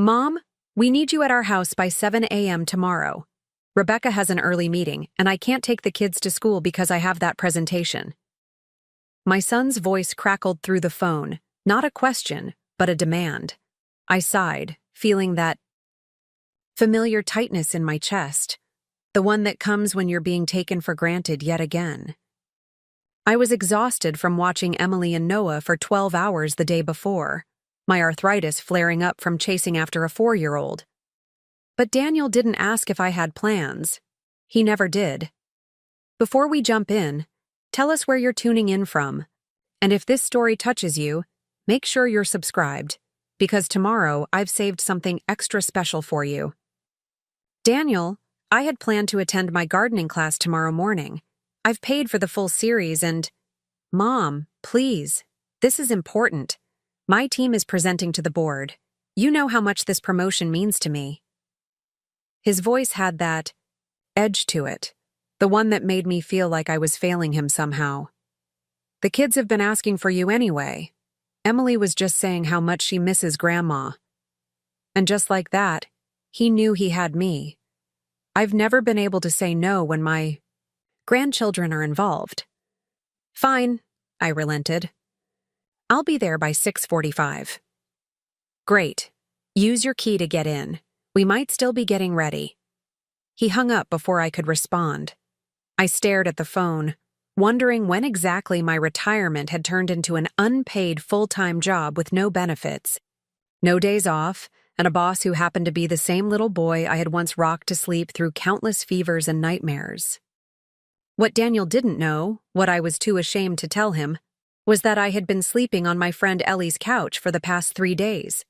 Mom, we need you at our house by 7 a.m. tomorrow. Rebecca has an early meeting, and I can't take the kids to school because I have that presentation. My son's voice crackled through the phone, not a question, but a demand. I sighed, feeling that familiar tightness in my chest, the one that comes when you're being taken for granted yet again. I was exhausted from watching Emily and Noah for 12 hours the day before, my arthritis flaring up from chasing after a 4-year-old. But Daniel didn't ask if I had plans. He never did. Before we jump in, tell us where you're tuning in from. And if this story touches you, make sure you're subscribed, because tomorrow I've saved something extra special for you. Daniel, I had planned to attend my gardening class tomorrow morning. I've paid for the full series and… Mom, please, this is important. My team is presenting to the board. You know how much this promotion means to me. His voice had that edge to it, the one that made me feel like I was failing him somehow. The kids have been asking for you anyway. Emily was just saying how much she misses Grandma. And just like that, he knew he had me. I've never been able to say no when my grandchildren are involved. Fine, I relented. I'll be there by 6:45. Great. Use your key to get in. We might still be getting ready. He hung up before I could respond. I stared at the phone, wondering when exactly my retirement had turned into an unpaid full-time job with no benefits, no days off, and a boss who happened to be the same little boy I had once rocked to sleep through countless fevers and nightmares. What Daniel didn't know, what I was too ashamed to tell him, was that I had been sleeping on my friend Ellie's couch for the past 3 days.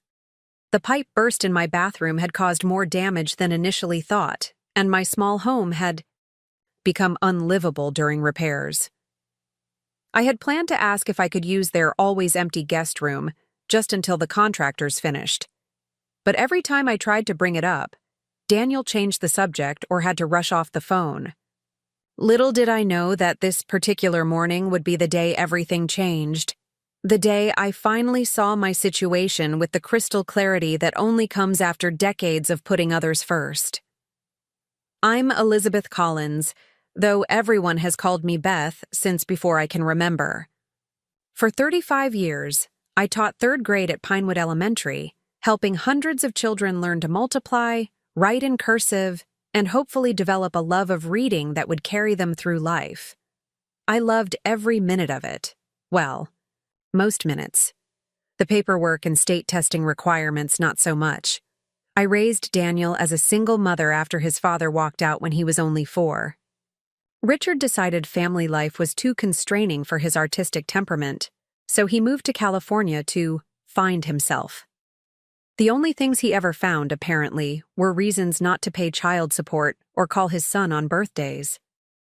The pipe burst in my bathroom had caused more damage than initially thought, and my small home had become unlivable during repairs. I had planned to ask if I could use their always-empty guest room just until the contractors finished. But every time I tried to bring it up, Daniel changed the subject or had to rush off the phone. Little did I know that this particular morning would be the day everything changed. The day I finally saw my situation with the crystal clarity that only comes after decades of putting others first. I'm Elizabeth Collins, though everyone has called me Beth since before I can remember. For 35 years, I taught 3rd grade at Pinewood Elementary, helping hundreds of children learn to multiply, write in cursive, and hopefully develop a love of reading that would carry them through life. I loved every minute of it. Well, most minutes. The paperwork and state testing requirements, not so much. I raised Daniel as a single mother after his father walked out when he was only 4. Richard decided family life was too constraining for his artistic temperament, so he moved to California to find himself. The only things he ever found, apparently, were reasons not to pay child support or call his son on birthdays.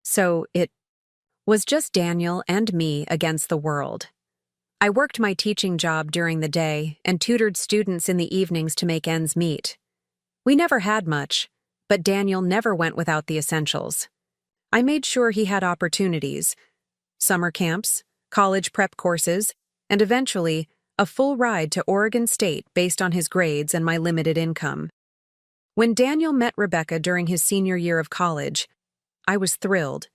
So it was just Daniel and me against the world. I worked my teaching job during the day and tutored students in the evenings to make ends meet. We never had much, but Daniel never went without the essentials. I made sure he had opportunities, summer camps, college prep courses, and eventually a full ride to Oregon State based on his grades and my limited income. When Daniel met Rebecca during his senior year of college, I was thrilled.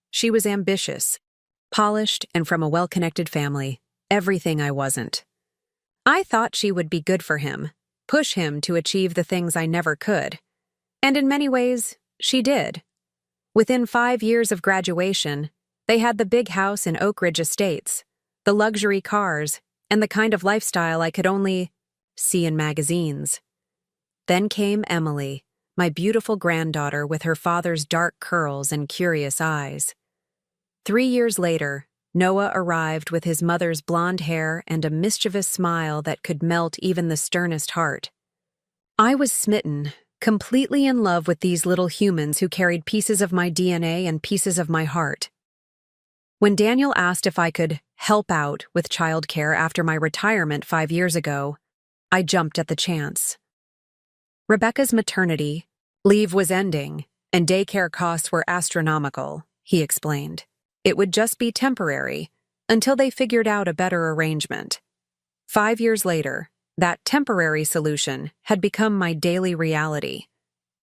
She was ambitious, polished, and from a well-connected family, everything I wasn't. I thought she would be good for him, push him to achieve the things I never could. And in many ways, she did. Within 5 years of graduation, they had the big house in Oak Ridge Estates, the luxury cars, and the kind of lifestyle I could only see in magazines. Then came Emily, my beautiful granddaughter with her father's dark curls and curious eyes. 3 years later, Noah arrived with his mother's blonde hair and a mischievous smile that could melt even the sternest heart. I was smitten, completely in love with these little humans who carried pieces of my DNA and pieces of my heart. When Daniel asked if I could help out with childcare after my retirement 5 years ago, I jumped at the chance. Rebecca's maternity leave was ending, and daycare costs were astronomical, he explained. It would just be temporary, until they figured out a better arrangement. 5 years later, That temporary solution had become my daily reality.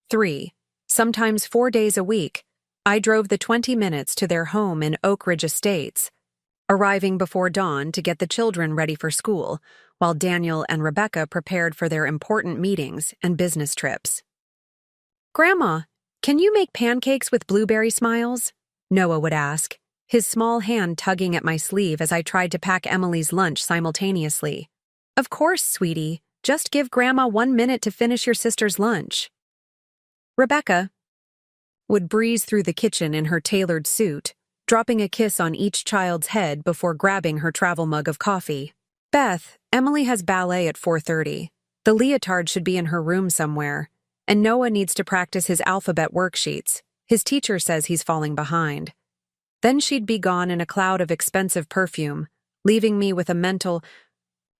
3, sometimes 4 days a week, I drove the 20 minutes to their home in Oak Ridge Estates, arriving before dawn to get the children ready for school, while Daniel and Rebecca prepared for their important meetings and business trips. "Grandma, can you make pancakes with blueberry smiles?" Noah would ask, his small hand tugging at my sleeve as I tried to pack Emily's lunch simultaneously. "Of course, sweetie. Just give Grandma 1 minute to finish your sister's lunch." Rebecca would breeze through the kitchen in her tailored suit, dropping a kiss on each child's head before grabbing her travel mug of coffee. "Beth, Emily has ballet at 4:30. The leotard should be in her room somewhere, and Noah needs to practice his alphabet worksheets. His teacher says he's falling behind." Then she'd be gone in a cloud of expensive perfume, leaving me with a mental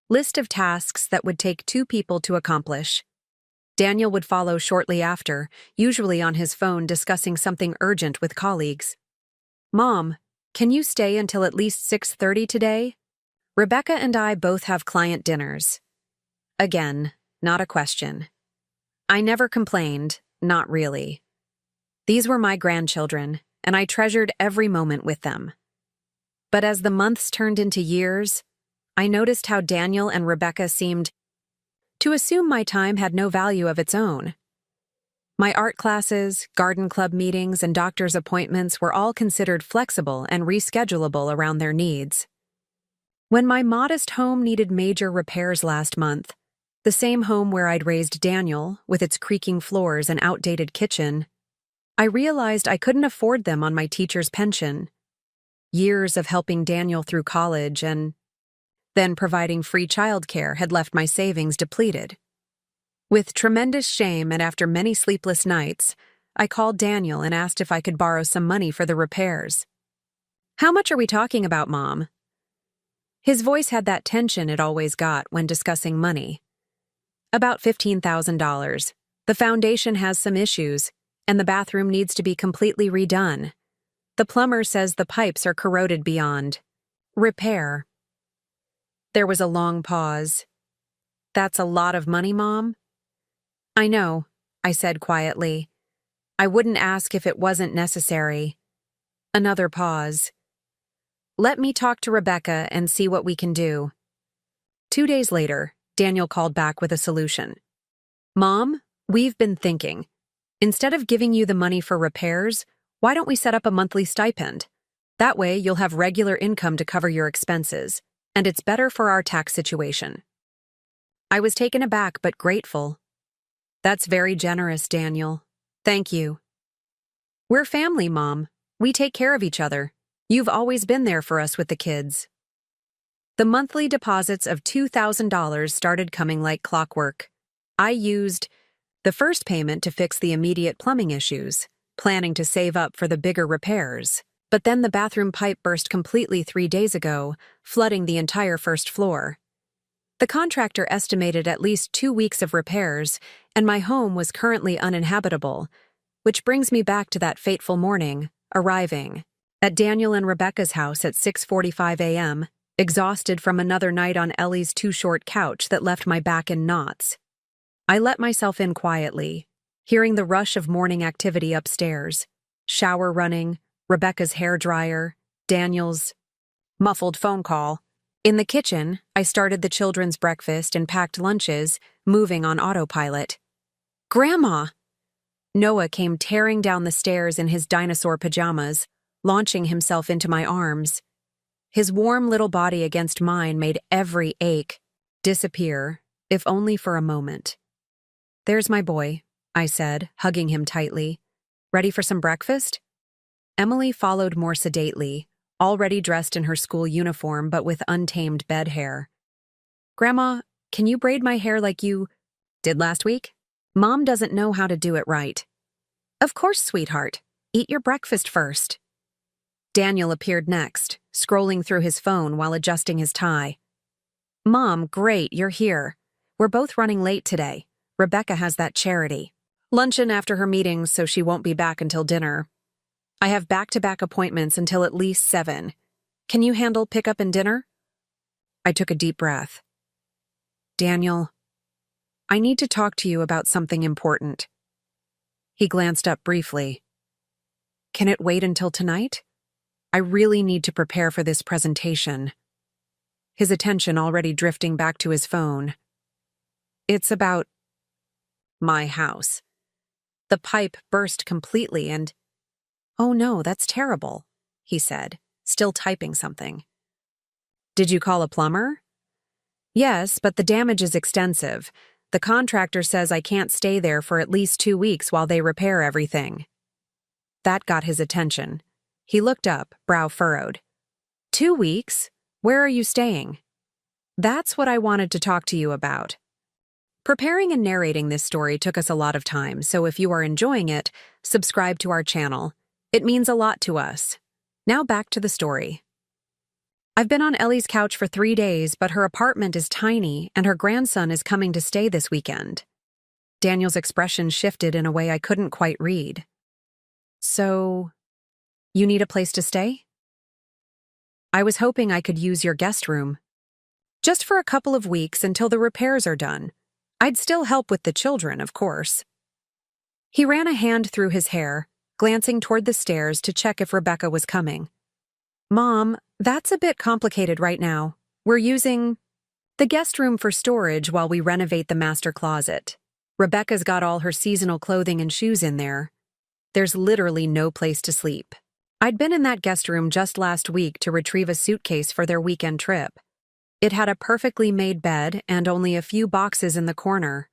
list of tasks that would take 2 people to accomplish. Daniel would follow shortly after, usually on his phone discussing something urgent with colleagues. "Mom, can you stay until at least 6:30 today? Rebecca and I both have client dinners." Again, not a question. I never complained, not really. These were my grandchildren, and I treasured every moment with them. But as the months turned into years, I noticed how Daniel and Rebecca seemed to assume my time had no value of its own. My art classes, garden club meetings, and doctor's appointments were all considered flexible and reschedulable around their needs. When my modest home needed major repairs last month, the same home where I'd raised Daniel, with its creaking floors and outdated kitchen, I realized I couldn't afford them on my teacher's pension. Years of helping Daniel through college and then providing free childcare had left my savings depleted. With tremendous shame and after many sleepless nights, I called Daniel and asked if I could borrow some money for the repairs. "How much are we talking about, Mom?" His voice had that tension it always got when discussing money. "About $15,000. The foundation has some issues, and the bathroom needs to be completely redone. The plumber says the pipes are corroded beyond repair." There was a long pause. "That's a lot of money, Mom?" "I know," I said quietly. "I wouldn't ask if it wasn't necessary." Another pause. "Let me talk to Rebecca and see what we can do." 2 days later, Daniel called back with a solution. "Mom, we've been thinking. Instead of giving you the money for repairs, why don't we set up a monthly stipend? That way you'll have regular income to cover your expenses, and it's better for our tax situation." I was taken aback but grateful. "That's very generous, Daniel. Thank you." "We're family, Mom. We take care of each other. You've always been there for us with the kids." The monthly deposits of $2,000 started coming like clockwork. I used the first payment to fix the immediate plumbing issues, planning to save up for the bigger repairs. But then the bathroom pipe burst completely 3 days ago, flooding the entire first floor. The contractor estimated at least 2 weeks of repairs, and my home was currently uninhabitable, which brings me back to that fateful morning, arriving at Daniel and Rebecca's house at 6:45 a.m., exhausted from another night on Ellie's too-short couch that left my back in knots. I let myself in quietly, hearing the rush of morning activity upstairs, shower running, Rebecca's hairdryer, Daniel's muffled phone call. In the kitchen, I started the children's breakfast and packed lunches, moving on autopilot. "Grandma!" Noah came tearing down the stairs in his dinosaur pajamas, launching himself into my arms. His warm little body against mine made every ache disappear, if only for a moment. "There's my boy," I said, hugging him tightly. "Ready for some breakfast?" Emily followed more sedately, already dressed in her school uniform but with untamed bed hair. "Grandma, can you braid my hair like you did last week? Mom doesn't know how to do it right." "Of course, sweetheart. Eat your breakfast first." Daniel appeared next, scrolling through his phone while adjusting his tie. "Mom, great, you're here. We're both running late today. Rebecca has that charity luncheon after her meetings, so she won't be back until dinner. I have back-to-back appointments until at least 7. Can you handle pickup and dinner?" I took a deep breath. Daniel, I need to talk to you about something important. He glanced up briefly. Can it wait until tonight? I really need to prepare for this presentation. His attention already drifting back to his phone. It's about my house. The pipe burst completely and, "Oh no, that's terrible," he said, still typing something. "Did you call a plumber?" "Yes, but the damage is extensive. The contractor says I can't stay there for at least 2 weeks while they repair everything." That got his attention. He looked up, brow furrowed. 2 weeks? Where are you staying? That's what I wanted to talk to you about. Preparing and narrating this story took us a lot of time, so if you are enjoying it, subscribe to our channel. It means a lot to us. Now back to the story. I've been on Ellie's couch for 3 days, but her apartment is tiny and her grandson is coming to stay this weekend. Daniel's expression shifted in a way I couldn't quite read. So, you need a place to stay? I was hoping I could use your guest room. Just for a couple of weeks until the repairs are done. I'd still help with the children, of course. He ran a hand through his hair, glancing toward the stairs to check if Rebecca was coming. Mom, that's a bit complicated right now. We're using the guest room for storage while we renovate the master closet. Rebecca's got all her seasonal clothing and shoes in there. There's literally no place to sleep. I'd been in that guest room just last week to retrieve a suitcase for their weekend trip. It had a perfectly made bed and only a few boxes in the corner.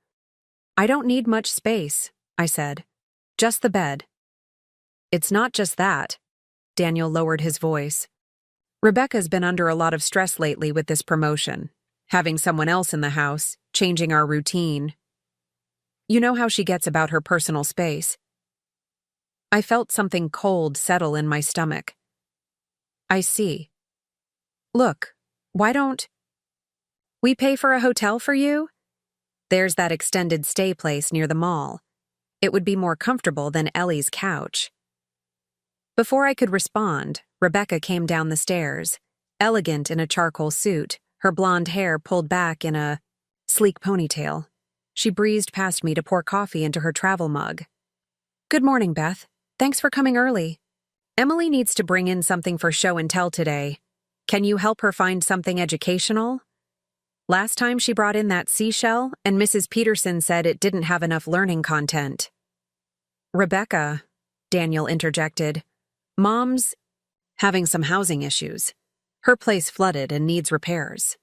I don't need much space, I said. Just the bed. It's not just that. Daniel lowered his voice. Rebecca's been under a lot of stress lately with this promotion, having someone else in the house, changing our routine. You know how she gets about her personal space. I felt something cold settle in my stomach. I see. Look, why don't we pay for a hotel for you? There's that extended stay place near the mall. It would be more comfortable than Ellie's couch. Before I could respond, Rebecca came down the stairs, elegant in a charcoal suit, her blonde hair pulled back in a sleek ponytail. She breezed past me to pour coffee into her travel mug. Good morning, Beth. Thanks for coming early. Emily needs to bring in something for show and tell today. Can you help her find something educational? Last time she brought in that seashell, and Mrs. Peterson said it didn't have enough learning content. Rebecca, Daniel interjected. Mom's having some housing issues. Her place flooded and needs repairs.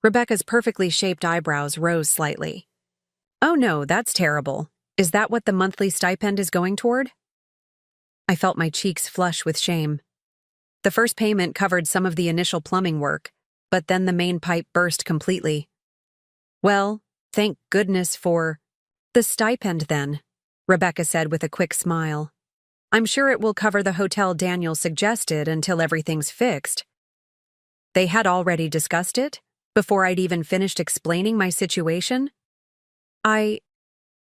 Rebecca's perfectly shaped eyebrows rose slightly. Oh no, that's terrible. Is that what the monthly stipend is going toward? I felt my cheeks flush with shame. The first payment covered some of the initial plumbing work, but then the main pipe burst completely. Well, thank goodness for the stipend then, Rebecca said with a quick smile. I'm sure it will cover the hotel Daniel suggested until everything's fixed. They had already discussed it, before I'd even finished explaining my situation?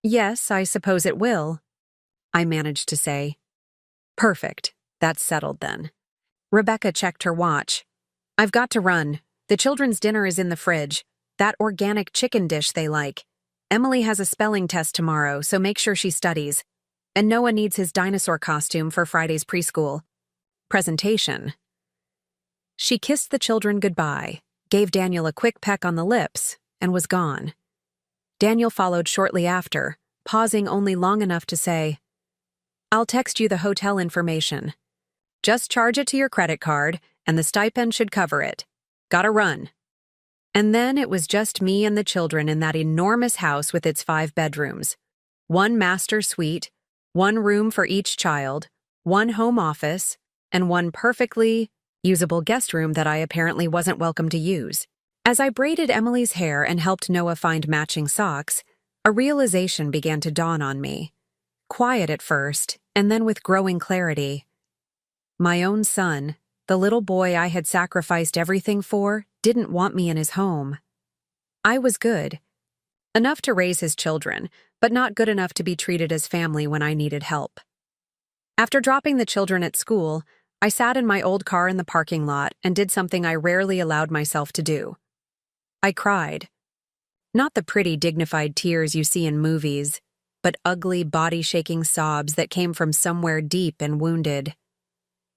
Yes, I suppose it will, I managed to say. Perfect. That's settled then. Rebecca checked her watch. I've got to run. The children's dinner is in the fridge. That organic chicken dish they like. Emily has a spelling test tomorrow, so make sure she studies. And Noah needs his dinosaur costume for Friday's preschool presentation. She kissed the children goodbye, gave Daniel a quick peck on the lips, and was gone. Daniel followed shortly after, pausing only long enough to say, I'll text you the hotel information. Just charge it to your credit card, and the stipend should cover it. Gotta run. And then it was just me and the children in that enormous house with its 5 bedrooms. 1 master suite, 1 room for each child, 1 home office, and 1 perfectly usable guest room that I apparently wasn't welcome to use. As I braided Emily's hair and helped Noah find matching socks, a realization began to dawn on me. Quiet at first, and then with growing clarity. My own son, the little boy I had sacrificed everything for, didn't want me in his home. I was good. Enough to raise his children, but not good enough to be treated as family when I needed help. After dropping the children at school, I sat in my old car in the parking lot and did something I rarely allowed myself to do. I cried. Not the pretty, dignified tears you see in movies, but ugly, body-shaking sobs that came from somewhere deep and wounded.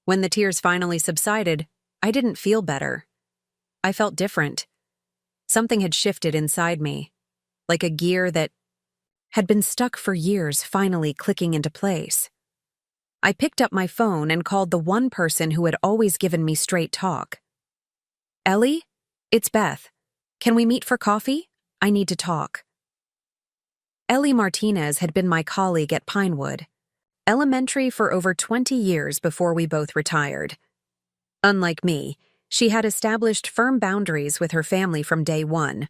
When the tears finally subsided, I didn't feel better. I felt different. Something had shifted inside me, like a gear that had been stuck for years finally clicking into place. I picked up my phone and called the one person who had always given me straight talk. "Ellie? It's Beth. Can we meet for coffee? I need to talk." Ellie Martinez had been my colleague at Pinewood, elementary for over 20 years before we both retired. Unlike me, she had established firm boundaries with her family from day one.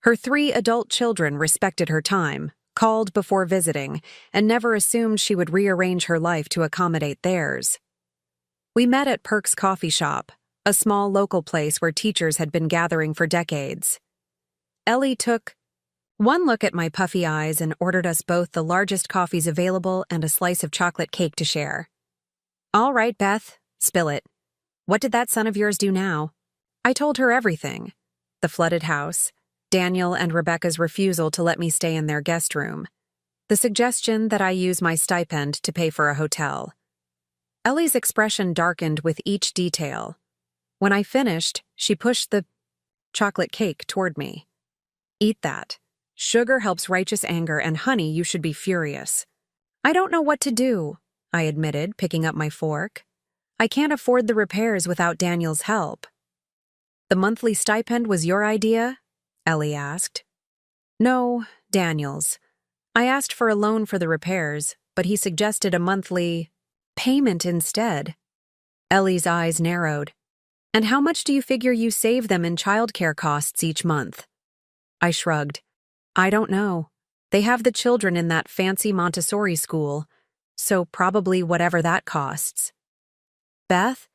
Her 3 adult children respected her time, called before visiting, and never assumed she would rearrange her life to accommodate theirs. We met at Perk's Coffee Shop, a small local place where teachers had been gathering for decades. Ellie took one look at my puffy eyes and ordered us both the largest coffees available and a slice of chocolate cake to share. "All right, Beth, spill it. What did that son of yours do now?" I told her everything. The flooded house, Daniel and Rebecca's refusal to let me stay in their guest room, the suggestion that I use my stipend to pay for a hotel. Ellie's expression darkened with each detail. When I finished, she pushed the chocolate cake toward me. "Eat that. Sugar helps righteous anger, and honey, you should be furious." "I don't know what to do," I admitted, picking up my fork. "I can't afford the repairs without Daniel's help." "The monthly stipend was your idea?" Ellie asked. "No, Daniel's. I asked for a loan for the repairs, but he suggested a monthly payment instead." Ellie's eyes narrowed. "And how much do you figure you save them in childcare costs each month?" I shrugged. "I don't know. They have the children in that fancy Montessori school, so probably whatever that costs." "Beth,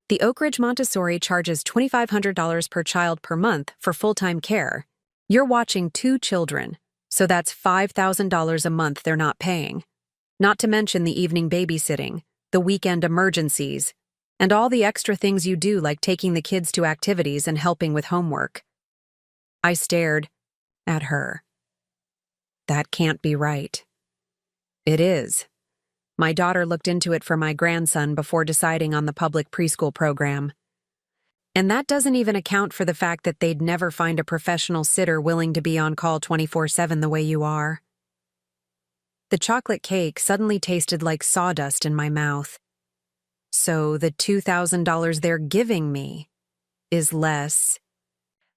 the Oak Ridge Montessori charges $2,500 per child per month for full-time care. You're watching 2 children, so that's $5,000 a month they're not paying. Not to mention the evening babysitting, the weekend emergencies, and all the extra things you do like taking the kids to activities and helping with homework." I stared at her. That can't be right. It is. My daughter looked into it for my grandson before deciding on the public preschool program. And that doesn't even account for the fact that they'd never find a professional sitter willing to be on call 24/7 the way you are. The chocolate cake suddenly tasted like sawdust in my mouth. So the $2,000 they're giving me is less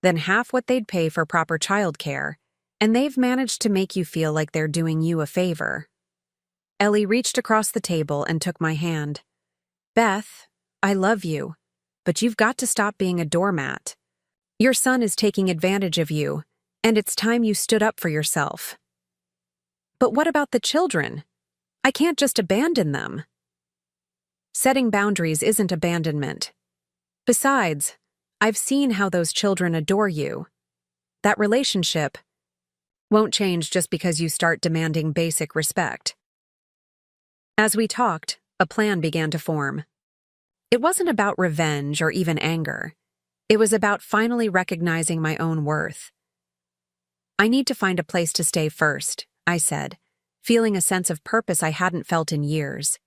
than half what they'd pay for proper childcare, and they've managed to make you feel like they're doing you a favor. Ellie reached across the table and took my hand. "Beth, I love you, but you've got to stop being a doormat. Your son is taking advantage of you, and it's time you stood up for yourself." "But what about the children? I can't just abandon them." "Setting boundaries isn't abandonment. Besides, I've seen how those children adore you. That relationship won't change just because you start demanding basic respect." As we talked, a plan began to form. It wasn't about revenge or even anger. It was about finally recognizing my own worth. "I need to find a place to stay first," I said, feeling a sense of purpose I hadn't felt in years.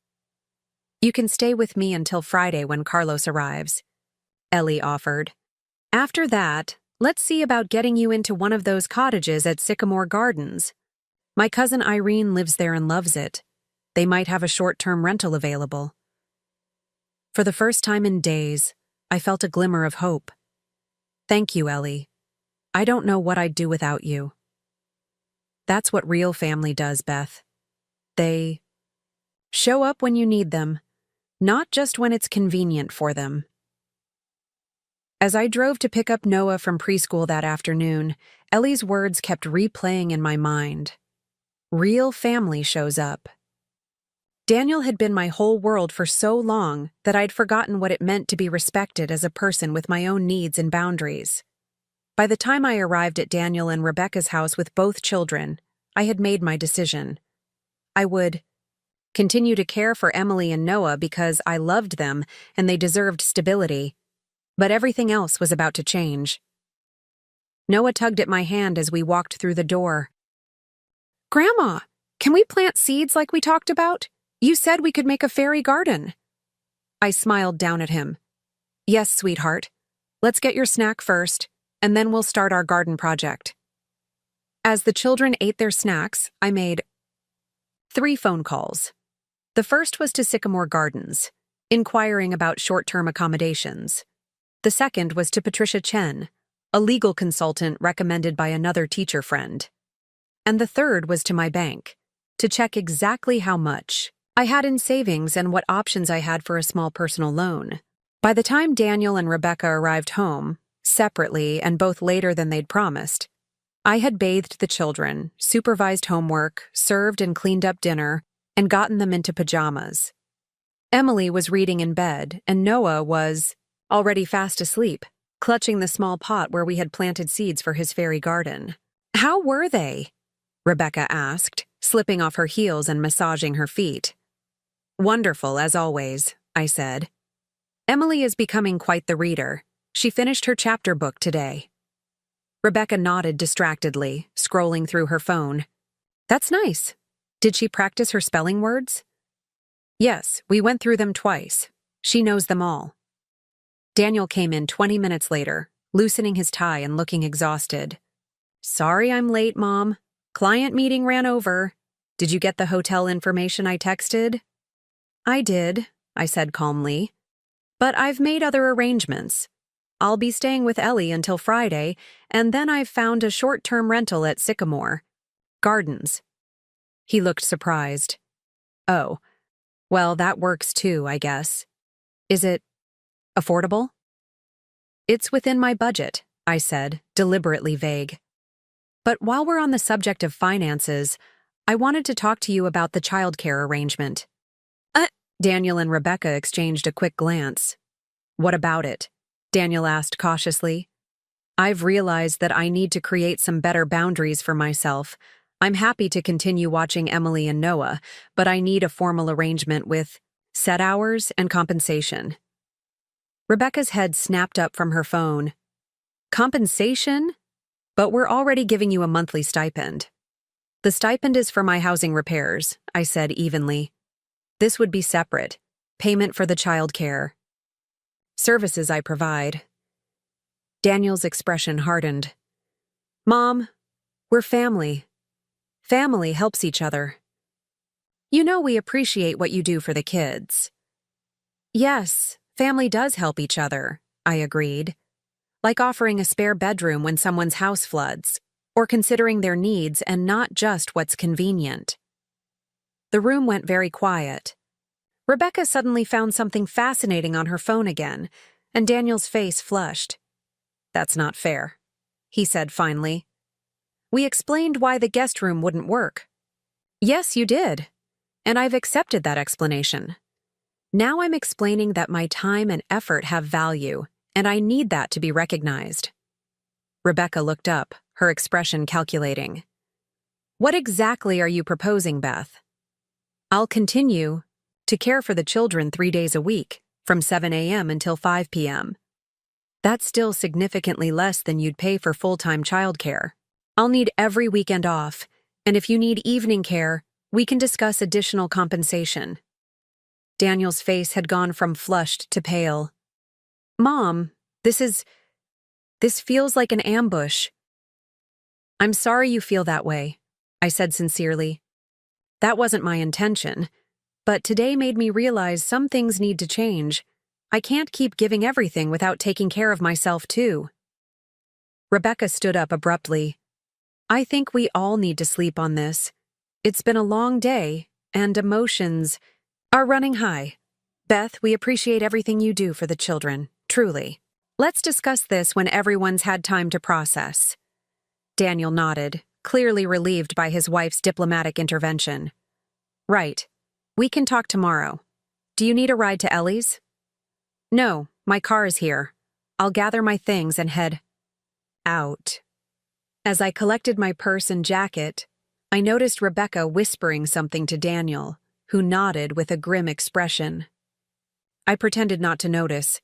"You can stay with me until Friday when Carlos arrives," Ellie offered. "After that, let's see about getting you into one of those cottages at Sycamore Gardens. My cousin Irene lives there and loves it. They might have a short-term rental available." For the first time in days, I felt a glimmer of hope. "Thank you, Ellie. I don't know what I'd do without you." That's what real family does, Beth. They show up when you need them, not just when it's convenient for them. As I drove to pick up Noah from preschool that afternoon, Ellie's words kept replaying in my mind. Real family shows up. Daniel had been my whole world for so long that I'd forgotten what it meant to be respected as a person with my own needs and boundaries. By the time I arrived at Daniel and Rebecca's house with both children, I had made my decision. I would continue to care for Emily and Noah because I loved them and they deserved stability, but everything else was about to change. Noah tugged at my hand as we walked through the door. Grandma, can we plant seeds like we talked about? You said we could make a fairy garden. I smiled down at him. Yes, sweetheart. Let's get your snack first, and then we'll start our garden project. As the children ate their snacks, I made 3 phone calls. The first was to Sycamore Gardens, inquiring about short-term accommodations. The second was to Patricia Chen, a legal consultant recommended by another teacher friend. And the third was to my bank, to check exactly how much I had in savings and what options I had for a small personal loan. By the time Daniel and Rebecca arrived home, separately and both later than they'd promised, I had bathed the children, supervised homework, served and cleaned up dinner, and gotten them into pajamas. Emily was reading in bed, and Noah was already fast asleep, clutching the small pot where we had planted seeds for his fairy garden. How were they? Rebecca asked, slipping off her heels and massaging her feet. Wonderful, as always, I said. Emily is becoming quite the reader. She finished her chapter book today. Rebecca nodded distractedly, scrolling through her phone. That's nice. Did she practice her spelling words? Yes, we went through them twice. She knows them all. Daniel came in 20 minutes later, loosening his tie and looking exhausted. Sorry I'm late, Mom. Client meeting ran over. Did you get the hotel information I texted? I did, I said calmly. But I've made other arrangements. I'll be staying with Ellie until Friday, and then I've found a short-term rental at Sycamore Gardens. He looked surprised. Oh, well, that works too, I guess. Is it affordable? It's within my budget, I said, deliberately vague. But while we're on the subject of finances, I wanted to talk to you about the childcare arrangement. Daniel and Rebecca exchanged a quick glance. What about it? Daniel asked cautiously. I've realized that I need to create some better boundaries for myself. I'm happy to continue watching Emily and Noah, but I need a formal arrangement with set hours and compensation. Rebecca's head snapped up from her phone. Compensation? But we're already giving you a monthly stipend. The stipend is for my housing repairs, I said evenly. This would be separate. Payment for the child care. Services I provide. Daniel's expression hardened. Mom, we're family. Family helps each other. You know we appreciate what you do for the kids. Yes, family does help each other, I agreed. Like offering a spare bedroom when someone's house floods, or considering their needs and not just what's convenient. The room went very quiet. Rebecca suddenly found something fascinating on her phone again, and Daniel's face flushed. That's not fair, he said finally. We explained why the guest room wouldn't work. Yes, you did, and I've accepted that explanation. Now I'm explaining that my time and effort have value, and I need that to be recognized. Rebecca looked up, her expression calculating. What exactly are you proposing, Beth? I'll continue to care for the children 3 days a week, from 7 a.m. until 5 p.m. That's still significantly less than you'd pay for full-time childcare. I'll need every weekend off, and if you need evening care, we can discuss additional compensation. Daniel's face had gone from flushed to pale. Mom, this feels like an ambush. I'm sorry you feel that way, I said sincerely. That wasn't my intention, but today made me realize some things need to change. I can't keep giving everything without taking care of myself too. Rebecca stood up abruptly. I think we all need to sleep on this. It's been a long day, and emotions are running high. Beth, we appreciate everything you do for the children, truly. Let's discuss this when everyone's had time to process. Daniel nodded, clearly relieved by his wife's diplomatic intervention. Right. We can talk tomorrow. Do you need a ride to Ellie's? No, my car is here. I'll gather my things and head out. As I collected my purse and jacket, I noticed Rebecca whispering something to Daniel, who nodded with a grim expression. I pretended not to notice.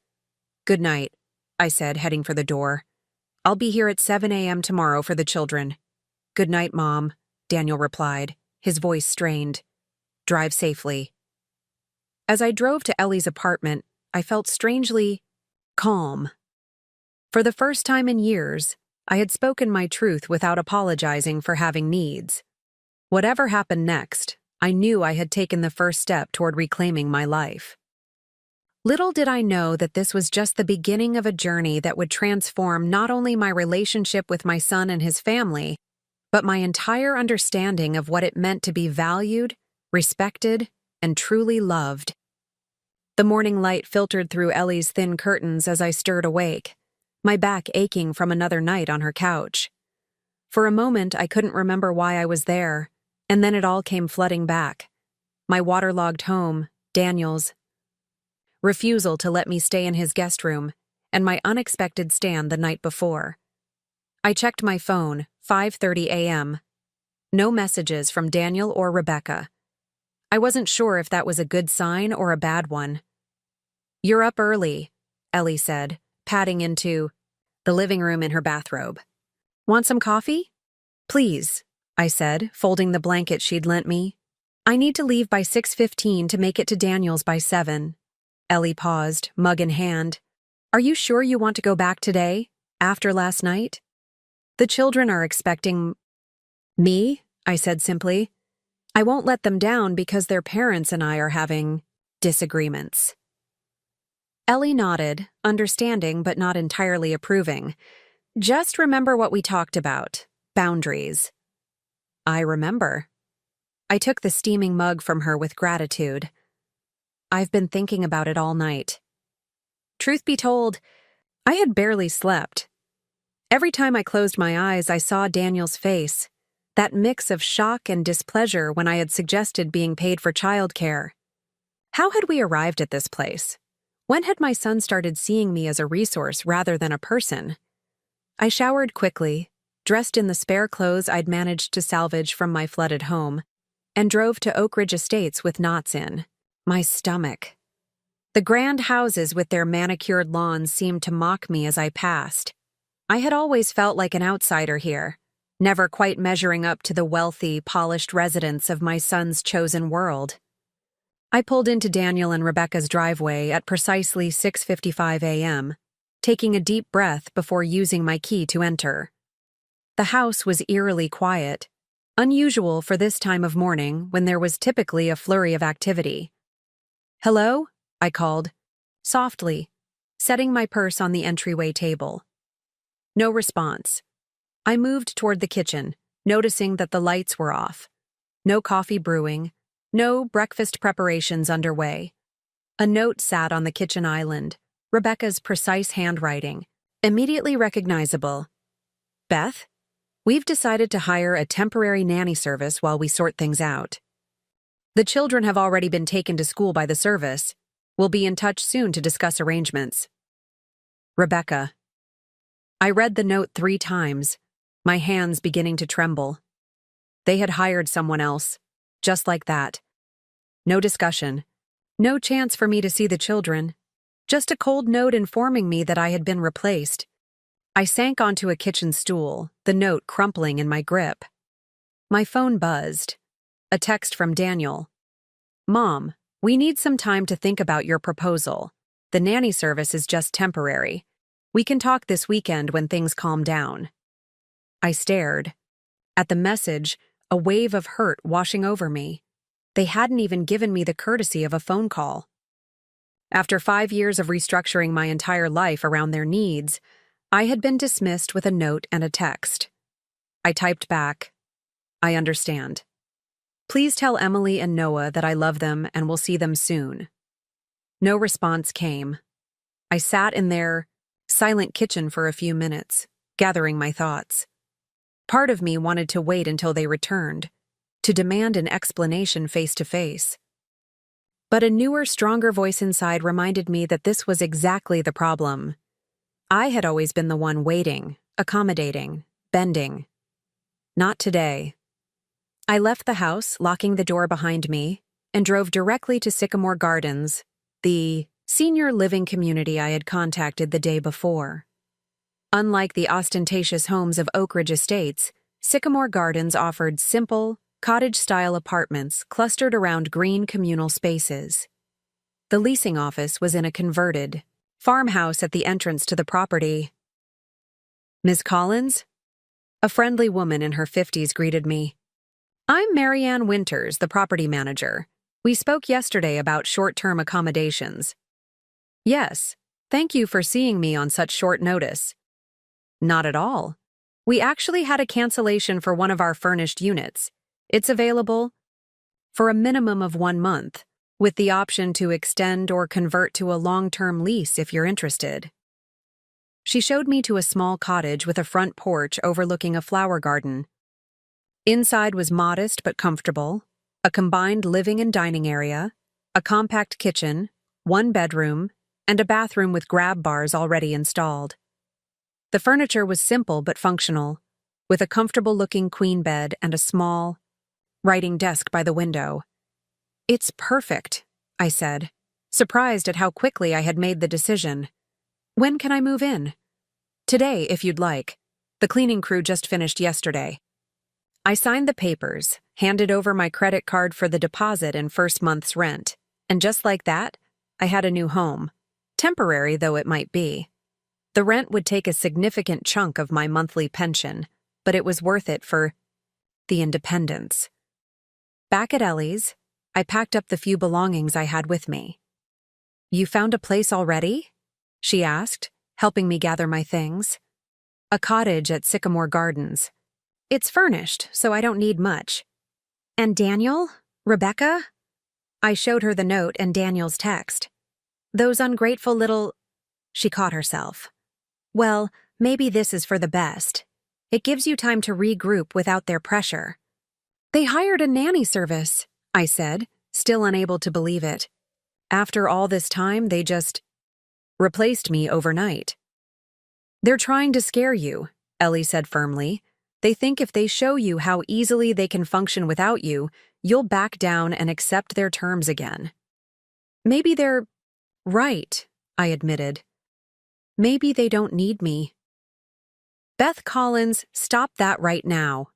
Good night, I said, heading for the door. I'll be here at 7 a.m. tomorrow for the children. Good night, Mom, Daniel replied, his voice strained. Drive safely. As I drove to Ellie's apartment, I felt strangely calm. For the first time in years, I had spoken my truth without apologizing for having needs. Whatever happened next, I knew I had taken the first step toward reclaiming my life. Little did I know that this was just the beginning of a journey that would transform not only my relationship with my son and his family, but my entire understanding of what it meant to be valued, respected, and truly loved. The morning light filtered through Ellie's thin curtains as I stirred awake, my back aching from another night on her couch. For a moment, I couldn't remember why I was there, and then it all came flooding back. My waterlogged home, Daniel's refusal to let me stay in his guest room, and my unexpected stand the night before. I checked my phone, 5:30 a.m. No messages from Daniel or Rebecca. I wasn't sure if that was a good sign or a bad one. You're up early, Ellie said, padding into the living room in her bathrobe. Want some coffee? Please, I said, folding the blanket she'd lent me. I need to leave by 6:15 to make it to Daniel's by 7. Ellie paused, mug in hand. Are you sure you want to go back today, after last night? The children are expecting me, I said simply. I won't let them down because their parents and I are having disagreements. Ellie nodded, understanding but not entirely approving. Just remember what we talked about, boundaries. I remember. I took the steaming mug from her with gratitude. I've been thinking about it all night. Truth be told, I had barely slept. Every time I closed my eyes, I saw Daniel's face, that mix of shock and displeasure when I had suggested being paid for childcare. How had we arrived at this place? When had my son started seeing me as a resource rather than a person? I showered quickly, dressed in the spare clothes I'd managed to salvage from my flooded home, and drove to Oak Ridge Estates with knots in my stomach. The grand houses with their manicured lawns seemed to mock me as I passed. I had always felt like an outsider here, never quite measuring up to the wealthy, polished residents of my son's chosen world. I pulled into Daniel and Rebecca's driveway at precisely 6:55 a.m., taking a deep breath before using my key to enter. The house was eerily quiet, unusual for this time of morning when there was typically a flurry of activity. Hello? I called, softly, setting my purse on the entryway table. No response. I moved toward the kitchen, noticing that the lights were off. No coffee brewing, no breakfast preparations underway. A note sat on the kitchen island, Rebecca's precise handwriting, immediately recognizable. Beth, we've decided to hire a temporary nanny service while we sort things out. The children have already been taken to school by the service. We'll be in touch soon to discuss arrangements. Rebecca. I read the note 3 times, my hands beginning to tremble. They had hired someone else, just like that. No discussion, no chance for me to see the children, just a cold note informing me that I had been replaced. I sank onto a kitchen stool, the note crumpling in my grip. My phone buzzed. A text from Daniel. Mom, we need some time to think about your proposal. The nanny service is just temporary. We can talk this weekend when things calm down. I stared. At the message, a wave of hurt washing over me. They hadn't even given me the courtesy of a phone call. After 5 years of restructuring my entire life around their needs, I had been dismissed with a note and a text. I typed back, I understand. Please tell Emily and Noah that I love them and will see them soon. No response came. I sat in their silent kitchen for a few minutes, gathering my thoughts. Part of me wanted to wait until they returned, to demand an explanation face to face. But a newer, stronger voice inside reminded me that this was exactly the problem. I had always been the one waiting, accommodating, bending. Not today. I left the house, locking the door behind me, and drove directly to Sycamore Gardens, the senior living community I had contacted the day before. Unlike the ostentatious homes of Oak Ridge Estates, Sycamore Gardens offered simple, cottage-style apartments clustered around green communal spaces. The leasing office was in a converted farmhouse at the entrance to the property. "Ms. Collins?" A friendly woman in her 50s greeted me. "I'm Marianne Winters, the property manager. We spoke yesterday about short-term accommodations." "Yes, thank you for seeing me on such short notice." "Not at all. We actually had a cancellation for one of our furnished units. It's available for a minimum of 1 month, with the option to extend or convert to a long-term lease if you're interested." She showed me to a small cottage with a front porch overlooking a flower garden. Inside was modest but comfortable, a combined living and dining area, a compact kitchen, 1 bedroom, and a bathroom with grab bars already installed. The furniture was simple but functional, with a comfortable-looking queen bed and a small writing desk by the window. "It's perfect," I said, surprised at how quickly I had made the decision. "When can I move in?" "Today, if you'd like. The cleaning crew just finished yesterday." I signed the papers, handed over my credit card for the deposit and first month's rent, and just like that, I had a new home, temporary though it might be. The rent would take a significant chunk of my monthly pension, but it was worth it for the independence. Back at Ellie's, I packed up the few belongings I had with me. "You found a place already?" she asked, helping me gather my things. "A cottage at Sycamore Gardens. It's furnished, so I don't need much." "And Daniel? Rebecca?" I showed her the note and Daniel's text. "Those ungrateful little—" She caught herself. "Well, maybe this is for the best. It gives you time to regroup without their pressure." "They hired a nanny service," I said, still unable to believe it. "After all this time, they just replaced me overnight." "They're trying to scare you," Ellie said firmly. "They think if they show you how easily they can function without you, you'll back down and accept their terms again." "Maybe they're right," I admitted. "Maybe they don't need me." "Beth Collins, stop that right now."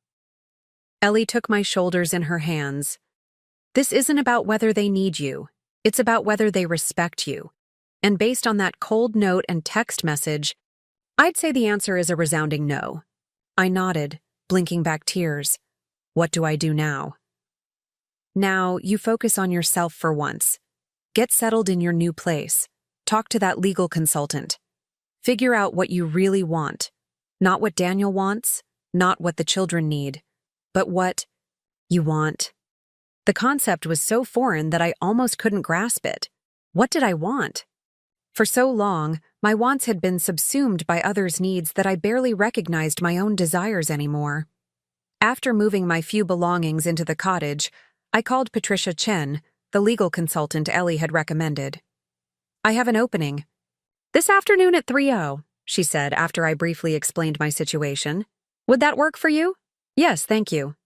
Ellie took my shoulders in her hands. "This isn't about whether they need you. It's about whether they respect you. And based on that cold note and text message, I'd say the answer is a resounding no." I nodded, blinking back tears. "What do I do now?" "Now, you focus on yourself for once. Get settled in your new place. Talk to that legal consultant. Figure out what you really want. Not what Daniel wants, not what the children need, but what you want." The concept was so foreign that I almost couldn't grasp it. What did I want? For so long, my wants had been subsumed by others' needs that I barely recognized my own desires anymore. After moving my few belongings into the cottage, I called Patricia Chen, the legal consultant Ellie had recommended. "I have an opening." "This afternoon at 3:00, she said after I briefly explained my situation. "Would that work for you?" "Yes, thank you."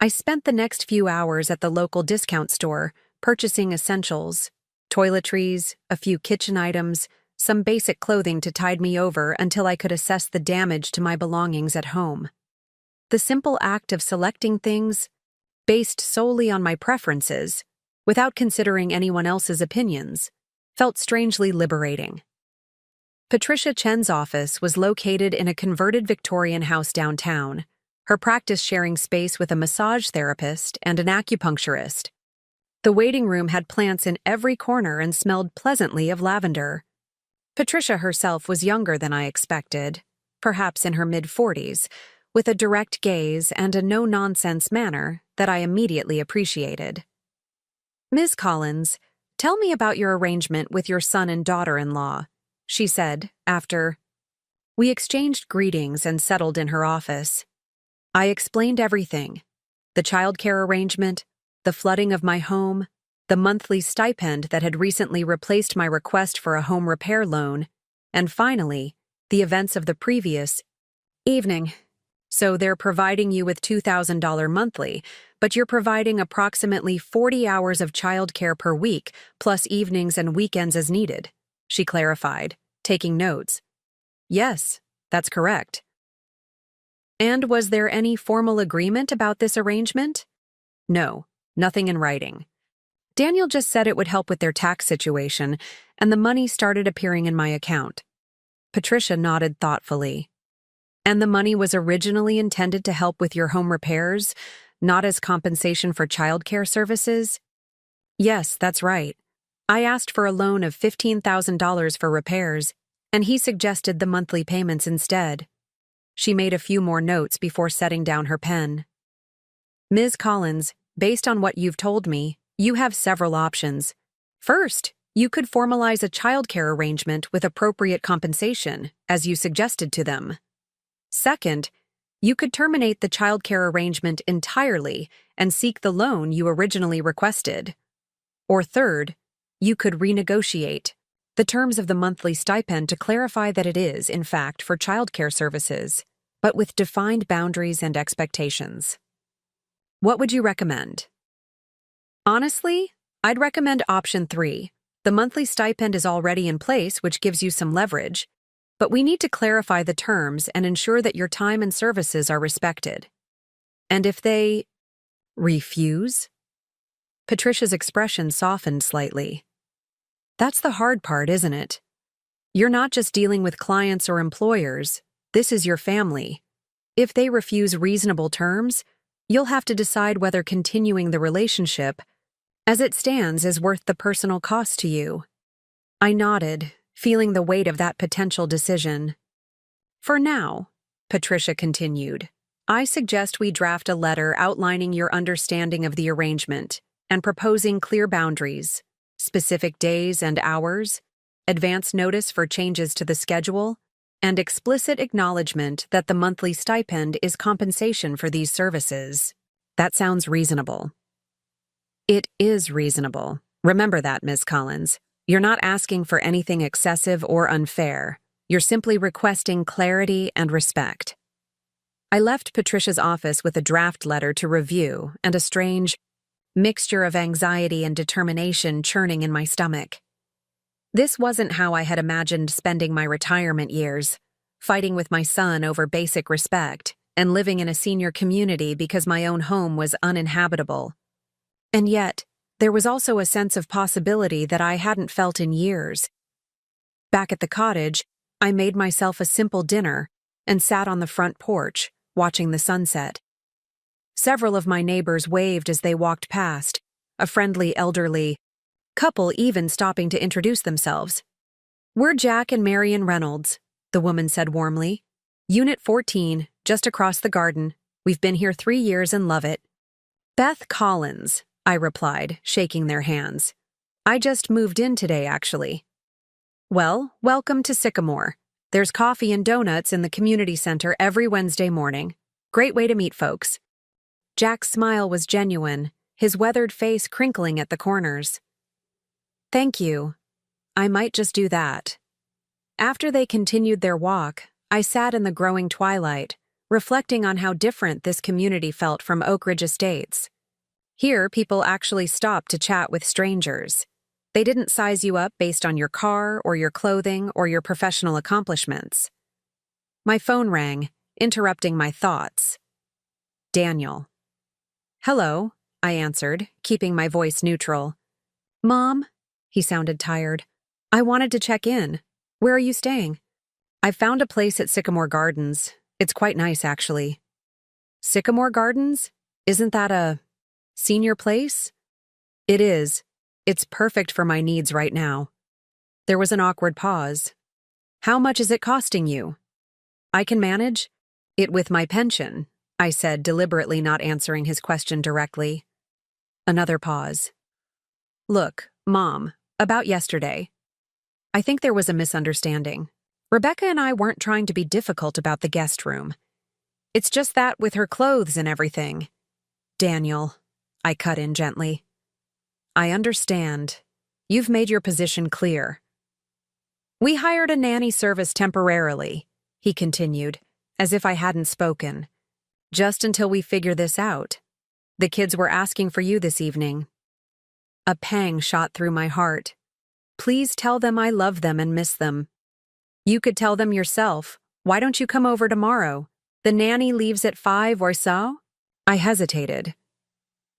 I spent the next few hours at the local discount store, purchasing essentials, toiletries, a few kitchen items, some basic clothing to tide me over until I could assess the damage to my belongings at home. The simple act of selecting things, based solely on my preferences, without considering anyone else's opinions, felt strangely liberating. Patricia Chen's office was located in a converted Victorian house downtown, her practice sharing space with a massage therapist and an acupuncturist. The waiting room had plants in every corner and smelled pleasantly of lavender. Patricia herself was younger than I expected, perhaps in her mid-40s, with a direct gaze and a no-nonsense manner that I immediately appreciated. "Ms. Collins, tell me about your arrangement with your son and daughter-in-law," she said after we exchanged greetings and settled in her office. I explained everything: the childcare arrangement, the flooding of my home, the monthly stipend that had recently replaced my request for a home repair loan, and finally, the events of the previous evening. "So they're providing you with $2,000 monthly, but you're providing approximately 40 hours of childcare per week, plus evenings and weekends as needed," she clarified, taking notes. "Yes, That's correct. And was there any formal agreement about this arrangement? No, nothing in writing. Daniel just said it would help with their tax situation, and the money started appearing in my account. Patricia nodded thoughtfully. And the money was originally intended to help with your home repairs, not as compensation for childcare services? Yes, that's right. I asked for a loan of $15,000 for repairs, and he suggested the monthly payments instead. She made a few more notes before setting down her pen. Ms. Collins, based on what you've told me, you have several options. First, you could formalize a childcare arrangement with appropriate compensation, as you suggested to them. Second, you could terminate the childcare arrangement entirely and seek the loan you originally requested. Or third, you could renegotiate the terms of the monthly stipend to clarify that it is, in fact, for childcare services, but with defined boundaries and expectations. What would you recommend? Honestly, I'd recommend option 3. The monthly stipend is already in place, which gives you some leverage, but we need to clarify the terms and ensure that your time and services are respected. And if they refuse? Patricia's expression softened slightly. That's the hard part, isn't it? You're not just dealing with clients or employers, this is your family. If they refuse reasonable terms, you'll have to decide whether continuing the relationship, as it stands, is worth the personal cost to you. I nodded, feeling the weight of that potential decision. For now, Patricia continued, I suggest we draft a letter outlining your understanding of the arrangement and proposing clear boundaries, specific days and hours, advance notice for changes to the schedule, and explicit acknowledgement that the monthly stipend is compensation for these services. That sounds reasonable. It is reasonable. Remember that, Ms. Collins. You're not asking for anything excessive or unfair. You're simply requesting clarity and respect. I left Patricia's office with a draft letter to review and a strange mixture of anxiety and determination churning in my stomach. This wasn't how I had imagined spending my retirement years, fighting with my son over basic respect and living in a senior community because my own home was uninhabitable. And yet, there was also a sense of possibility that I hadn't felt in years. Back at the cottage, I made myself a simple dinner and sat on the front porch, watching the sunset. Several of my neighbors waved as they walked past, a friendly elderly couple even stopping to introduce themselves. We're Jack and Marion Reynolds, the woman said warmly. Unit 14, just across the garden. We've been here 3 years and love it. Beth Collins, I replied, shaking their hands. I just moved in today, actually. Well, welcome to Sycamore. There's coffee and donuts in the community center every Wednesday morning. Great way to meet folks. Jack's smile was genuine, his weathered face crinkling at the corners. Thank you. I might just do that. After they continued their walk, I sat in the growing twilight, reflecting on how different this community felt from Oak Ridge Estates. Here, people actually stopped to chat with strangers. They didn't size you up based on your car or your clothing or your professional accomplishments. My phone rang, interrupting my thoughts. Daniel. Hello, I answered, keeping my voice neutral. Mom? He sounded tired. I wanted to check in. Where are you staying? I've found a place at Sycamore Gardens. It's quite nice, actually. Sycamore Gardens? Isn't that a senior place? It is. It's perfect for my needs right now. There was an awkward pause. How much is it costing you? I can manage it with my pension, I said, deliberately not answering his question directly. Another pause. Look, Mom, about yesterday. I think there was a misunderstanding. Rebecca and I weren't trying to be difficult about the guest room. It's just that with her clothes and everything. Daniel, I cut in gently. I understand. You've made your position clear. We hired a nanny service temporarily, he continued, as if I hadn't spoken. Just until we figure this out. The kids were asking for you this evening. A pang shot through my heart. Please tell them I love them and miss them. You could tell them yourself, Why don't you come over tomorrow? The nanny leaves at 5 or so? I hesitated.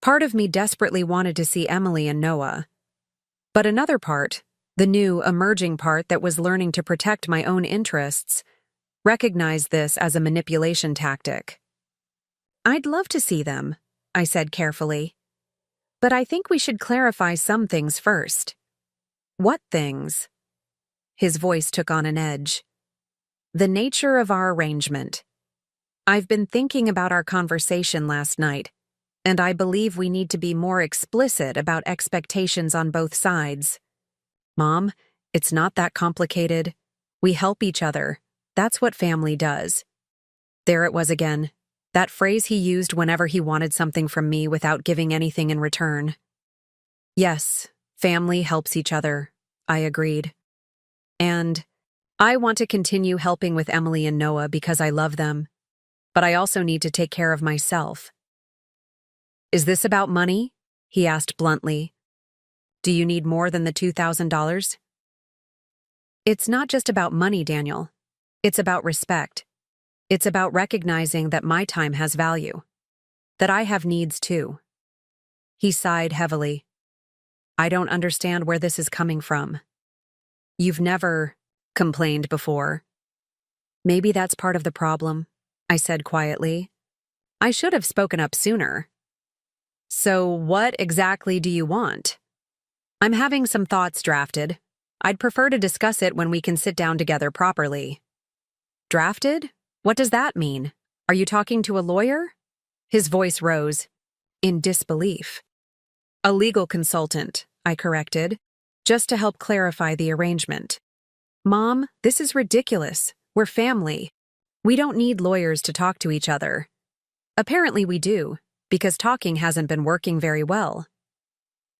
Part of me desperately wanted to see Emily and Noah. But another part, the new, emerging part that was learning to protect my own interests, recognized this as a manipulation tactic. I'd love to see them, I said carefully. But I think we should clarify some things first. What things? His voice took on an edge. The nature of our arrangement. I've been thinking about our conversation last night, and I believe we need to be more explicit about expectations on both sides. Mom, it's not that complicated. We help each other. That's what family does. There it was again. That phrase he used whenever he wanted something from me without giving anything in return. Yes, family helps each other, I agreed. And I want to continue helping with Emily and Noah because I love them, but I also need to take care of myself. Is this about money? He asked bluntly. Do you need more than the $2,000? It's not just about money, Daniel. It's about respect. It's about recognizing that my time has value. That I have needs too. He sighed heavily. I don't understand where this is coming from. You've never complained before. Maybe that's part of the problem, I said quietly. I should have spoken up sooner. So what exactly do you want? I'm having some thoughts drafted. I'd prefer to discuss it when we can sit down together properly. Drafted? What does that mean? Are you talking to a lawyer? His voice rose, in disbelief. A legal consultant, I corrected, just to help clarify the arrangement. Mom, this is ridiculous. We're family. We don't need lawyers to talk to each other. Apparently we do, because talking hasn't been working very well.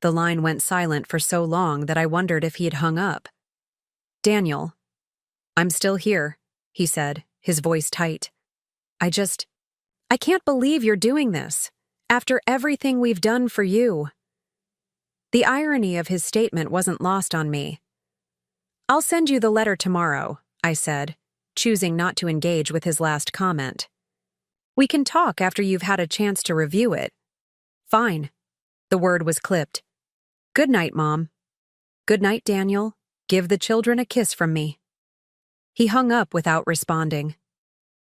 The line went silent for so long that I wondered if he had hung up. Daniel. I'm still here, he said, his voice tight. I can't believe you're doing this, after everything we've done for you. The irony of his statement wasn't lost on me. I'll send you the letter tomorrow, I said, choosing not to engage with his last comment. We can talk after you've had a chance to review it. Fine. The word was clipped. Good night, Mom. Good night, Daniel. Give the children a kiss from me. He hung up without responding.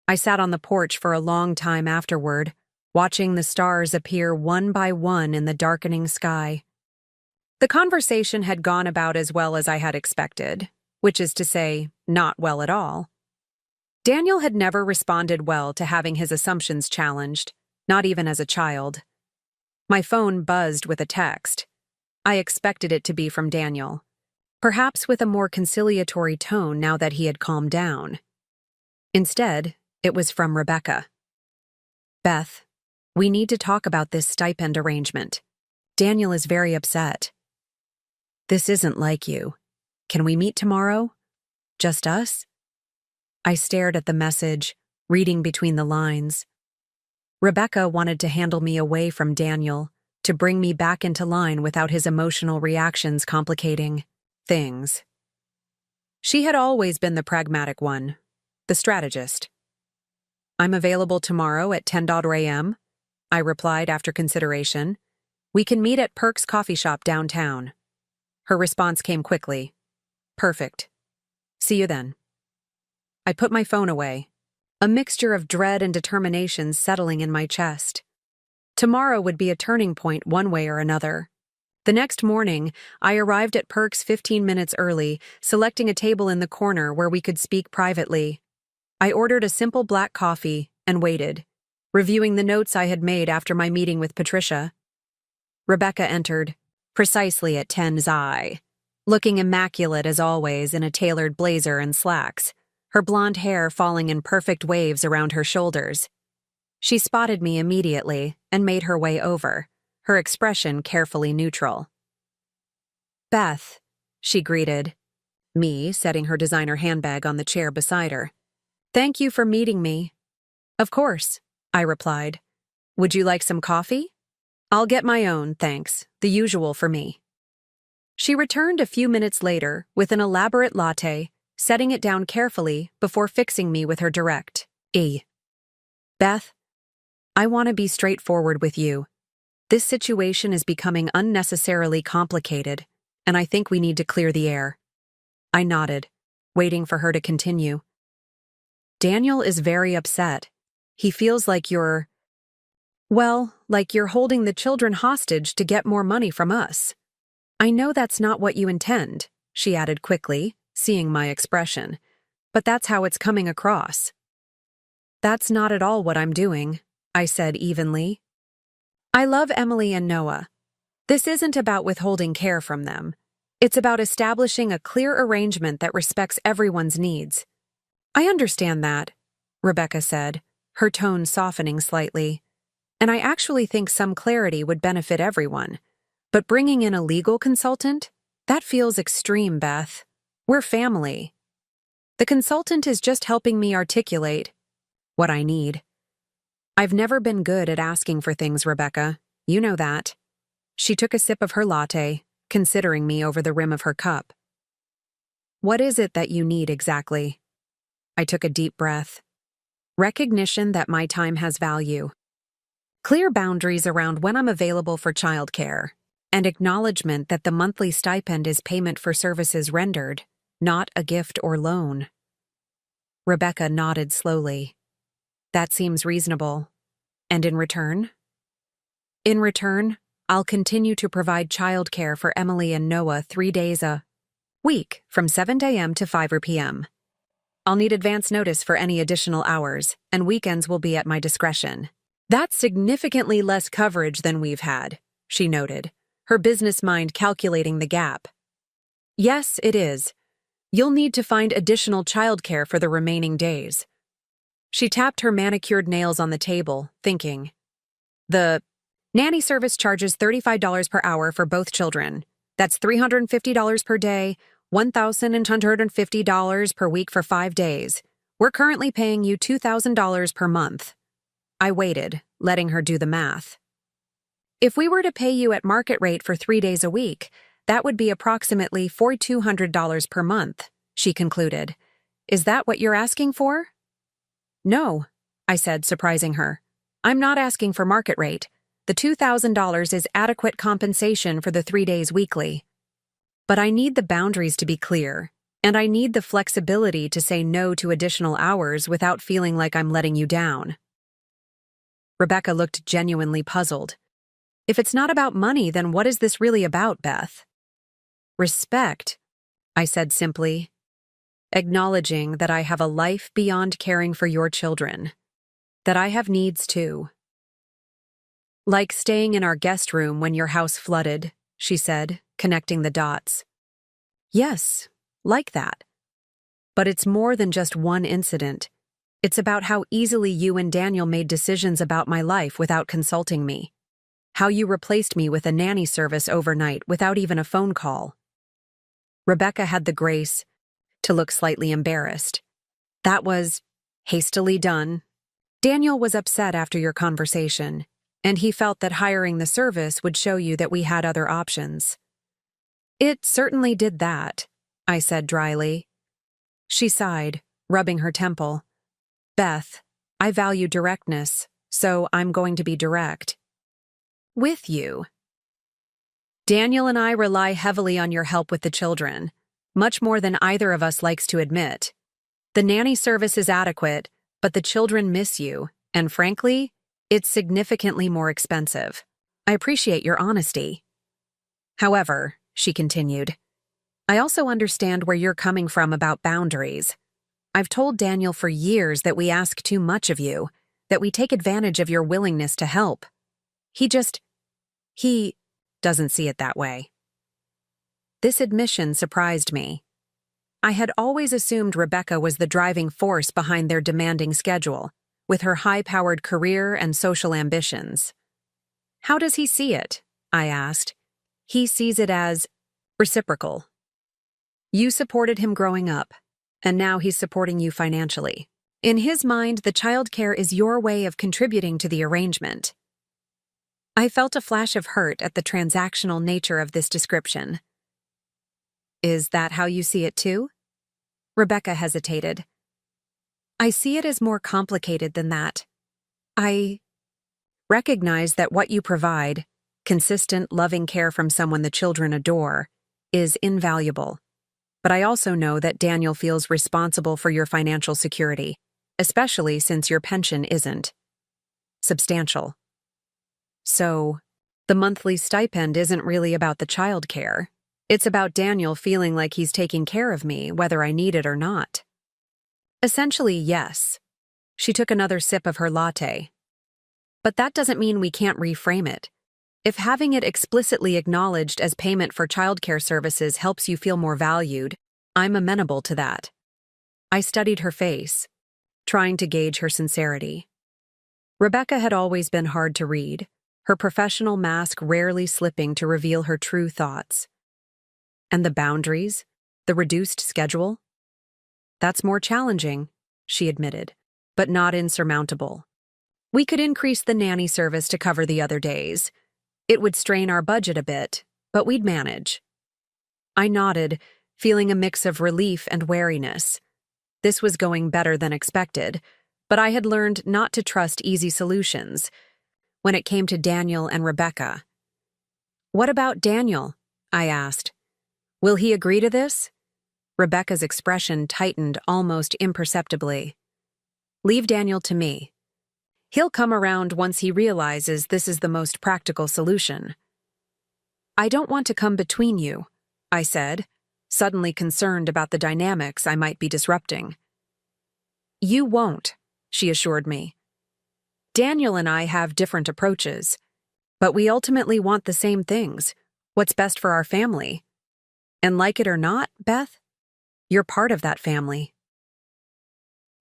I sat on the porch for a long time afterward, watching the stars appear one by one in the darkening sky. The conversation had gone about as well as I had expected, which is to say, not well at all. Daniel had never responded well to having his assumptions challenged, not even as a child. My phone buzzed with a text. I expected it to be from Daniel, perhaps with a more conciliatory tone now that he had calmed down. Instead, it was from Rebecca. Beth, we need to talk about this stipend arrangement. Daniel is very upset. This isn't like you. Can we meet tomorrow? Just us? I stared at the message, reading between the lines. Rebecca wanted to handle me away from Daniel, to bring me back into line without his emotional reactions complicating things. She had always been the pragmatic one, the strategist. I'm available tomorrow at 10 a.m., I replied after consideration. We can meet at Perk's coffee shop downtown. Her response came quickly. Perfect. See you then. I put my phone away, a mixture of dread and determination settling in my chest. Tomorrow would be a turning point one way or another. The next morning, I arrived at Perk's 15 minutes early, selecting a table in the corner where we could speak privately. I ordered a simple black coffee and waited, reviewing the notes I had made after my meeting with Patricia. Rebecca entered, precisely at 10's eye, looking immaculate as always in a tailored blazer and slacks, her blonde hair falling in perfect waves around her shoulders. She spotted me immediately and made her way over, her expression carefully neutral. Beth, she greeted, me setting her designer handbag on the chair beside her. Thank you for meeting me. Of course, I replied. Would you like some coffee? I'll get my own, thanks, the usual for me. She returned a few minutes later with an elaborate latte, setting it down carefully before fixing me with her direct E. Beth, I want to be straightforward with you. This situation is becoming unnecessarily complicated, and I think we need to clear the air. I nodded, waiting for her to continue. Daniel is very upset. He feels like you're holding the children hostage to get more money from us. I know that's not what you intend, she added quickly, seeing my expression, but that's how it's coming across. That's not at all what I'm doing, I said evenly. I love Emily and Noah. This isn't about withholding care from them. It's about establishing a clear arrangement that respects everyone's needs. I understand that, Rebecca said, her tone softening slightly. And I actually think some clarity would benefit everyone. But bringing in a legal consultant? That feels extreme, Beth. We're family. The consultant is just helping me articulate what I need. I've never been good at asking for things, Rebecca. You know that. She took a sip of her latte, considering me over the rim of her cup. What is it that you need exactly? I took a deep breath. Recognition that my time has value. Clear boundaries around when I'm available for childcare, and acknowledgement that the monthly stipend is payment for services rendered, not a gift or loan. Rebecca nodded slowly. That seems reasonable. And in return? In return, I'll continue to provide childcare for Emily and Noah 3 days a week from 7 a.m. to 5 p.m. I'll need advance notice for any additional hours, and weekends will be at my discretion. That's significantly less coverage than we've had, she noted, her business mind calculating the gap. Yes, it is. You'll need to find additional childcare for the remaining days. She tapped her manicured nails on the table, thinking. The nanny service charges $35 per hour for both children. That's $350 per day, $1,150 per week for 5 days. We're currently paying you $2,000 per month. I waited, letting her do the math. If we were to pay you at market rate for 3 days a week, that would be approximately $4,200 per month, she concluded. Is that what you're asking for? No, I said, surprising her. I'm not asking for market rate. The $2,000 is adequate compensation for the 3 days weekly. But I need the boundaries to be clear, and I need the flexibility to say no to additional hours without feeling like I'm letting you down. Rebecca looked genuinely puzzled. If it's not about money, then what is this really about, Beth? Respect, I said simply, acknowledging that I have a life beyond caring for your children, that I have needs too. Like staying in our guest room when your house flooded, she said, connecting the dots. Yes, like that. But it's more than just one incident. It's about how easily you and Daniel made decisions about my life without consulting me. How you replaced me with a nanny service overnight without even a phone call. Rebecca had the grace to look slightly embarrassed. That was hastily done. Daniel was upset after your conversation, and he felt that hiring the service would show you that we had other options. It certainly did that, I said dryly. She sighed, rubbing her temple. Beth, I value directness, so I'm going to be direct. With you. Daniel and I rely heavily on your help with the children, much more than either of us likes to admit. The nanny service is adequate, but the children miss you, and frankly, it's significantly more expensive. I appreciate your honesty. However, she continued, I also understand where you're coming from about boundaries. I've told Daniel for years that we ask too much of you, that we take advantage of your willingness to help. He doesn't see it that way. This admission surprised me. I had always assumed Rebecca was the driving force behind their demanding schedule, with her high-powered career and social ambitions. How does he see it? I asked. He sees it as reciprocal. You supported him growing up, and now he's supporting you financially. In his mind, the childcare is your way of contributing to the arrangement. I felt a flash of hurt at the transactional nature of this description. Is that how you see it too? Rebecca hesitated. I see it as more complicated than that. I recognize that what you provide, consistent, loving care from someone the children adore, is invaluable. But I also know that Daniel feels responsible for your financial security, especially since your pension isn't substantial. So, the monthly stipend isn't really about the childcare. It's about Daniel feeling like he's taking care of me, whether I need it or not. Essentially, yes. She took another sip of her latte. But that doesn't mean we can't reframe it. If having it explicitly acknowledged as payment for childcare services helps you feel more valued, I'm amenable to that. I studied her face, trying to gauge her sincerity. Rebecca had always been hard to read, her professional mask rarely slipping to reveal her true thoughts. And the boundaries, the reduced schedule? That's more challenging, she admitted, but not insurmountable. We could increase the nanny service to cover the other days. It would strain our budget a bit, but we'd manage. I nodded, feeling a mix of relief and wariness. This was going better than expected, but I had learned not to trust easy solutions when it came to Daniel and Rebecca. What about Daniel? I asked. Will he agree to this? Rebecca's expression tightened almost imperceptibly. Leave Daniel to me. He'll come around once he realizes this is the most practical solution. I don't want to come between you, I said, suddenly concerned about the dynamics I might be disrupting. You won't, she assured me. Daniel and I have different approaches, but we ultimately want the same things, what's best for our family. And like it or not, Beth, you're part of that family.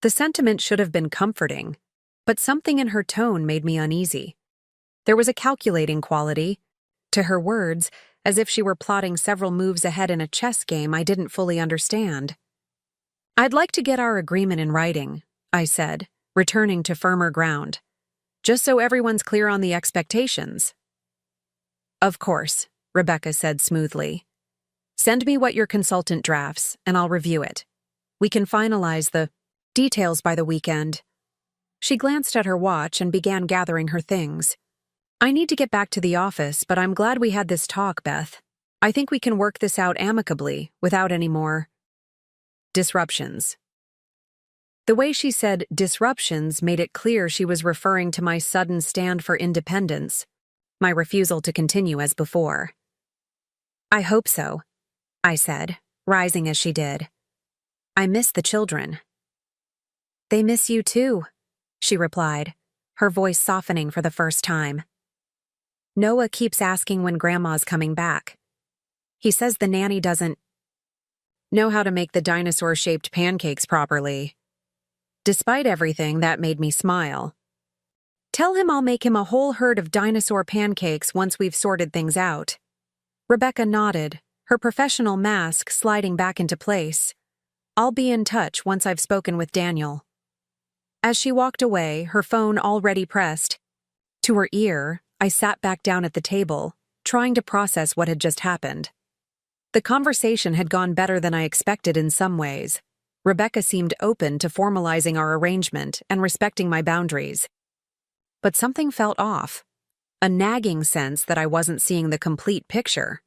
The sentiment should have been comforting, but something in her tone made me uneasy. There was a calculating quality to her words, as if she were plotting several moves ahead in a chess game I didn't fully understand. I'd like to get our agreement in writing, I said, returning to firmer ground, just so everyone's clear on the expectations. Of course, Rebecca said smoothly. Send me what your consultant drafts, and I'll review it. We can finalize the details by the weekend. She glanced at her watch and began gathering her things. I need to get back to the office, but I'm glad we had this talk, Beth. I think we can work this out amicably, without any more disruptions. The way she said disruptions made it clear she was referring to my sudden stand for independence, my refusal to continue as before. I hope so, I said, rising as she did. I miss the children. They miss you too, she replied, her voice softening for the first time. Noah keeps asking when Grandma's coming back. He says the nanny doesn't know how to make the dinosaur-shaped pancakes properly. Despite everything, that made me smile. Tell him I'll make him a whole herd of dinosaur pancakes once we've sorted things out. Rebecca nodded, her professional mask sliding back into place. I'll be in touch once I've spoken with Daniel. As she walked away, her phone already pressed to her ear, I sat back down at the table, trying to process what had just happened. The conversation had gone better than I expected in some ways. Rebecca seemed open to formalizing our arrangement and respecting my boundaries. But something felt off, a nagging sense that I wasn't seeing the complete picture.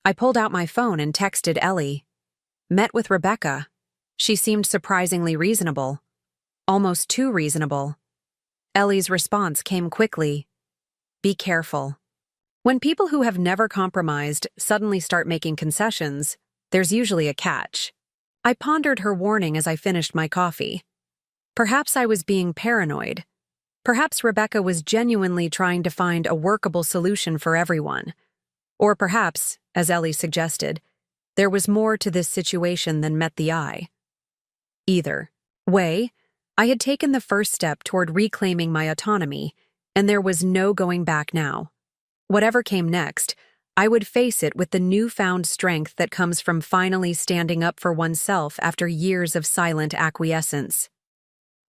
I pulled out my phone and texted Ellie. Met with Rebecca. She seemed surprisingly reasonable. Almost too reasonable. Ellie's response came quickly. Be careful. When people who have never compromised suddenly start making concessions, there's usually a catch. I pondered her warning as I finished my coffee. Perhaps I was being paranoid. Perhaps Rebecca was genuinely trying to find a workable solution for everyone. Or perhaps, as Ellie suggested, there was more to this situation than met the eye. Either way, I had taken the first step toward reclaiming my autonomy, and there was no going back now. Whatever came next, I would face it with the newfound strength that comes from finally standing up for oneself after years of silent acquiescence.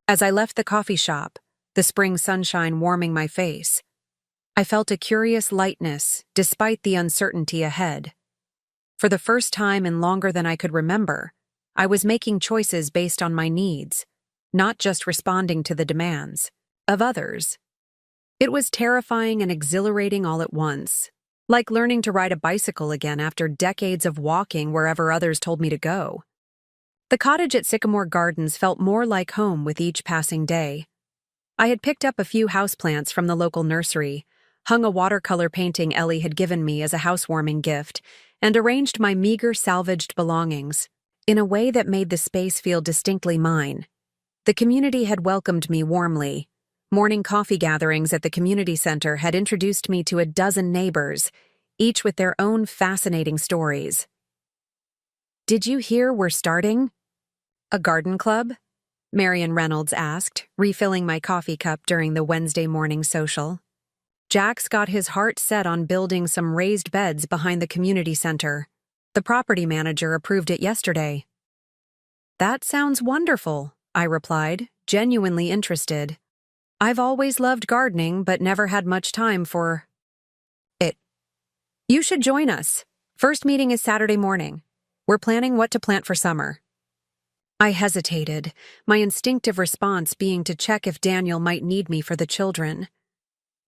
As I left the coffee shop, the spring sunshine warming my face, I felt a curious lightness despite the uncertainty ahead. For the first time in longer than I could remember, I was making choices based on my needs, not just responding to the demands of others. It was terrifying and exhilarating all at once, like learning to ride a bicycle again after decades of walking wherever others told me to go. The cottage at Sycamore Gardens felt more like home with each passing day. I had picked up a few houseplants from the local nursery, hung a watercolor painting Ellie had given me as a housewarming gift, and arranged my meager salvaged belongings in a way that made the space feel distinctly mine. The community had welcomed me warmly. Morning coffee gatherings at the community center had introduced me to a dozen neighbors, each with their own fascinating stories. "Did you hear we're starting a garden club?" Marion Reynolds asked, refilling my coffee cup during the Wednesday morning social. Jack's got his heart set on building some raised beds behind the community center. The property manager approved it yesterday. "That sounds wonderful," I replied, genuinely interested. I've always loved gardening, but never had much time for it. "You should join us. First meeting is Saturday morning. We're planning what to plant for summer." I hesitated, my instinctive response being to check if Daniel might need me for the children.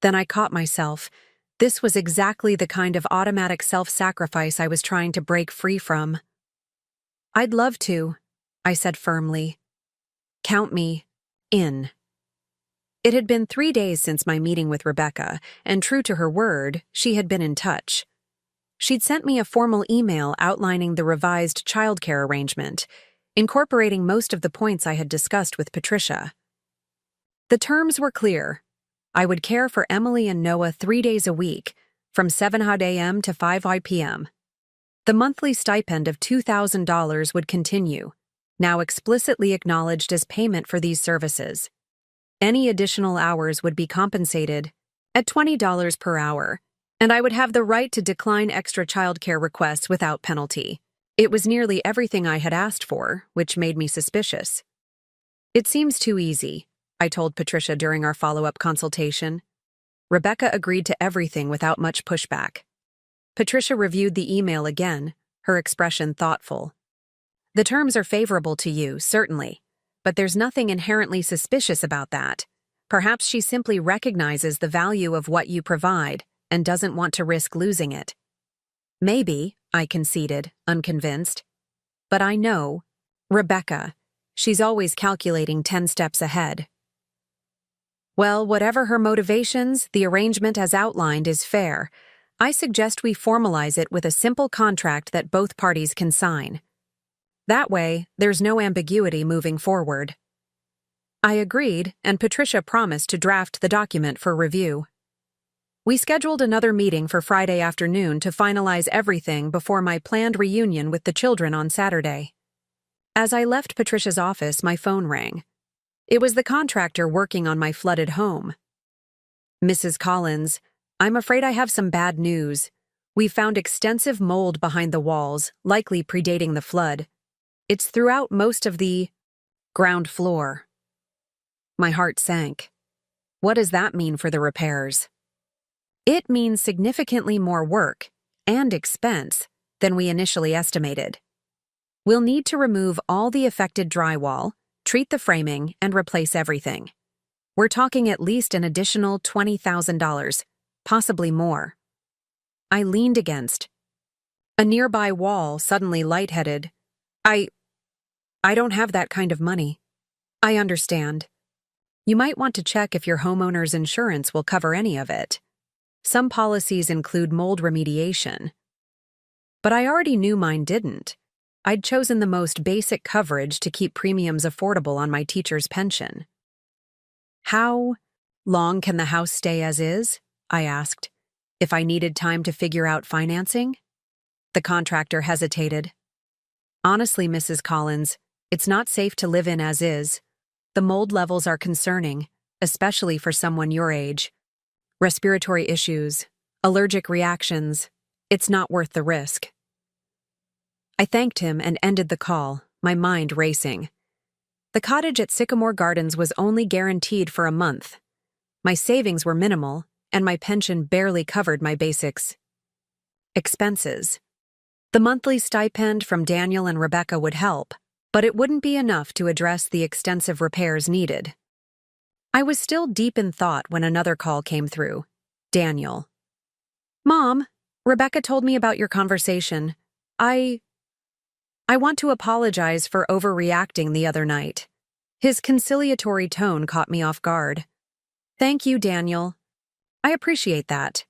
Then I caught myself. This was exactly the kind of automatic self-sacrifice I was trying to break free from. "I'd love to," I said firmly. "Count me in." It had been 3 days since my meeting with Rebecca, and true to her word, she had been in touch. She'd sent me a formal email outlining the revised childcare arrangement, incorporating most of the points I had discussed with Patricia. The terms were clear. I would care for Emily and Noah 3 days a week, from 7 a.m. to 5 p.m. The monthly stipend of $2,000 would continue, now explicitly acknowledged as payment for these services. Any additional hours would be compensated at $20 per hour, and I would have the right to decline extra childcare requests without penalty. It was nearly everything I had asked for, which made me suspicious. "It seems too easy," I told Patricia during our follow-up consultation. Rebecca agreed to everything without much pushback. Patricia reviewed the email again, her expression thoughtful. "The terms are favorable to you, certainly, but there's nothing inherently suspicious about that. Perhaps she simply recognizes the value of what you provide and doesn't want to risk losing it." "Maybe," I conceded, unconvinced. "But I know Rebecca. She's always calculating 10 steps ahead." "Well, whatever her motivations, the arrangement as outlined is fair. I suggest we formalize it with a simple contract that both parties can sign. That way, there's no ambiguity moving forward." I agreed, and Patricia promised to draft the document for review. We scheduled another meeting for Friday afternoon to finalize everything before my planned reunion with the children on Saturday. As I left Patricia's office, my phone rang. It was the contractor working on my flooded home. "Mrs. Collins, I'm afraid I have some bad news. We found extensive mold behind the walls, likely predating the flood. It's throughout most of the ground floor." My heart sank. What does that mean for the repairs? It means significantly more work and expense than we initially estimated. We'll need to remove all the affected drywall, treat the framing, and replace everything. We're talking at least an additional $20,000, possibly more. I leaned against a nearby wall, suddenly lightheaded. I don't have that kind of money." "I understand. You might want to check if your homeowner's insurance will cover any of it. Some policies include mold remediation." But I already knew mine didn't. I'd chosen the most basic coverage to keep premiums affordable on my teacher's pension. "How long can the house stay as is?" I asked, if I needed time to figure out financing. The contractor hesitated. "Honestly, Mrs. Collins, it's not safe to live in as is. The mold levels are concerning, especially for someone your age. Respiratory issues, allergic reactions. It's not worth the risk." I thanked him and ended the call, my mind racing. The cottage at Sycamore Gardens was only guaranteed for a month. My savings were minimal, and my pension barely covered my basics. Expenses. The monthly stipend from Daniel and Rebecca would help, but it wouldn't be enough to address the extensive repairs needed. I was still deep in thought when another call came through. Daniel. Mom, Rebecca told me about your conversation. I want to apologize for overreacting the other night. His conciliatory tone caught me off guard. Thank you, Daniel. I appreciate that.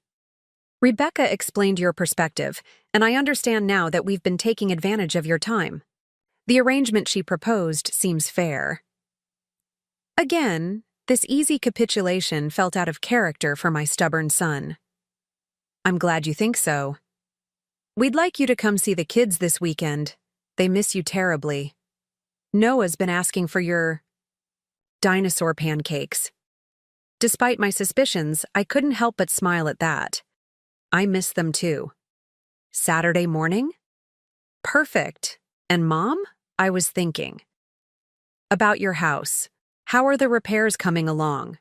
Rebecca explained your perspective, and I understand now that we've been taking advantage of your time. The arrangement she proposed seems fair. Again, this easy capitulation felt out of character for my stubborn son. I'm glad you think so. We'd like you to come see the kids this weekend. They miss you terribly. Noah's been asking for your dinosaur pancakes. Despite my suspicions, I couldn't help but smile at that. I miss them too. Saturday morning? Perfect. And Mom? I was thinking. About your house. How are the repairs coming along?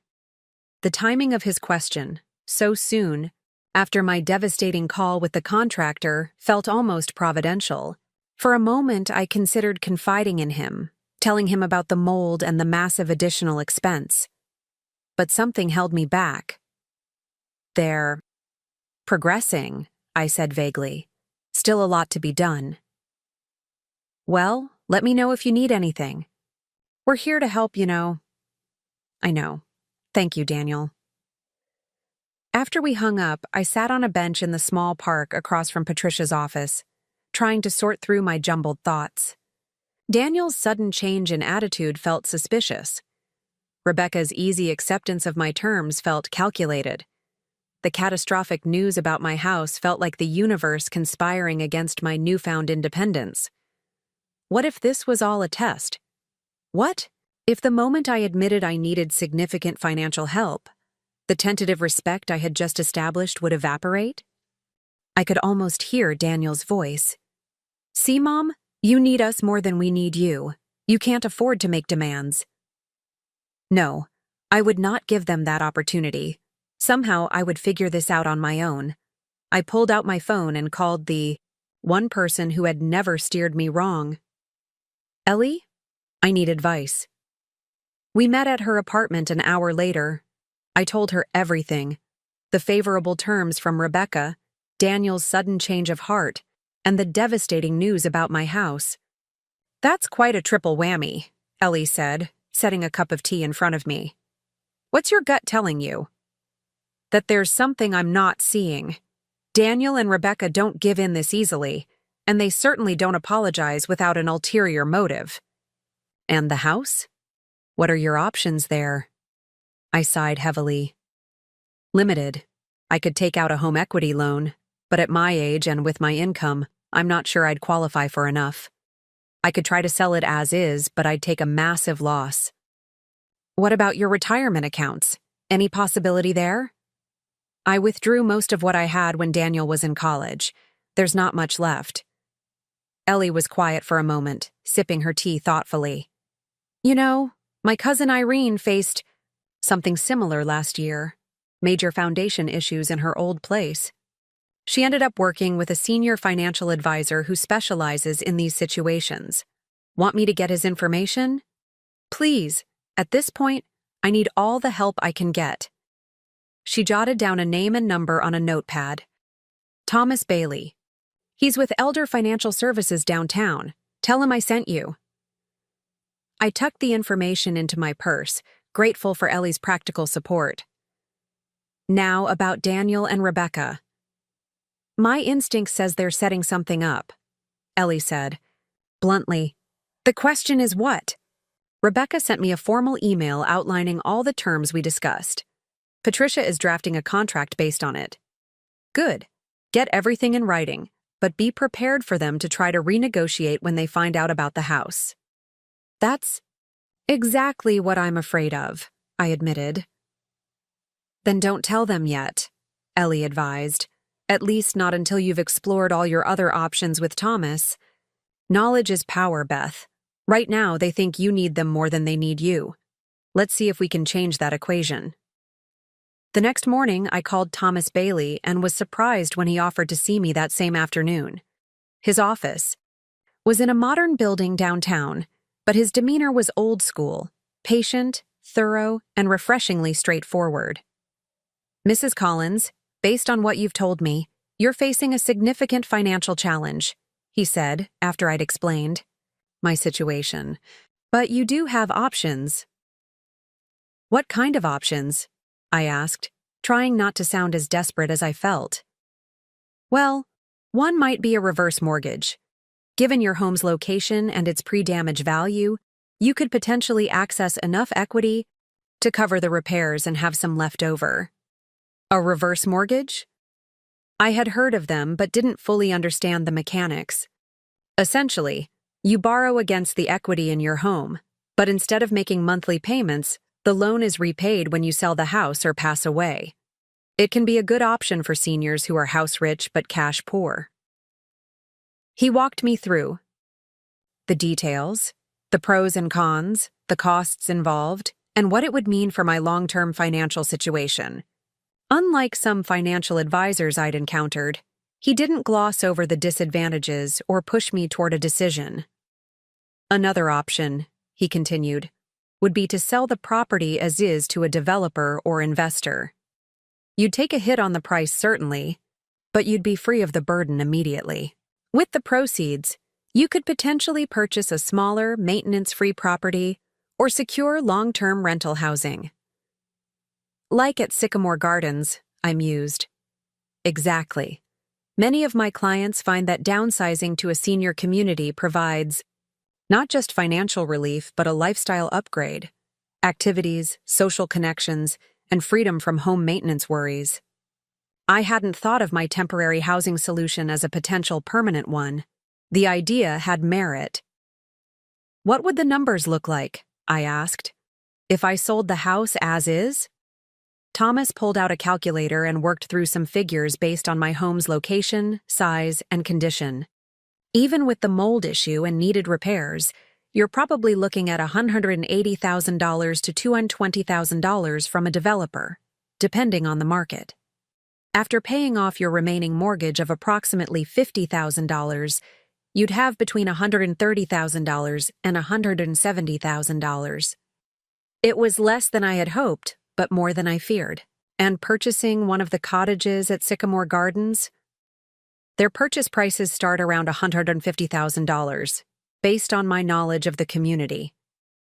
The timing of his question, so soon, after my devastating call with the contractor, felt almost providential. For a moment, I considered confiding in him, telling him about the mold and the massive additional expense. But something held me back. They're progressing, I said vaguely. Still a lot to be done. Well, let me know if you need anything. We're here to help, you know. I know. Thank you, Daniel. After we hung up, I sat on a bench in the small park across from Patricia's office, trying to sort through my jumbled thoughts. Daniel's sudden change in attitude felt suspicious. Rebecca's easy acceptance of my terms felt calculated. The catastrophic news about my house felt like the universe conspiring against my newfound independence. What if this was all a test? What if the moment I admitted I needed significant financial help, the tentative respect I had just established would evaporate? I could almost hear Daniel's voice. See, Mom, you need us more than we need you. You can't afford to make demands. No, I would not give them that opportunity. Somehow I would figure this out on my own. I pulled out my phone and called the one person who had never steered me wrong. Ellie, I need advice. We met at her apartment an hour later. I told her everything. The favorable terms from Rebecca, Daniel's sudden change of heart, and the devastating news about my house. That's quite a triple whammy, Ellie said, setting a cup of tea in front of me. What's your gut telling you? That there's something I'm not seeing. Daniel and Rebecca don't give in this easily, and they certainly don't apologize without an ulterior motive. And the house? What are your options there? I sighed heavily. Limited. I could take out a home equity loan, but at my age and with my income, I'm not sure I'd qualify for enough. I could try to sell it as is, but I'd take a massive loss. What about your retirement accounts? Any possibility there? I withdrew most of what I had when Daniel was in college. There's not much left. Ellie was quiet for a moment, sipping her tea thoughtfully. You know, my cousin Irene faced something similar last year. Major foundation issues in her old place. She ended up working with a senior financial advisor who specializes in these situations. Want me to get his information? Please, at this point, I need all the help I can get. She jotted down a name and number on a notepad. Thomas Bailey. He's with Elder Financial Services downtown. Tell him I sent you. I tucked the information into my purse, grateful for Ellie's practical support. Now about Daniel and Rebecca. My instinct says they're setting something up, Ellie said. Bluntly, the question is what? Rebecca sent me a formal email outlining all the terms we discussed. Patricia is drafting a contract based on it. Good. Get everything in writing, but be prepared for them to try to renegotiate when they find out about the house. That's exactly what I'm afraid of, I admitted. Then don't tell them yet, Ellie advised. At least not until you've explored all your other options with Thomas. Knowledge is power, Beth. Right now, they think you need them more than they need you. Let's see if we can change that equation. The next morning, I called Thomas Bailey and was surprised when he offered to see me that same afternoon. His office was in a modern building downtown, but his demeanor was old school, patient, thorough, and refreshingly straightforward. "Mrs. Collins, based on what you've told me, you're facing a significant financial challenge," he said after I'd explained my situation. "But you do have options." "What kind of options?" I asked, trying not to sound as desperate as I felt. "Well, one might be a reverse mortgage. Given your home's location and its pre-damage value, you could potentially access enough equity to cover the repairs and have some left over." A reverse mortgage? I had heard of them but didn't fully understand the mechanics. Essentially, you borrow against the equity in your home, but instead of making monthly payments, the loan is repaid when you sell the house or pass away. It can be a good option for seniors who are house-rich but cash-poor. He walked me through the details, the pros and cons, the costs involved, and what it would mean for my long-term financial situation. Unlike some financial advisors I'd encountered, he didn't gloss over the disadvantages or push me toward a decision. "Another option," he continued, "would be to sell the property as is to a developer or investor. You'd take a hit on the price certainly, but you'd be free of the burden immediately. With the proceeds, you could potentially purchase a smaller, maintenance-free property or secure long-term rental housing." "Like at Sycamore Gardens," I mused. Exactly. Many of my clients find that downsizing to a senior community provides not just financial relief but a lifestyle upgrade, activities, social connections, and freedom from home maintenance worries. I hadn't thought of my temporary housing solution as a potential permanent one. The idea had merit. "What would the numbers look like?" I asked. "If I sold the house as is?" Thomas pulled out a calculator and worked through some figures based on my home's location, size, and condition. "Even with the mold issue and needed repairs, you're probably looking at $180,000 to $220,000 from a developer, depending on the market. After paying off your remaining mortgage of approximately $50,000, you'd have between $130,000 and $170,000. It was less than I had hoped, but more than I feared. And purchasing one of the cottages at Sycamore Gardens? Their purchase prices start around $150,000, based on my knowledge of the community.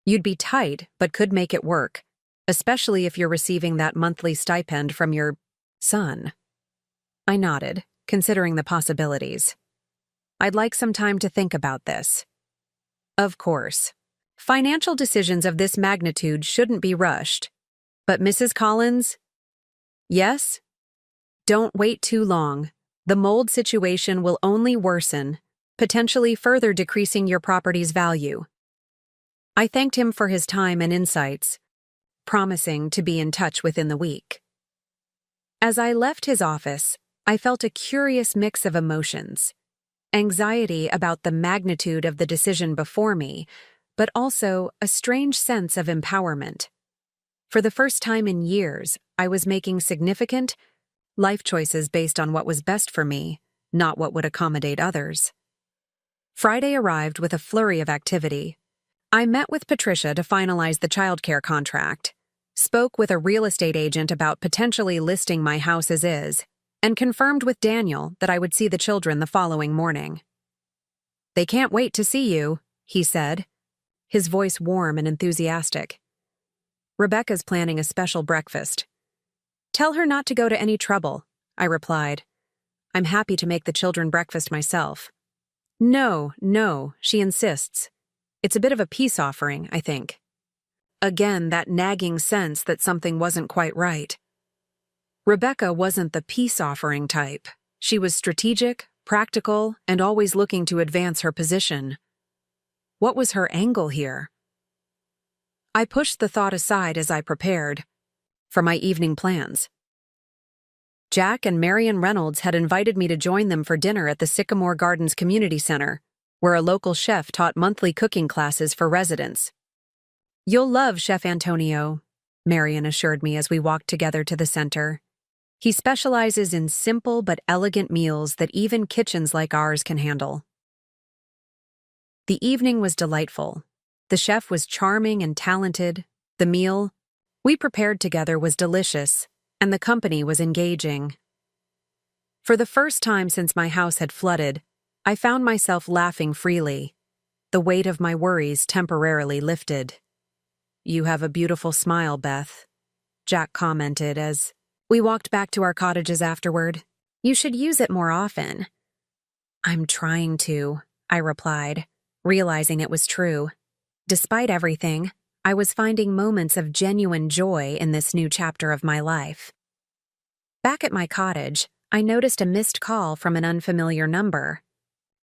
You'd be tight, but could make it work, especially if you're receiving that monthly stipend from your son." I nodded, considering the possibilities. "I'd like some time to think about this." Of course. Financial decisions of this magnitude shouldn't be rushed. "But Mrs. Collins?" "Yes?" "Don't wait too long. The mold situation will only worsen, potentially further decreasing your property's value." I thanked him for his time and insights, promising to be in touch within the week. As I left his office, I felt a curious mix of emotions. Anxiety about the magnitude of the decision before me, but also a strange sense of empowerment. For the first time in years, I was making significant life choices based on what was best for me, not what would accommodate others. Friday arrived with a flurry of activity. I met with Patricia to finalize the childcare contract, spoke with a real estate agent about potentially listing my house as is, and confirmed with Daniel that I would see the children the following morning. "They can't wait to see you," he said, his voice warm and enthusiastic. "Rebecca's planning a special breakfast." "Tell her not to go to any trouble," I replied. "I'm happy to make the children breakfast myself." No, she insists. It's a bit of a peace offering, I think." Again, that nagging sense that something wasn't quite right. Rebecca wasn't the peace offering type. She was strategic, practical, and always looking to advance her position. What was her angle here? I pushed the thought aside as I prepared for my evening plans. Jack and Marion Reynolds had invited me to join them for dinner at the Sycamore Gardens Community Center, where a local chef taught monthly cooking classes for residents. "You'll love Chef Antonio," Marion assured me as we walked together to the center. "He specializes in simple but elegant meals that even kitchens like ours can handle." The evening was delightful. The chef was charming and talented. The meal we prepared together was delicious, and the company was engaging. For the first time since my house had flooded, I found myself laughing freely. The weight of my worries temporarily lifted. "You have a beautiful smile, Beth," Jack commented as we walked back to our cottages afterward. "You should use it more often." "I'm trying to," I replied, realizing it was true. Despite everything, I was finding moments of genuine joy in this new chapter of my life. Back at my cottage, I noticed a missed call from an unfamiliar number.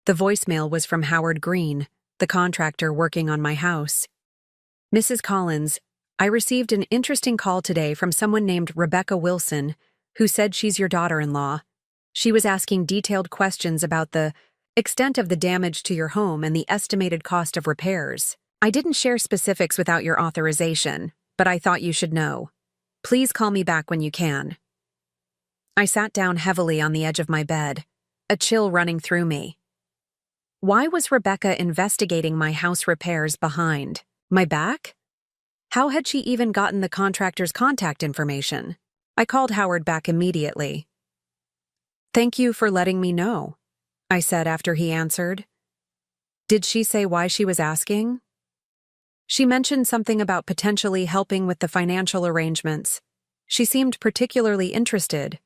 The voicemail was from Howard Green, the contractor working on my house. "Mrs. Collins, I received an interesting call today from someone named Rebecca Wilson, who said she's your daughter-in-law. She was asking detailed questions about the extent of the damage to your home and the estimated cost of repairs. I didn't share specifics without your authorization, but I thought you should know. Please call me back when you can." I sat down heavily on the edge of my bed, a chill running through me. Why was Rebecca investigating my house repairs behind my back? How had she even gotten the contractor's contact information? I called Howard back immediately. "Thank you for letting me know," I said after he answered. "Did she say why she was asking?" "She mentioned something about potentially helping with the financial arrangements. She seemed particularly interested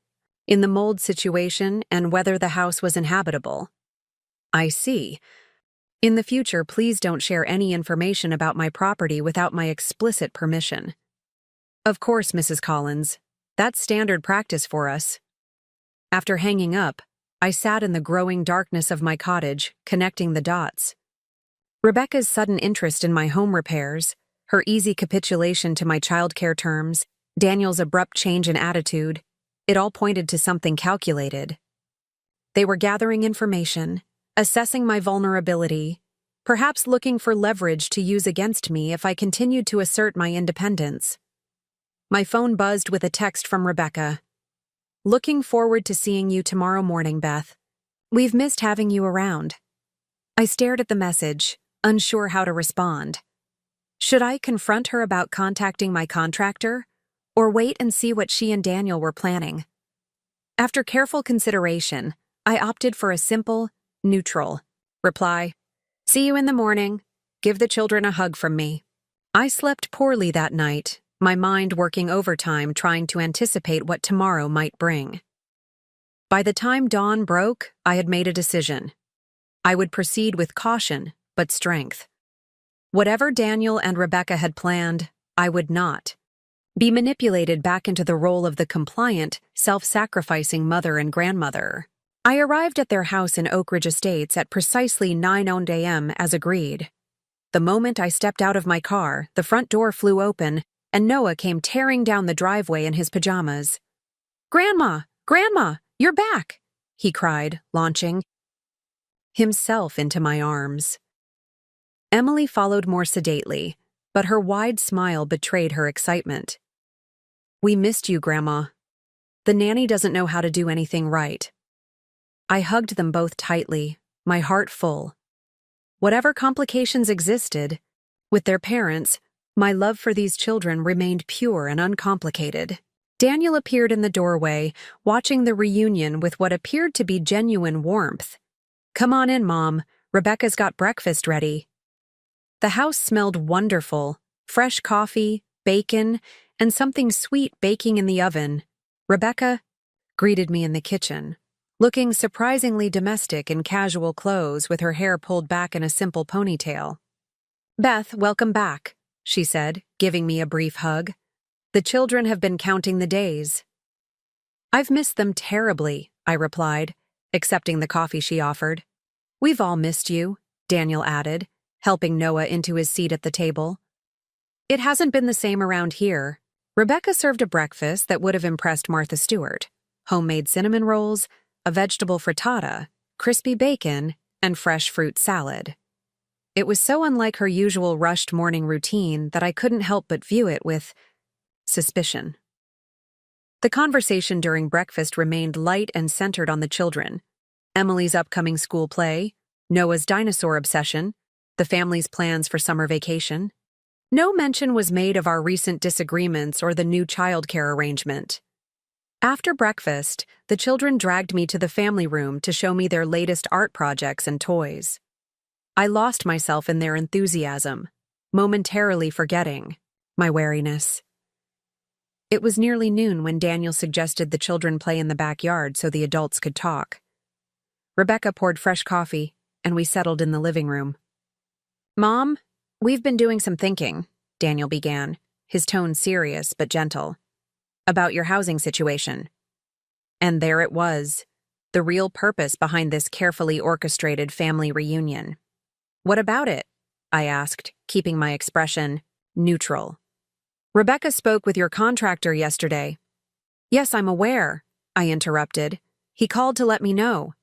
in the mold situation and whether the house was inhabitable." "I see. In the future, please don't share any information about my property without my explicit permission." "Of course, Mrs. Collins. That's standard practice for us." After hanging up, I sat in the growing darkness of my cottage, connecting the dots. Rebecca's sudden interest in my home repairs, her easy capitulation to my childcare terms, Daniel's abrupt change in attitude, it all pointed to something calculated. They were gathering information, assessing my vulnerability, perhaps looking for leverage to use against me if I continued to assert my independence. My phone buzzed with a text from Rebecca. "Looking forward to seeing you tomorrow morning, Beth. We've missed having you around." I stared at the message, unsure how to respond. Should I confront her about contacting my contractor, or wait and see what she and Daniel were planning? After careful consideration, I opted for a simple, neutral reply. "See you in the morning. Give the children a hug from me." I slept poorly that night, my mind working overtime trying to anticipate what tomorrow might bring. By the time dawn broke, I had made a decision. I would proceed with caution, but strength. Whatever Daniel and Rebecca had planned, I would not be manipulated back into the role of the compliant, self-sacrificing mother and grandmother. I arrived at their house in Oak Ridge Estates at precisely 9 a.m. as agreed. The moment I stepped out of my car, the front door flew open, and Noah came tearing down the driveway in his pajamas. "Grandma! Grandma! You're back!" he cried, launching himself into my arms. Emily followed more sedately, but her wide smile betrayed her excitement. "We missed you, Grandma. The nanny doesn't know how to do anything right." I hugged them both tightly, my heart full. Whatever complications existed, with their parents, my love for these children remained pure and uncomplicated. Daniel appeared in the doorway, watching the reunion with what appeared to be genuine warmth. "Come on in, Mom. Rebecca's got breakfast ready." The house smelled wonderful, fresh coffee, bacon, and something sweet baking in the oven. Rebecca greeted me in the kitchen, looking surprisingly domestic in casual clothes with her hair pulled back in a simple ponytail. "Beth, welcome back," she said, giving me a brief hug. "The children have been counting the days." "I've missed them terribly," I replied, accepting the coffee she offered. "We've all missed you," Daniel added, helping Noah into his seat at the table. "It hasn't been the same around here." Rebecca served a breakfast that would have impressed Martha Stewart: homemade cinnamon rolls, a vegetable frittata, crispy bacon, and fresh fruit salad. It was so unlike her usual rushed morning routine that I couldn't help but view it with suspicion. The conversation during breakfast remained light and centered on the children: Emily's upcoming school play, Noah's dinosaur obsession, the family's plans for summer vacation. No mention was made of our recent disagreements or the new childcare arrangement. After breakfast, the children dragged me to the family room to show me their latest art projects and toys. I lost myself in their enthusiasm, momentarily forgetting my wariness. It was nearly noon when Daniel suggested the children play in the backyard so the adults could talk. Rebecca poured fresh coffee, and we settled in the living room. "Mom, we've been doing some thinking," Daniel began, his tone serious but gentle, "about your housing situation." And there it was, the real purpose behind this carefully orchestrated family reunion. "What about it?" I asked, keeping my expression neutral. "Rebecca spoke with your contractor yesterday." "Yes, I'm aware," I interrupted. "He called to let me know."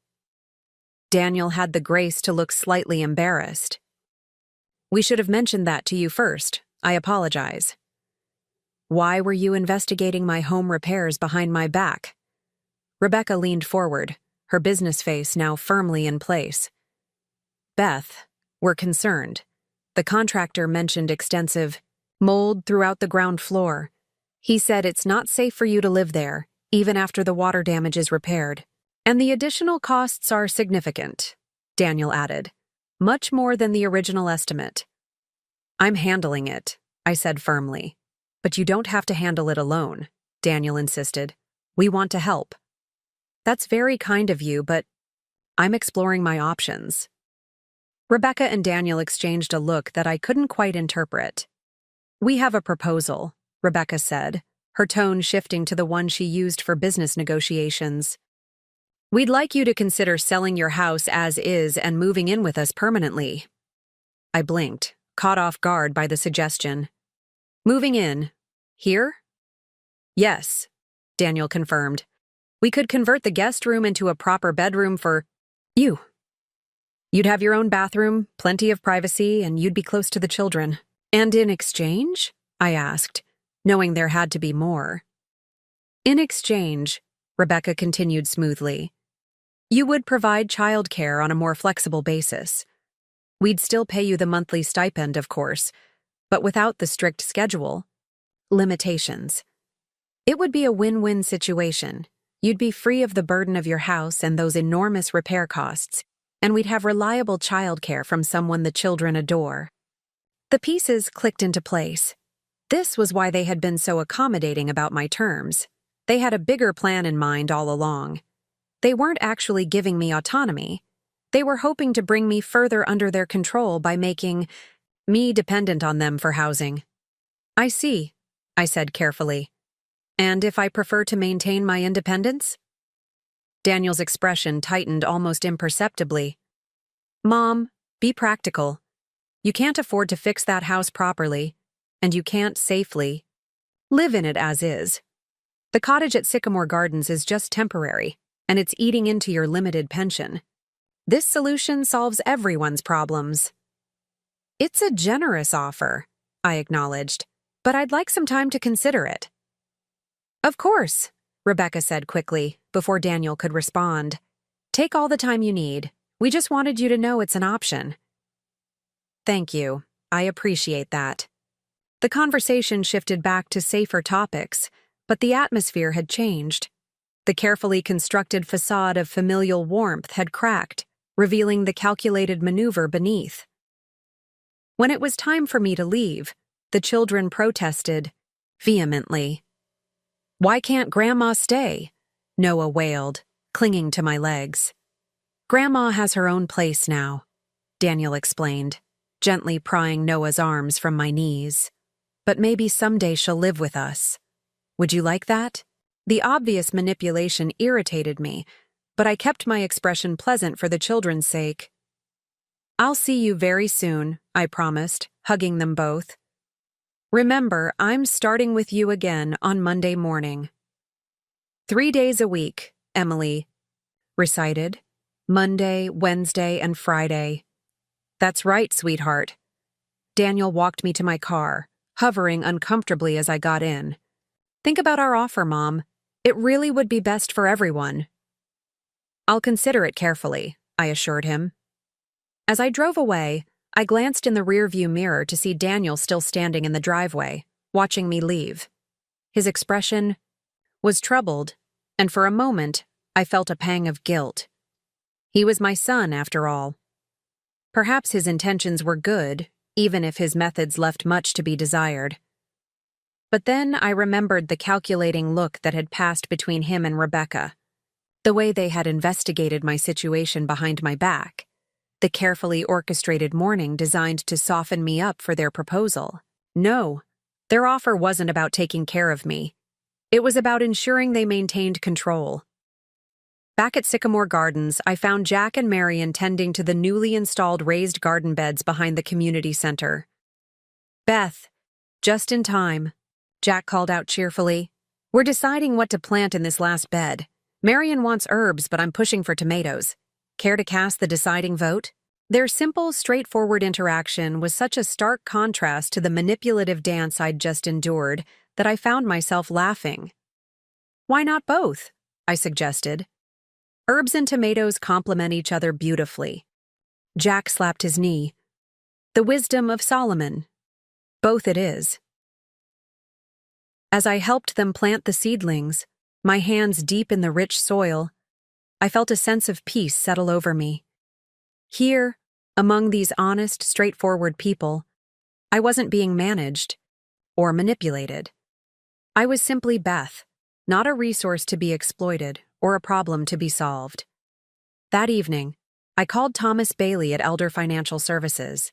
Daniel had the grace to look slightly embarrassed. "We should have mentioned that to you first. I apologize." "Why were you investigating my home repairs behind my back?" Rebecca leaned forward, her business face now firmly in place. "Beth, we're concerned. The contractor mentioned extensive mold throughout the ground floor. He said it's not safe for you to live there, even after the water damage is repaired. And the additional costs are significant," Daniel added. "Much more than the original estimate." "I'm handling it," I said firmly. "But you don't have to handle it alone," Daniel insisted. "We want to help." "That's very kind of you, but I'm exploring my options." Rebecca and Daniel exchanged a look that I couldn't quite interpret. "We have a proposal," Rebecca said, her tone shifting to the one she used for business negotiations. "We'd like you to consider selling your house as is and moving in with us permanently." I blinked, caught off guard by the suggestion. "Moving in? Here?" "Yes," Daniel confirmed. "We could convert the guest room into a proper bedroom for you. You'd have your own bathroom, plenty of privacy, and you'd be close to the children." "And in exchange?" I asked, knowing there had to be more. "In exchange," Rebecca continued smoothly, "you would provide childcare on a more flexible basis. We'd still pay you the monthly stipend, of course, but without the strict schedule limitations. It would be a win-win situation. You'd be free of the burden of your house and those enormous repair costs, and we'd have reliable childcare from someone the children adore." The pieces clicked into place. This was why they had been so accommodating about my terms. They had a bigger plan in mind all along. They weren't actually giving me autonomy. They were hoping to bring me further under their control by making me dependent on them for housing. "I see," I said carefully. "And if I prefer to maintain my independence?" Daniel's expression tightened almost imperceptibly. "Mom, be practical. You can't afford to fix that house properly, and you can't safely live in it as is. The cottage at Sycamore Gardens is just temporary, and it's eating into your limited pension. This solution solves everyone's problems." "It's a generous offer," I acknowledged, "but I'd like some time to consider it." "Of course," Rebecca said quickly, before Daniel could respond. "Take all the time you need. We just wanted you to know it's an option." "Thank you. I appreciate that." The conversation shifted back to safer topics, but the atmosphere had changed. The carefully constructed facade of familial warmth had cracked, revealing the calculated maneuver beneath. When it was time for me to leave, the children protested vehemently. "Why can't Grandma stay?" Noah wailed, clinging to my legs. "Grandma has her own place now," Daniel explained, gently prying Noah's arms from my knees. "But maybe someday she'll live with us. Would you like that?" The obvious manipulation irritated me, but I kept my expression pleasant for the children's sake. "I'll see you very soon," I promised, hugging them both. "Remember, I'm starting with you again on Monday morning." 3 days a week, Emily recited. Monday, Wednesday, and Friday. "That's right, sweetheart." Daniel walked me to my car, hovering uncomfortably as I got in. "Think about our offer, Mom. It really would be best for everyone." "I'll consider it carefully," I assured him. As I drove away, I glanced in the rearview mirror to see Daniel still standing in the driveway, watching me leave. His expression was troubled, and for a moment, I felt a pang of guilt. He was my son, after all. Perhaps his intentions were good, even if his methods left much to be desired. But then I remembered the calculating look that had passed between him and Rebecca, the way they had investigated my situation behind my back, the carefully orchestrated morning designed to soften me up for their proposal. No, their offer wasn't about taking care of me. It was about ensuring they maintained control. Back at Sycamore Gardens, I found Jack and Marion tending to the newly installed raised garden beds behind the community center. "Beth, just in time," Jack called out cheerfully. "We're deciding what to plant in this last bed. Marion wants herbs, but I'm pushing for tomatoes. Care to cast the deciding vote?" Their simple, straightforward interaction was such a stark contrast to the manipulative dance I'd just endured that I found myself laughing. "Why not both?" I suggested. "Herbs and tomatoes complement each other beautifully." Jack slapped his knee. "The wisdom of Solomon. Both it is." As I helped them plant the seedlings, my hands deep in the rich soil, I felt a sense of peace settle over me. Here, among these honest, straightforward people, I wasn't being managed or manipulated. I was simply Beth, not a resource to be exploited or a problem to be solved. That evening, I called Thomas Bailey at Elder Financial Services.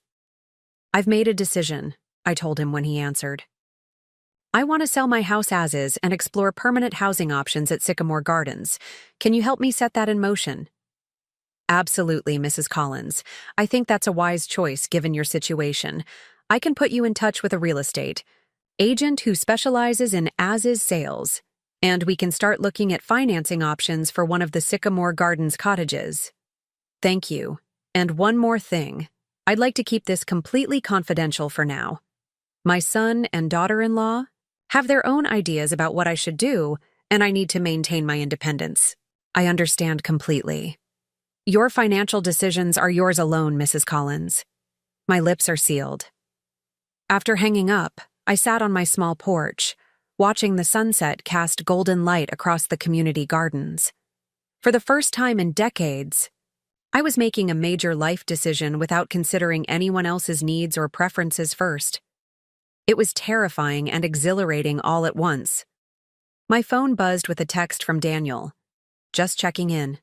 "I've made a decision," I told him when he answered. "I want to sell my house as is and explore permanent housing options at Sycamore Gardens. Can you help me set that in motion?" "Absolutely, Mrs. Collins. I think that's a wise choice given your situation. I can put you in touch with a real estate agent who specializes in as-is sales, and we can start looking at financing options for one of the Sycamore Gardens cottages." "Thank you. And one more thing. I'd like to keep this completely confidential for now. My son and daughter-in-law have their own ideas about what I should do, and I need to maintain my independence." "I understand completely. Your financial decisions are yours alone, Mrs. Collins." My lips are sealed. After hanging up, I sat on my small porch, watching the sunset cast golden light across the community gardens. For the first time in decades, I was making a major life decision without considering anyone else's needs or preferences first. It was terrifying and exhilarating all at once. My phone buzzed with a text from Daniel. "Just checking in.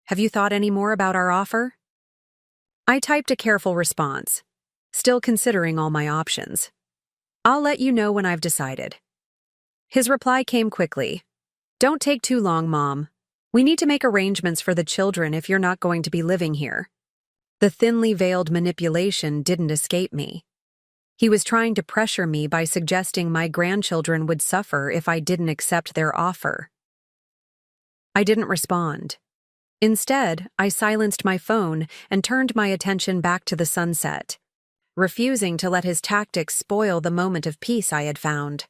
Have you thought any more about our offer?" I typed a careful response, still considering all my options. "I'll let you know when I've decided." His reply came quickly. "Don't take too long, Mom. We need to make arrangements for the children if you're not going to be living here." The thinly veiled manipulation didn't escape me. He was trying to pressure me by suggesting my grandchildren would suffer if I didn't accept their offer. I didn't respond. Instead, I silenced my phone and turned my attention back to the sunset, refusing to let his tactics spoil the moment of peace I had found.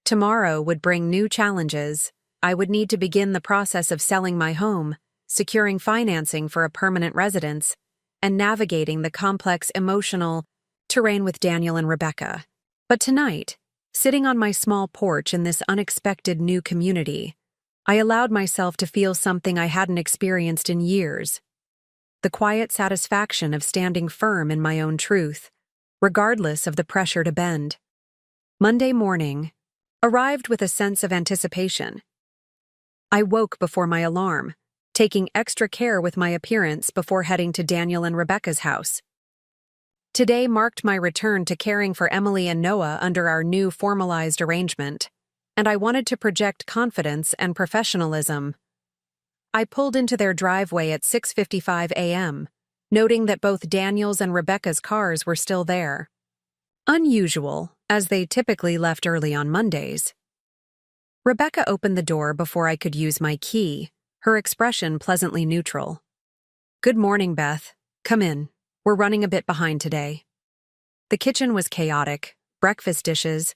Tomorrow would bring new challenges. I would need to begin the process of selling my home, securing financing for a permanent residence, and navigating the complex emotional terrain with Daniel and Rebecca. But tonight, sitting on my small porch in this unexpected new community, I allowed myself to feel something I hadn't experienced in years. The quiet satisfaction of standing firm in my own truth, regardless of the pressure to bend. Monday morning arrived with a sense of anticipation. I woke before my alarm, taking extra care with my appearance before heading to Daniel and Rebecca's house. Today marked my return to caring for Emily and Noah under our new formalized arrangement, and I wanted to project confidence and professionalism. I pulled into their driveway at 6:55 a.m., noting that both Daniel's and Rebecca's cars were still there. Unusual, as they typically left early on Mondays. Rebecca opened the door before I could use my key, her expression pleasantly neutral. "Good morning, Beth. Come in. We're running a bit behind today." The kitchen was chaotic, breakfast dishes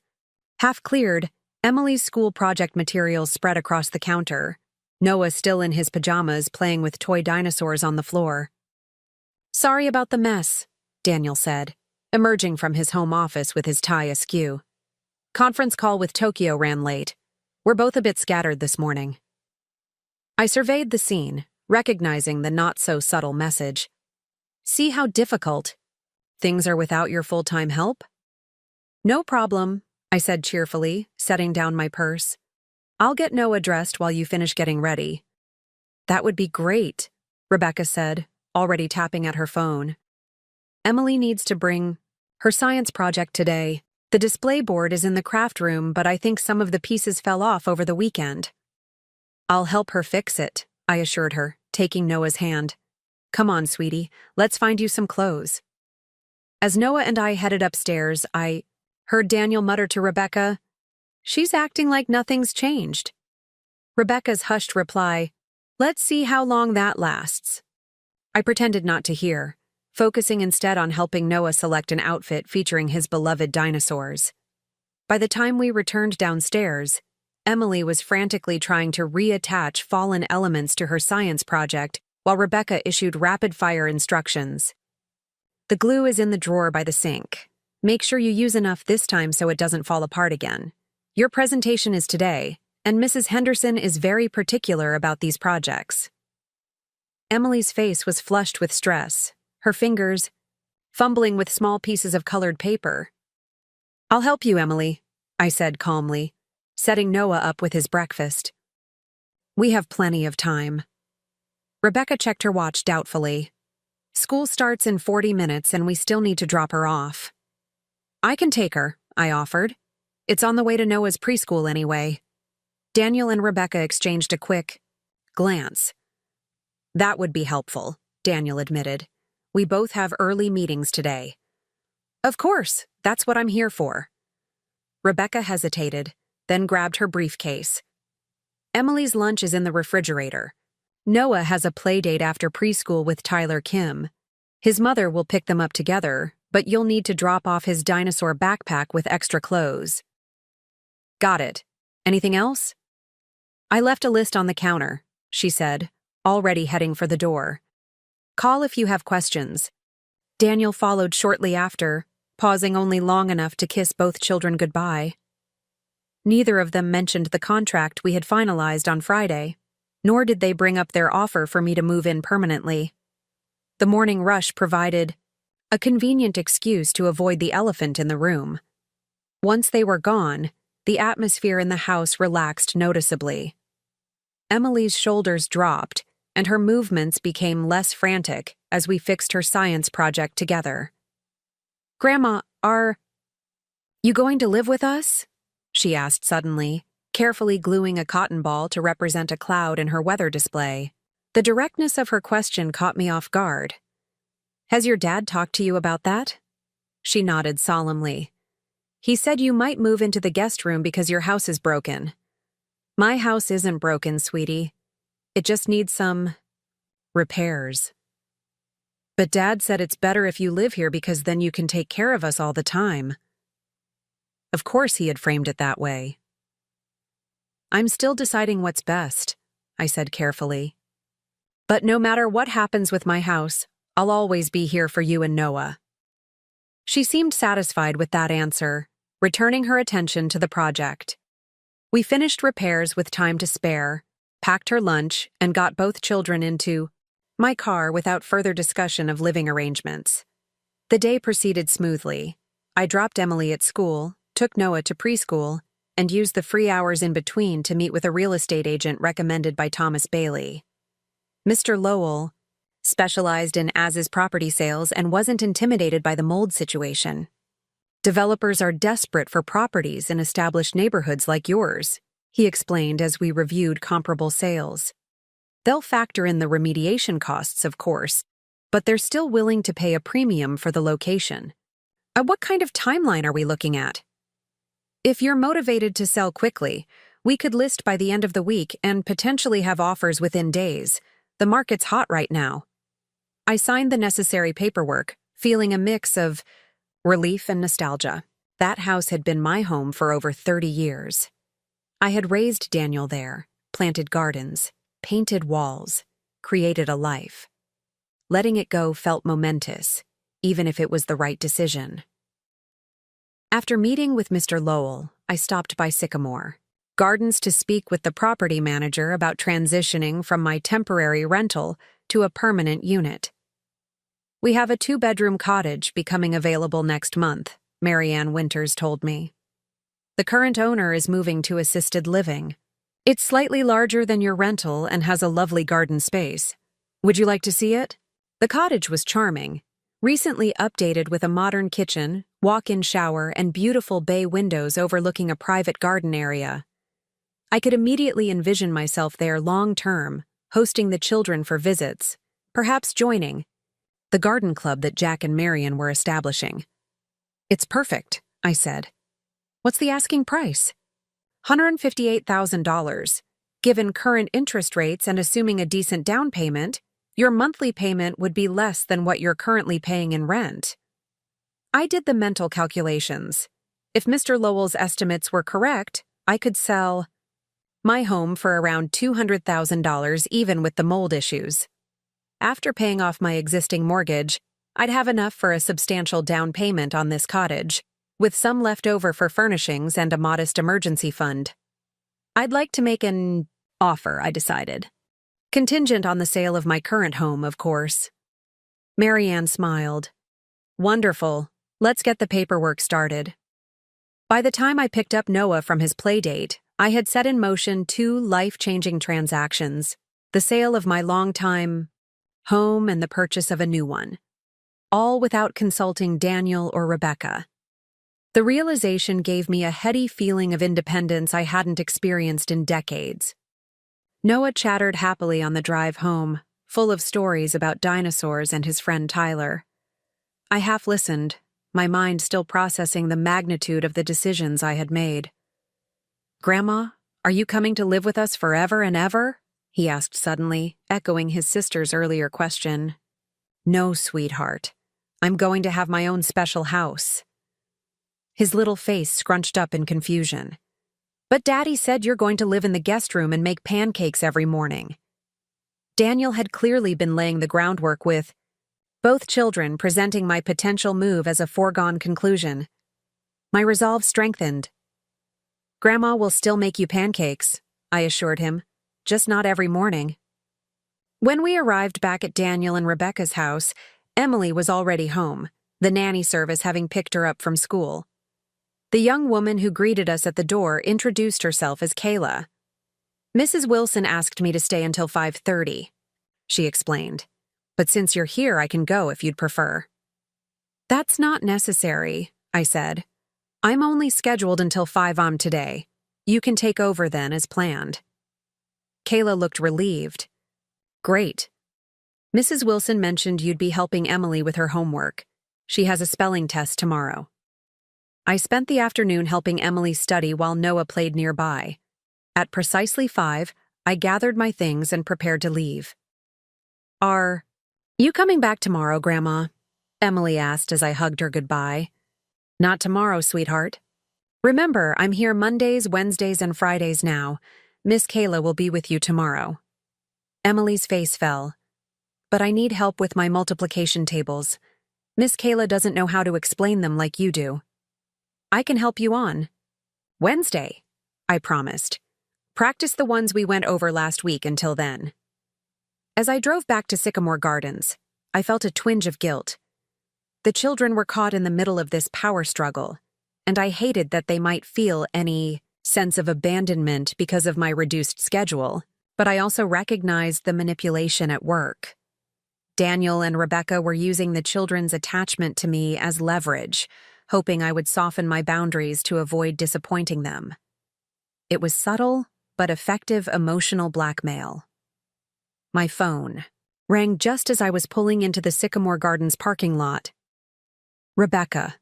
half cleared, Emily's school project materials spread across the counter, Noah still in his pajamas playing with toy dinosaurs on the floor. "Sorry about the mess," Daniel said, emerging from his home office with his tie askew. Conference call with Tokyo ran late. We're both a bit scattered this morning. I surveyed the scene, recognizing the not-so-subtle message. See how difficult things are without your full-time help? No problem, I said cheerfully, setting down my purse. I'll get Noah dressed while you finish getting ready. That would be great, Rebecca said, already tapping at her phone. Emily needs to bring her science project today. The display board is in the craft room, but I think some of the pieces fell off over the weekend. I'll help her fix it, I assured her, taking Noah's hand. Come on, sweetie, let's find you some clothes. As Noah and I headed upstairs, I heard Daniel mutter to Rebecca, "She's acting like nothing's changed." Rebecca's hushed reply, "Let's see how long that lasts." I pretended not to hear, focusing instead on helping Noah select an outfit featuring his beloved dinosaurs. By the time we returned downstairs, Emily was frantically trying to reattach fallen elements to her science project while Rebecca issued rapid-fire instructions. The glue is in the drawer by the sink. Make sure you use enough this time so it doesn't fall apart again. Your presentation is today, and Mrs. Henderson is very particular about these projects. Emily's face was flushed with stress, her fingers fumbling with small pieces of colored paper. I'll help you, Emily, I said calmly, setting Noah up with his breakfast. We have plenty of time. Rebecca checked her watch doubtfully. School starts in 40 minutes and we still need to drop her off. I can take her, I offered. It's on the way to Noah's preschool anyway. Daniel and Rebecca exchanged a quick glance. That would be helpful, Daniel admitted. We both have early meetings today. Of course, that's what I'm here for. Rebecca hesitated, then grabbed her briefcase. Emily's lunch is in the refrigerator. Noah has a play date after preschool with Tyler Kim. His mother will pick them up together, but you'll need to drop off his dinosaur backpack with extra clothes. Got it. Anything else? I left a list on the counter, she said, already heading for the door. Call if you have questions. Daniel followed shortly after, pausing only long enough to kiss both children goodbye. Neither of them mentioned the contract we had finalized on Friday, nor did they bring up their offer for me to move in permanently. The morning rush provided a convenient excuse to avoid the elephant in the room. Once they were gone, the atmosphere in the house relaxed noticeably. Emily's shoulders dropped, and her movements became less frantic as we fixed her science project together. Grandma, are you going to live with us? She asked suddenly, carefully gluing a cotton ball to represent a cloud in her weather display. The directness of her question caught me off guard. Has your dad talked to you about that? She nodded solemnly. He said you might move into the guest room because your house is broken. My house isn't broken, sweetie. It just needs some repairs. But Dad said it's better if you live here because then you can take care of us all the time. Of course he had framed it that way. I'm still deciding what's best, I said carefully. But no matter what happens with my house, I'll always be here for you and Noah. She seemed satisfied with that answer, returning her attention to the project. We finished repairs with time to spare, packed her lunch, and got both children into my car without further discussion of living arrangements. The day proceeded smoothly. I dropped Emily at school, took Noah to preschool, and used the free hours in between to meet with a real estate agent recommended by Thomas Bailey. Mr. Lowell specialized in as-is property sales and wasn't intimidated by the mold situation. Developers are desperate for properties in established neighborhoods like yours, he explained as we reviewed comparable sales. They'll factor in the remediation costs, of course, but they're still willing to pay a premium for the location. What kind of timeline are we looking at? If you're motivated to sell quickly, we could list by the end of the week and potentially have offers within days. The market's hot right now. I signed the necessary paperwork, feeling a mix of relief and nostalgia. That house had been my home for over 30 years. I had raised Daniel there, planted gardens, painted walls, created a life. Letting it go felt momentous, even if it was the right decision. After meeting with Mr. Lowell, I stopped by Sycamore Gardens to speak with the property manager about transitioning from my temporary rental to a permanent unit. We have a 2-bedroom cottage becoming available next month, Marianne Winters told me. The current owner is moving to assisted living. It's slightly larger than your rental and has a lovely garden space. Would you like to see it? The cottage was charming, recently updated with a modern kitchen, walk-in shower, and beautiful bay windows overlooking a private garden area. I could immediately envision myself there long-term, hosting the children for visits, perhaps joining the garden club that Jack and Marion were establishing. It's perfect, I said. What's the asking price? $158,000. Given current interest rates and assuming a decent down payment, your monthly payment would be less than what you're currently paying in rent. I did the mental calculations. If Mr. Lowell's estimates were correct, I could sell my home for around $200,000 even with the mold issues. After paying off my existing mortgage, I'd have enough for a substantial down payment on this cottage, with some left over for furnishings and a modest emergency fund. I'd like to make an offer, I decided. Contingent on the sale of my current home, of course. Marianne smiled. Wonderful. Let's get the paperwork started. By the time I picked up Noah from his playdate, I had set in motion 2 life-changing transactions, the sale of my longtime home and the purchase of a new one, all without consulting Daniel or Rebecca. The realization gave me a heady feeling of independence I hadn't experienced in decades. Noah chattered happily on the drive home, full of stories about dinosaurs and his friend Tyler. I half listened, my mind still processing the magnitude of the decisions I had made. "Grandma, are you coming to live with us forever and ever?" he asked suddenly, echoing his sister's earlier question. "No, sweetheart. I'm going to have my own special house." His little face scrunched up in confusion. "But Daddy said you're going to live in the guest room and make pancakes every morning." Daniel had clearly been laying the groundwork with both children presenting my potential move as a foregone conclusion. My resolve strengthened. "Grandma will still make you pancakes," I assured him, "just not every morning." When we arrived back at Daniel and Rebecca's house, Emily was already home, the nanny service having picked her up from school. The young woman who greeted us at the door introduced herself as Kayla. "Mrs. Wilson asked me to stay until 5:30, she explained. "But since you're here, I can go if you'd prefer." "That's not necessary," I said. "I'm only scheduled until 5 today. You can take over then as planned." Kayla looked relieved. "Great. Mrs. Wilson mentioned you'd be helping Emily with her homework. She has a spelling test tomorrow." I spent the afternoon helping Emily study while Noah played nearby. At precisely 5, I gathered my things and prepared to leave. "Are you coming back tomorrow, Grandma?" Emily asked as I hugged her goodbye. "Not tomorrow, sweetheart. Remember, I'm here Mondays, Wednesdays, and Fridays now. Miss Kayla will be with you tomorrow." Emily's face fell. "But I need help with my multiplication tables. Miss Kayla doesn't know how to explain them like you do." "I can help you on Wednesday," I promised. "Practice the ones we went over last week until then." As I drove back to Sycamore Gardens, I felt a twinge of guilt. The children were caught in the middle of this power struggle, and I hated that they might feel any sense of abandonment because of my reduced schedule, but I also recognized the manipulation at work. Daniel and Rebecca were using the children's attachment to me as leverage, hoping I would soften my boundaries to avoid disappointing them. It was subtle, but effective emotional blackmail. My phone rang just as I was pulling into the Sycamore Gardens parking lot. "Rebecca."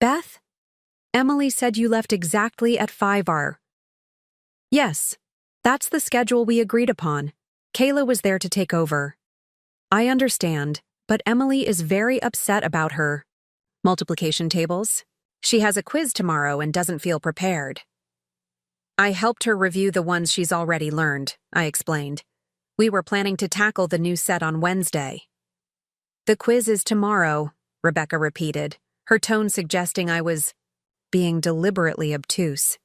"Beth? Emily said you left exactly at 5 hours. "Yes, that's the schedule we agreed upon. Kayla was there to take over." "I understand, but Emily is very upset about her multiplication tables. She has a quiz tomorrow and doesn't feel prepared." "I helped her review the ones she's already learned," I explained. "We were planning to tackle the new set on Wednesday." "The quiz is tomorrow," Rebecca repeated, her tone suggesting I was being deliberately obtuse.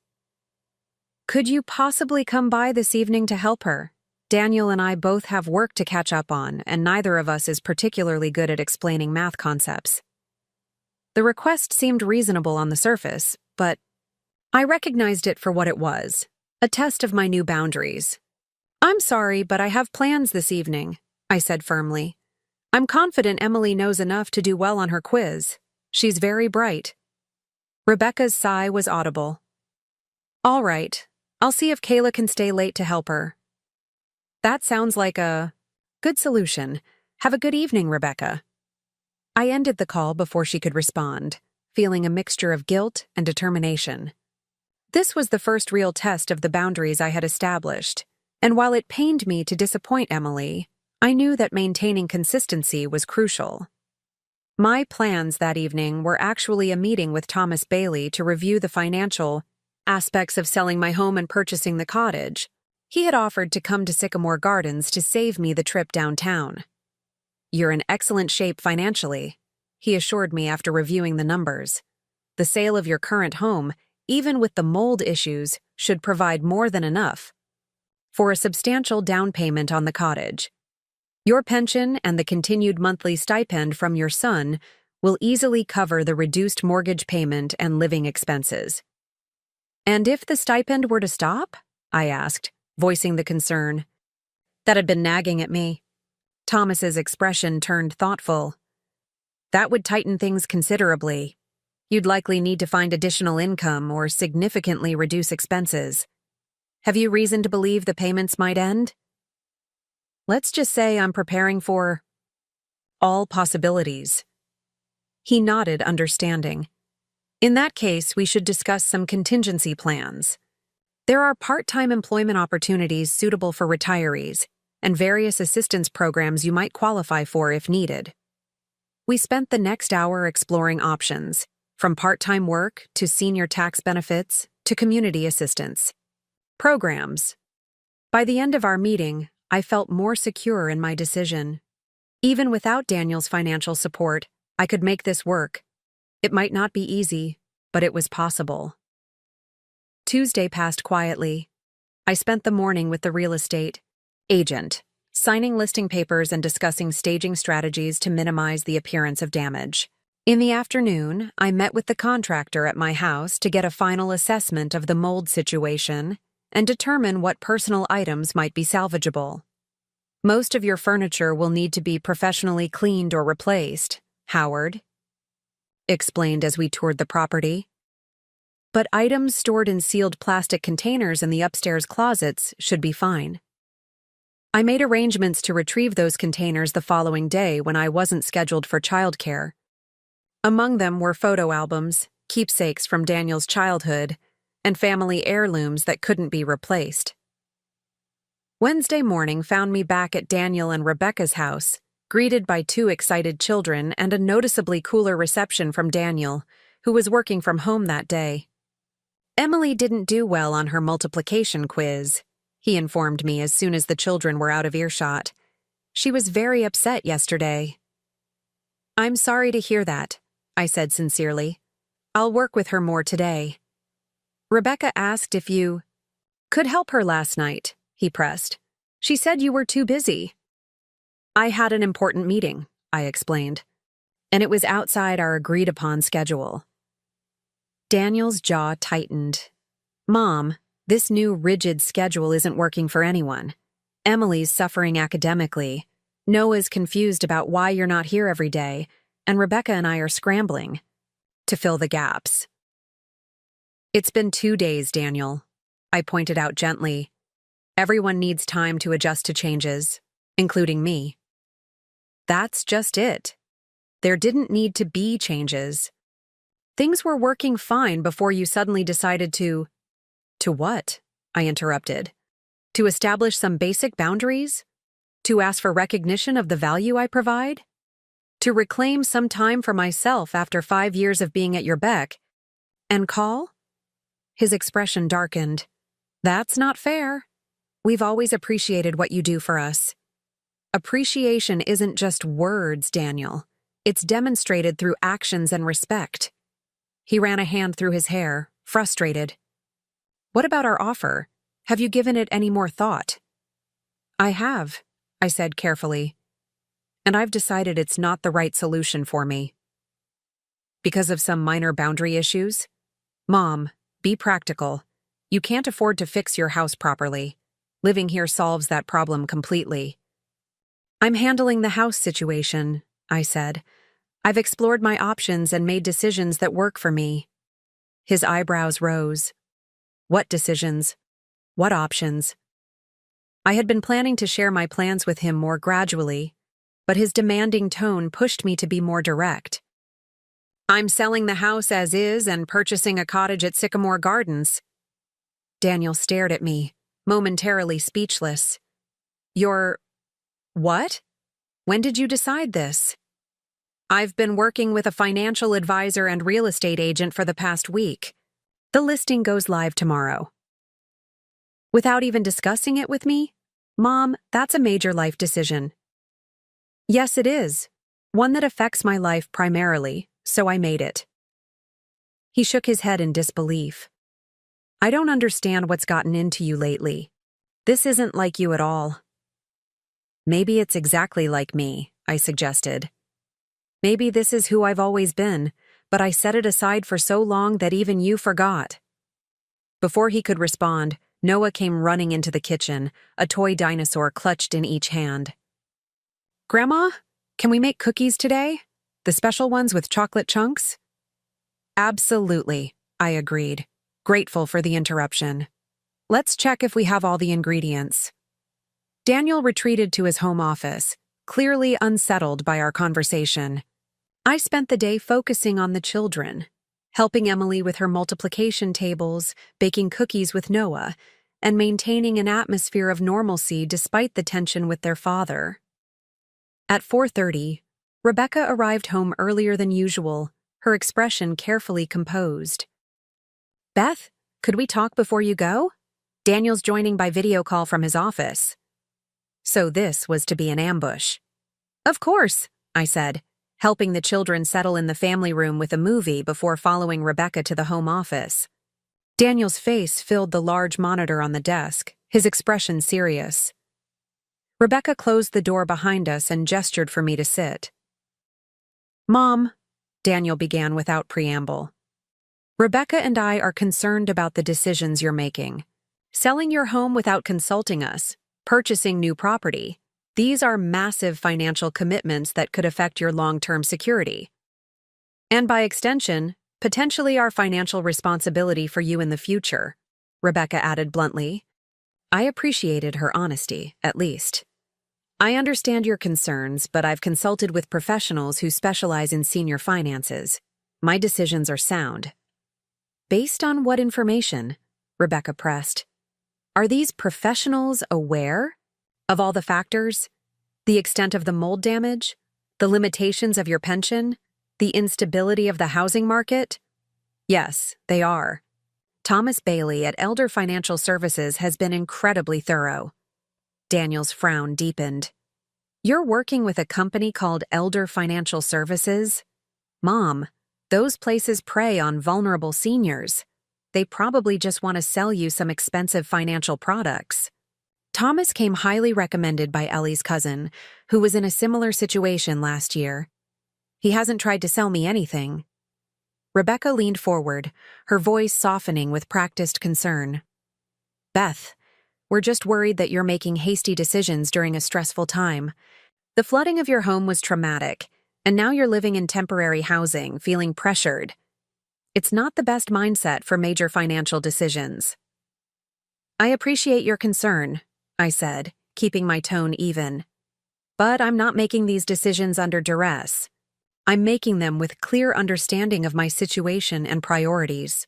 Could you possibly come by this evening to help her? Daniel and I both have work to catch up on, and neither of us is particularly good at explaining math concepts. The request seemed reasonable on the surface, but I recognized it for what it was, a test of my new boundaries. I'm sorry, but I have plans this evening, I said firmly. I'm confident Emily knows enough to do well on her quiz. She's very bright. Rebecca's sigh was audible. All right, I'll see if Kayla can stay late to help her. That sounds like a good solution. Have a good evening, Rebecca. I ended the call before she could respond, feeling a mixture of guilt and determination. This was the first real test of the boundaries I had established, and while it pained me to disappoint Emily, I knew that maintaining consistency was crucial. My plans that evening were actually a meeting with Thomas Bailey to review the financial aspects of selling my home and purchasing the cottage. He had offered to come to Sycamore Gardens to save me the trip downtown. You're in excellent shape financially, he assured me after reviewing the numbers. The sale of your current home, even with the mold issues, should provide more than enough for a substantial down payment on the cottage. Your pension and the continued monthly stipend from your son will easily cover the reduced mortgage payment and living expenses. And if the stipend were to stop? I asked, voicing the concern that had been nagging at me. Thomas's expression turned thoughtful. That would tighten things considerably. You'd likely need to find additional income or significantly reduce expenses. Have you reason to believe the payments might end? Let's just say I'm preparing for all possibilities. He nodded, understanding. In that case, we should discuss some contingency plans. There are part-time employment opportunities suitable for retirees and various assistance programs you might qualify for if needed. We spent the next hour exploring options, from part-time work to senior tax benefits to community assistance programs. By the end of our meeting, I felt more secure in my decision. Even without Daniel's financial support, I could make this work. It might not be easy, but it was possible. Tuesday passed quietly. I spent the morning with the real estate agent, signing listing papers and discussing staging strategies to minimize the appearance of damage. In the afternoon, I met with the contractor at my house to get a final assessment of the mold situation and determine what personal items might be salvageable. Most of your furniture will need to be professionally cleaned or replaced, Howard explained as we toured the property. But items stored in sealed plastic containers in the upstairs closets should be fine. I made arrangements to retrieve those containers the following day when I wasn't scheduled for childcare. Among them were photo albums, keepsakes from Daniel's childhood, and family heirlooms that couldn't be replaced. Wednesday morning found me back at Daniel and Rebecca's house, greeted by 2 excited children and a noticeably cooler reception from Daniel, who was working from home that day. Emily didn't do well on her multiplication quiz, he informed me as soon as the children were out of earshot. She was very upset yesterday. I'm sorry to hear that, I said sincerely. I'll work with her more today. Rebecca asked if you could help her last night, he pressed. She said you were too busy. I had an important meeting, I explained, and it was outside our agreed-upon schedule. Daniel's jaw tightened. Mom, this new rigid schedule isn't working for anyone. Emily's suffering academically. Noah's confused about why you're not here every day, and Rebecca and I are scrambling to fill the gaps. It's been 2 days, Daniel, I pointed out gently. Everyone needs time to adjust to changes, including me. That's just it. There didn't need to be changes. Things were working fine before you suddenly decided to... To what? I interrupted. To establish some basic boundaries? To ask for recognition of the value I provide? To reclaim some time for myself after 5 years of being at your beck? And call? His expression darkened. That's not fair. We've always appreciated what you do for us. Appreciation isn't just words, Daniel. It's demonstrated through actions and respect." He ran a hand through his hair, frustrated. "What about our offer? Have you given it any more thought?" "I have," I said carefully. "And I've decided it's not the right solution for me." "Because of some minor boundary issues?" "Mom, be practical. You can't afford to fix your house properly. Living here solves that problem completely." "I'm handling the house situation," I said. "I've explored my options and made decisions that work for me." His eyebrows rose. "What decisions? What options?" I had been planning to share my plans with him more gradually, but his demanding tone pushed me to be more direct. "I'm selling the house as is and purchasing a cottage at Sycamore Gardens." Daniel stared at me, momentarily speechless. "You're... what? When did you decide this?" "I've been working with a financial advisor and real estate agent for the past week. The listing goes live tomorrow." "Without even discussing it with me? Mom, that's a major life decision." "Yes, it is. One that affects my life primarily, so I made it." He shook his head in disbelief. "I don't understand what's gotten into you lately. This isn't like you at all." "Maybe it's exactly like me," I suggested. "Maybe this is who I've always been, but I set it aside for so long that even you forgot." Before he could respond, Noah came running into the kitchen, a toy dinosaur clutched in each hand. "Grandma, can we make cookies today? The special ones with chocolate chunks?" "Absolutely," I agreed, grateful for the interruption. "Let's check if we have all the ingredients." Daniel retreated to his home office, clearly unsettled by our conversation. I spent the day focusing on the children, helping Emily with her multiplication tables, baking cookies with Noah, and maintaining an atmosphere of normalcy despite the tension with their father. At 4:30, Rebecca arrived home earlier than usual, her expression carefully composed. "Beth, could we talk before you go? Daniel's joining by video call from his office." So this was to be an ambush. "Of course," I said, helping the children settle in the family room with a movie before following Rebecca to the home office. Daniel's face filled the large monitor on the desk, his expression serious. Rebecca closed the door behind us and gestured for me to sit. "Mom," Daniel began without preamble, "Rebecca and I are concerned about the decisions you're making. Selling your home without consulting us, purchasing new property, these are massive financial commitments that could affect your long-term security. And by extension, potentially our financial responsibility for you in the future," Rebecca added bluntly. I appreciated her honesty, at least. "I understand your concerns, but I've consulted with professionals who specialize in senior finances. My decisions are sound." "Based on what information?" Rebecca pressed. "Are these professionals aware of all the factors? The extent of the mold damage? The limitations of your pension? The instability of the housing market?" "Yes, they are. Thomas Bailey at Elder Financial Services has been incredibly thorough." Daniel's frown deepened. "You're working with a company called Elder Financial Services? Mom, those places prey on vulnerable seniors. They probably just want to sell you some expensive financial products." Thomas came highly recommended by Ellie's cousin, who was in a similar situation last year. "He hasn't tried to sell me anything." Rebecca leaned forward, her voice softening with practiced concern. "Beth, we're just worried that you're making hasty decisions during a stressful time. The flooding of your home was traumatic, and now you're living in temporary housing, feeling pressured. It's not the best mindset for major financial decisions." "I appreciate your concern," I said, keeping my tone even. "But I'm not making these decisions under duress. I'm making them with clear understanding of my situation and priorities."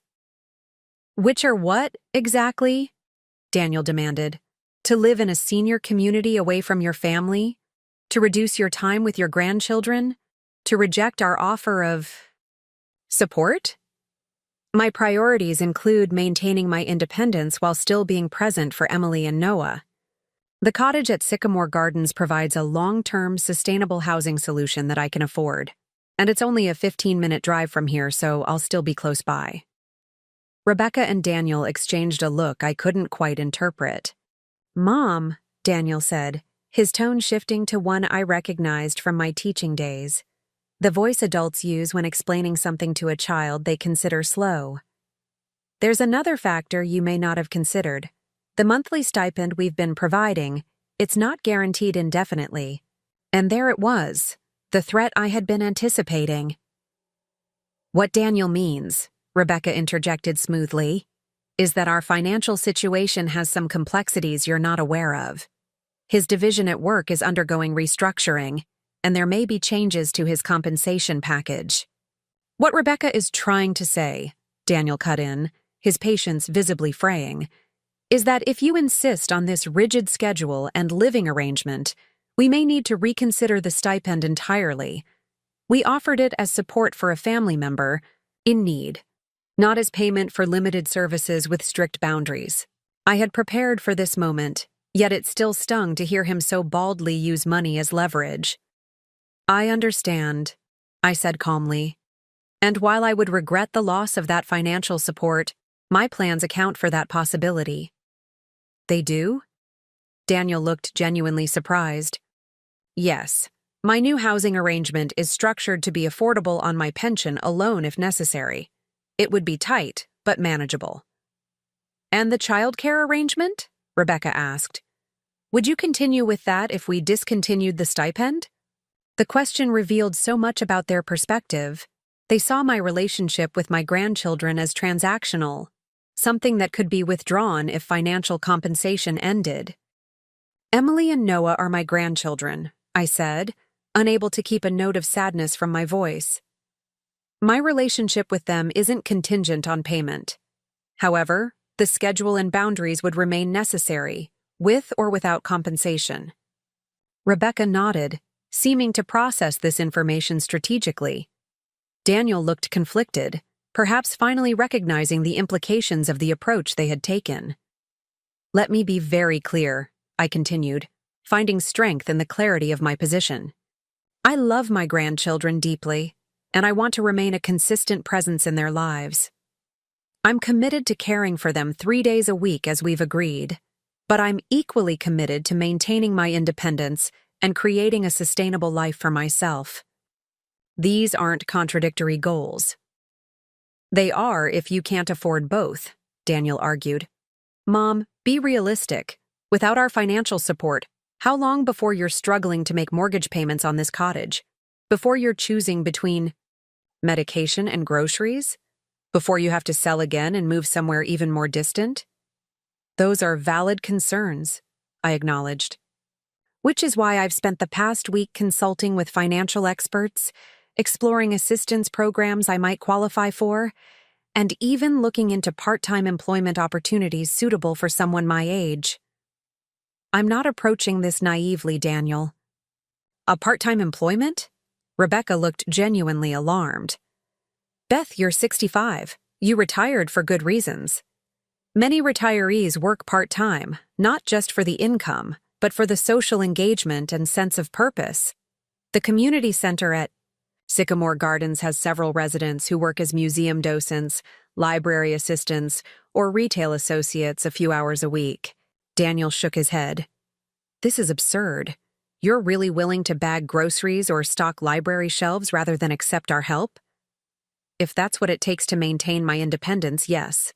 "Which are what, exactly?" Daniel demanded. "To live in a senior community away from your family? To reduce your time with your grandchildren? To reject our offer of support?" "My priorities include maintaining my independence while still being present for Emily and Noah. The cottage at Sycamore Gardens provides a long-term, sustainable housing solution that I can afford." And it's only a 15-minute drive from here, so I'll still be close by. Rebecca and Daniel exchanged a look I couldn't quite interpret. "Mom," Daniel said, his tone shifting to one I recognized from my teaching days. The voice adults use when explaining something to a child they consider slow. "There's another factor you may not have considered. The monthly stipend we've been providing, it's not guaranteed indefinitely." And there it was, the threat I had been anticipating. "What Daniel means," Rebecca interjected smoothly, "is that our financial situation has some complexities you're not aware of. His division at work is undergoing restructuring, and there may be changes to his compensation package." "What Rebecca is trying to say," Daniel cut in, his patience visibly fraying, "is that if you insist on this rigid schedule and living arrangement, we may need to reconsider the stipend entirely. We offered it as support for a family member in need, not as payment for limited services with strict boundaries." I had prepared for this moment, yet it still stung to hear him so baldly use money as leverage. "I understand," I said calmly. "And while I would regret the loss of that financial support, my plans account for that possibility." "They do?" Daniel looked genuinely surprised. "Yes. My new housing arrangement is structured to be affordable on my pension alone if necessary. It would be tight, but manageable." "And the childcare arrangement?" Rebecca asked. "Would you continue with that if we discontinued the stipend?" The question revealed so much about their perspective. They saw my relationship with my grandchildren as transactional, something that could be withdrawn if financial compensation ended. "Emily and Noah are my grandchildren," I said, unable to keep a note of sadness from my voice. "My relationship with them isn't contingent on payment. However, the schedule and boundaries would remain necessary, with or without compensation." Rebecca nodded, seeming to process this information strategically. Daniel looked conflicted, perhaps finally recognizing the implications of the approach they had taken. "Let me be very clear," I continued, finding strength in the clarity of my position. "I love my grandchildren deeply, and I want to remain a consistent presence in their lives. I'm committed to caring for them 3 days a week as we've agreed, but I'm equally committed to maintaining my independence and creating a sustainable life for myself. These aren't contradictory goals." "They are if you can't afford both," Daniel argued. "Mom, be realistic. Without our financial support, how long before you're struggling to make mortgage payments on this cottage? Before you're choosing between medication and groceries? Before you have to sell again and move somewhere even more distant?" "Those are valid concerns," I acknowledged. "Which is why I've spent the past week consulting with financial experts, exploring assistance programs I might qualify for, and even looking into part-time employment opportunities suitable for someone my age. I'm not approaching this naively, Daniel." "A part-time employment?" Rebecca looked genuinely alarmed. "Beth, you're 65. You retired for good reasons. Many retirees work part-time, not just for the income, but for the social engagement and sense of purpose. The community center at Sycamore Gardens has several residents who work as museum docents, library assistants, or retail associates a few hours a week." Daniel shook his head. "This is absurd. You're really willing to bag groceries or stock library shelves rather than accept our help?" "If that's what it takes to maintain my independence, yes."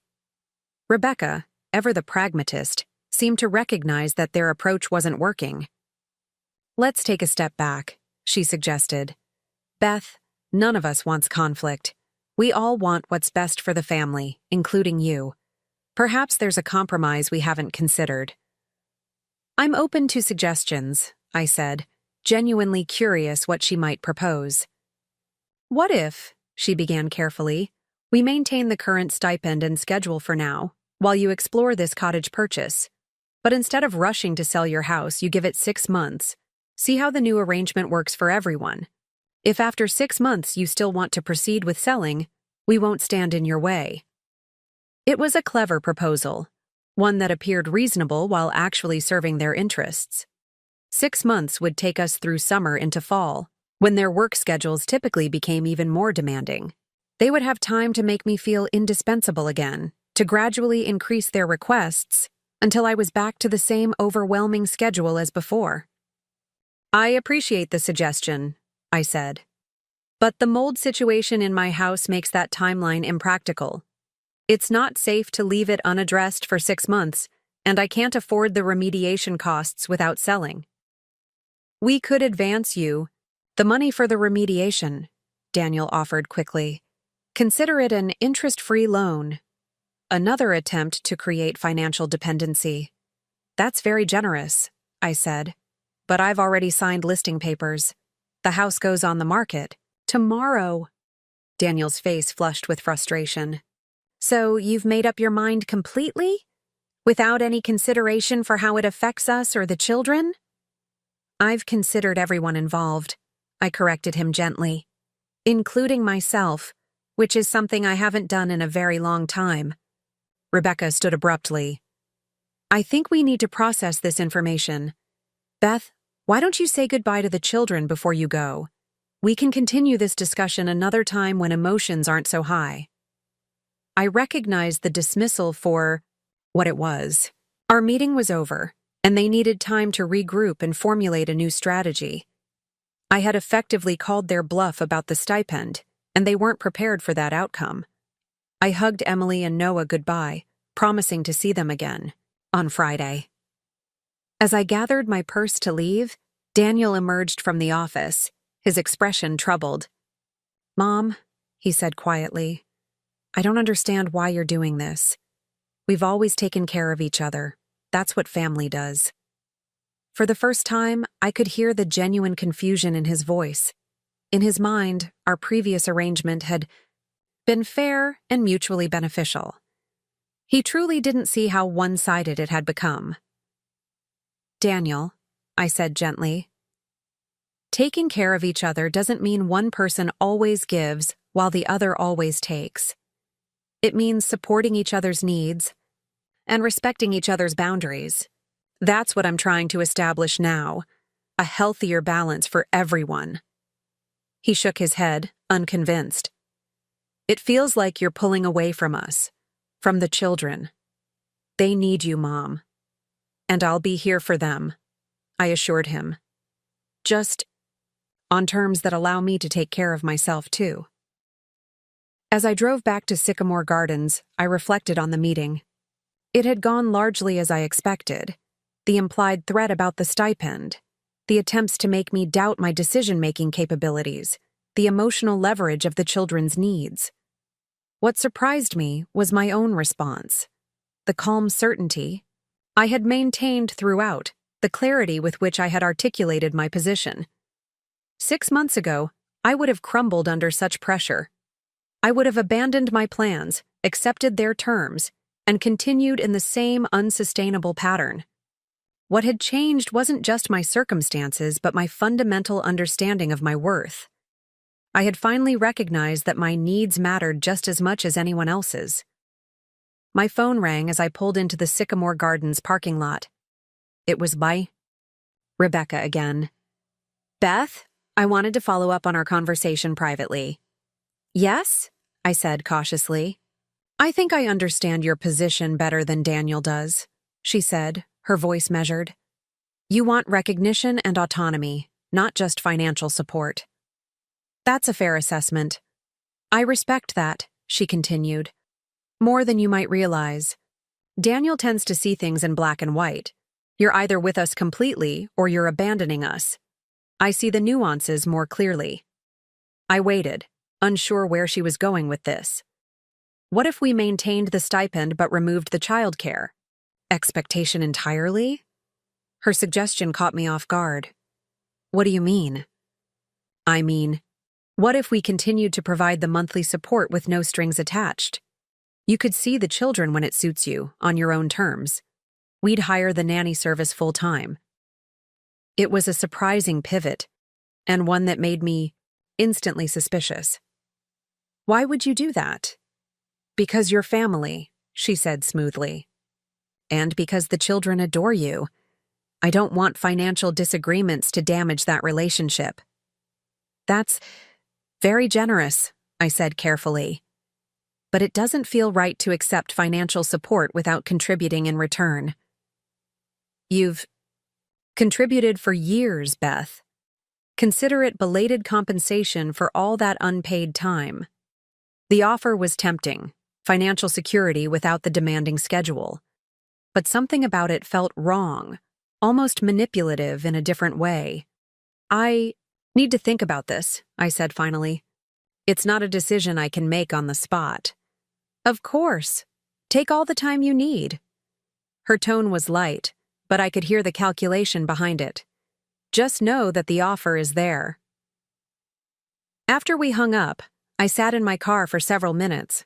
Rebecca, ever the pragmatist, seemed to recognize that their approach wasn't working. "Let's take a step back," she suggested. "Beth, none of us wants conflict. We all want what's best for the family, including you. Perhaps there's a compromise we haven't considered." "I'm open to suggestions," I said, genuinely curious what she might propose. "What if," she began carefully, "we maintain the current stipend and schedule for now, while you explore this cottage purchase? But instead of rushing to sell your house, you give it 6 months. See how the new arrangement works for everyone. If after 6 months you still want to proceed with selling, we won't stand in your way." It was a clever proposal, one that appeared reasonable while actually serving their interests. 6 months would take us through summer into fall, when their work schedules typically became even more demanding. They would have time to make me feel indispensable again, to gradually increase their requests until I was back to the same overwhelming schedule as before. I appreciate the suggestion, I said. But the mold situation in my house makes that timeline impractical. It's not safe to leave it unaddressed for 6 months, and I can't afford the remediation costs without selling. We could advance you the money for the remediation, Daniel offered quickly. Consider it an interest-free loan. Another attempt to create financial dependency. That's very generous, I said. But I've already signed listing papers. The house goes on the market tomorrow. Daniel's face flushed with frustration. So you've made up your mind completely? Without any consideration for how it affects us or the children? I've considered everyone involved, I corrected him gently, including myself, which is something I haven't done in a very long time. Rebecca stood abruptly. I think we need to process this information. Beth, why don't you say goodbye to the children before you go? We can continue this discussion another time when emotions aren't so high. I recognized the dismissal for what it was. Our meeting was over, and they needed time to regroup and formulate a new strategy. I had effectively called their bluff about the stipend, and they weren't prepared for that outcome. I hugged Emily and Noah goodbye, promising to see them again on Friday. As I gathered my purse to leave, Daniel emerged from the office, his expression troubled. Mom, he said quietly, I don't understand why you're doing this. We've always taken care of each other. That's what family does. For the first time, I could hear the genuine confusion in his voice. In his mind, our previous arrangement had been fair and mutually beneficial. He truly didn't see how one-sided it had become. Daniel, I said gently, taking care of each other doesn't mean one person always gives while the other always takes. It means supporting each other's needs and respecting each other's boundaries. That's what I'm trying to establish now, a healthier balance for everyone. He shook his head, unconvinced. It feels like you're pulling away from us, from the children. They need you, Mom. And I'll be here for them, I assured him. Just on terms that allow me to take care of myself, too. As I drove back to Sycamore Gardens, I reflected on the meeting. It had gone largely as I expected. The implied threat about the stipend, the attempts to make me doubt my decision-making capabilities, the emotional leverage of the children's needs. What surprised me was my own response. The calm certainty I had maintained throughout, the clarity with which I had articulated my position. 6 months ago, I would have crumbled under such pressure. I would have abandoned my plans, accepted their terms, and continued in the same unsustainable pattern. What had changed wasn't just my circumstances, but my fundamental understanding of my worth. I had finally recognized that my needs mattered just as much as anyone else's. My phone rang as I pulled into the Sycamore Gardens parking lot. It was by Rebecca again. Beth, I wanted to follow up on our conversation privately. Yes? I said cautiously. I think I understand your position better than Daniel does, she said, her voice measured. You want recognition and autonomy, not just financial support. That's a fair assessment. I respect that, she continued. More than you might realize. Daniel tends to see things in black and white. You're either with us completely or you're abandoning us. I see the nuances more clearly. I waited, unsure where she was going with this. What if we maintained the stipend but removed the childcare? Expectation entirely? Her suggestion caught me off guard. What do you mean? I mean, what if we continued to provide the monthly support with no strings attached? You could see the children when it suits you, on your own terms. We'd hire the nanny service full-time. It was a surprising pivot, and one that made me instantly suspicious. Why would you do that? Because you're family, she said smoothly. And because the children adore you. I don't want financial disagreements to damage that relationship. That's very generous, I said carefully. But it doesn't feel right to accept financial support without contributing in return. You've contributed for years, Beth. Consider it belated compensation for all that unpaid time. The offer was tempting, financial security without the demanding schedule. But something about it felt wrong, almost manipulative in a different way. I need to think about this, I said finally. It's not a decision I can make on the spot. Of course. Take all the time you need. Her tone was light, but I could hear the calculation behind it. Just know that the offer is there. After we hung up, I sat in my car for several minutes,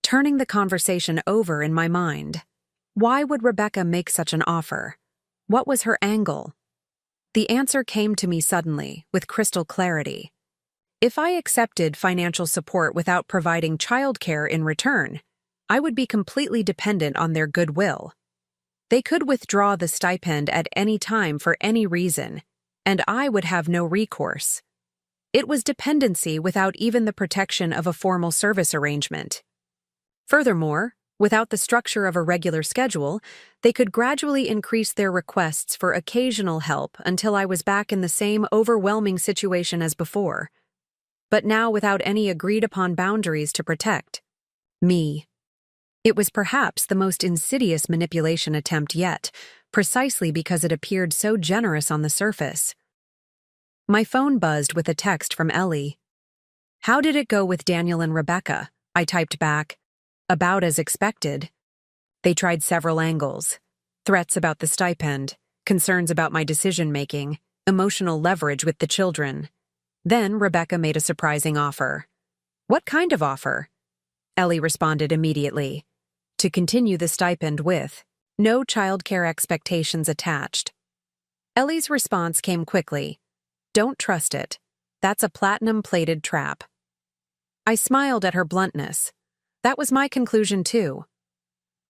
turning the conversation over in my mind. Why would Rebecca make such an offer? What was her angle? The answer came to me suddenly, with crystal clarity. If I accepted financial support without providing childcare in return, I would be completely dependent on their goodwill. They could withdraw the stipend at any time for any reason, and I would have no recourse. It was dependency without even the protection of a formal service arrangement. Furthermore, without the structure of a regular schedule, they could gradually increase their requests for occasional help until I was back in the same overwhelming situation as before. But now without any agreed-upon boundaries to protect me. It was perhaps the most insidious manipulation attempt yet, precisely because it appeared so generous on the surface. My phone buzzed with a text from Ellie. "How did it go with Daniel and Rebecca?" I typed back. "About as expected." They tried several angles. Threats about the stipend, concerns about my decision-making, emotional leverage with the children. Then Rebecca made a surprising offer. "What kind of offer?" Ellie responded immediately. "To continue the stipend with no childcare expectations attached." Ellie's response came quickly. "Don't trust it. That's a platinum-plated trap." I smiled at her bluntness. That was my conclusion too.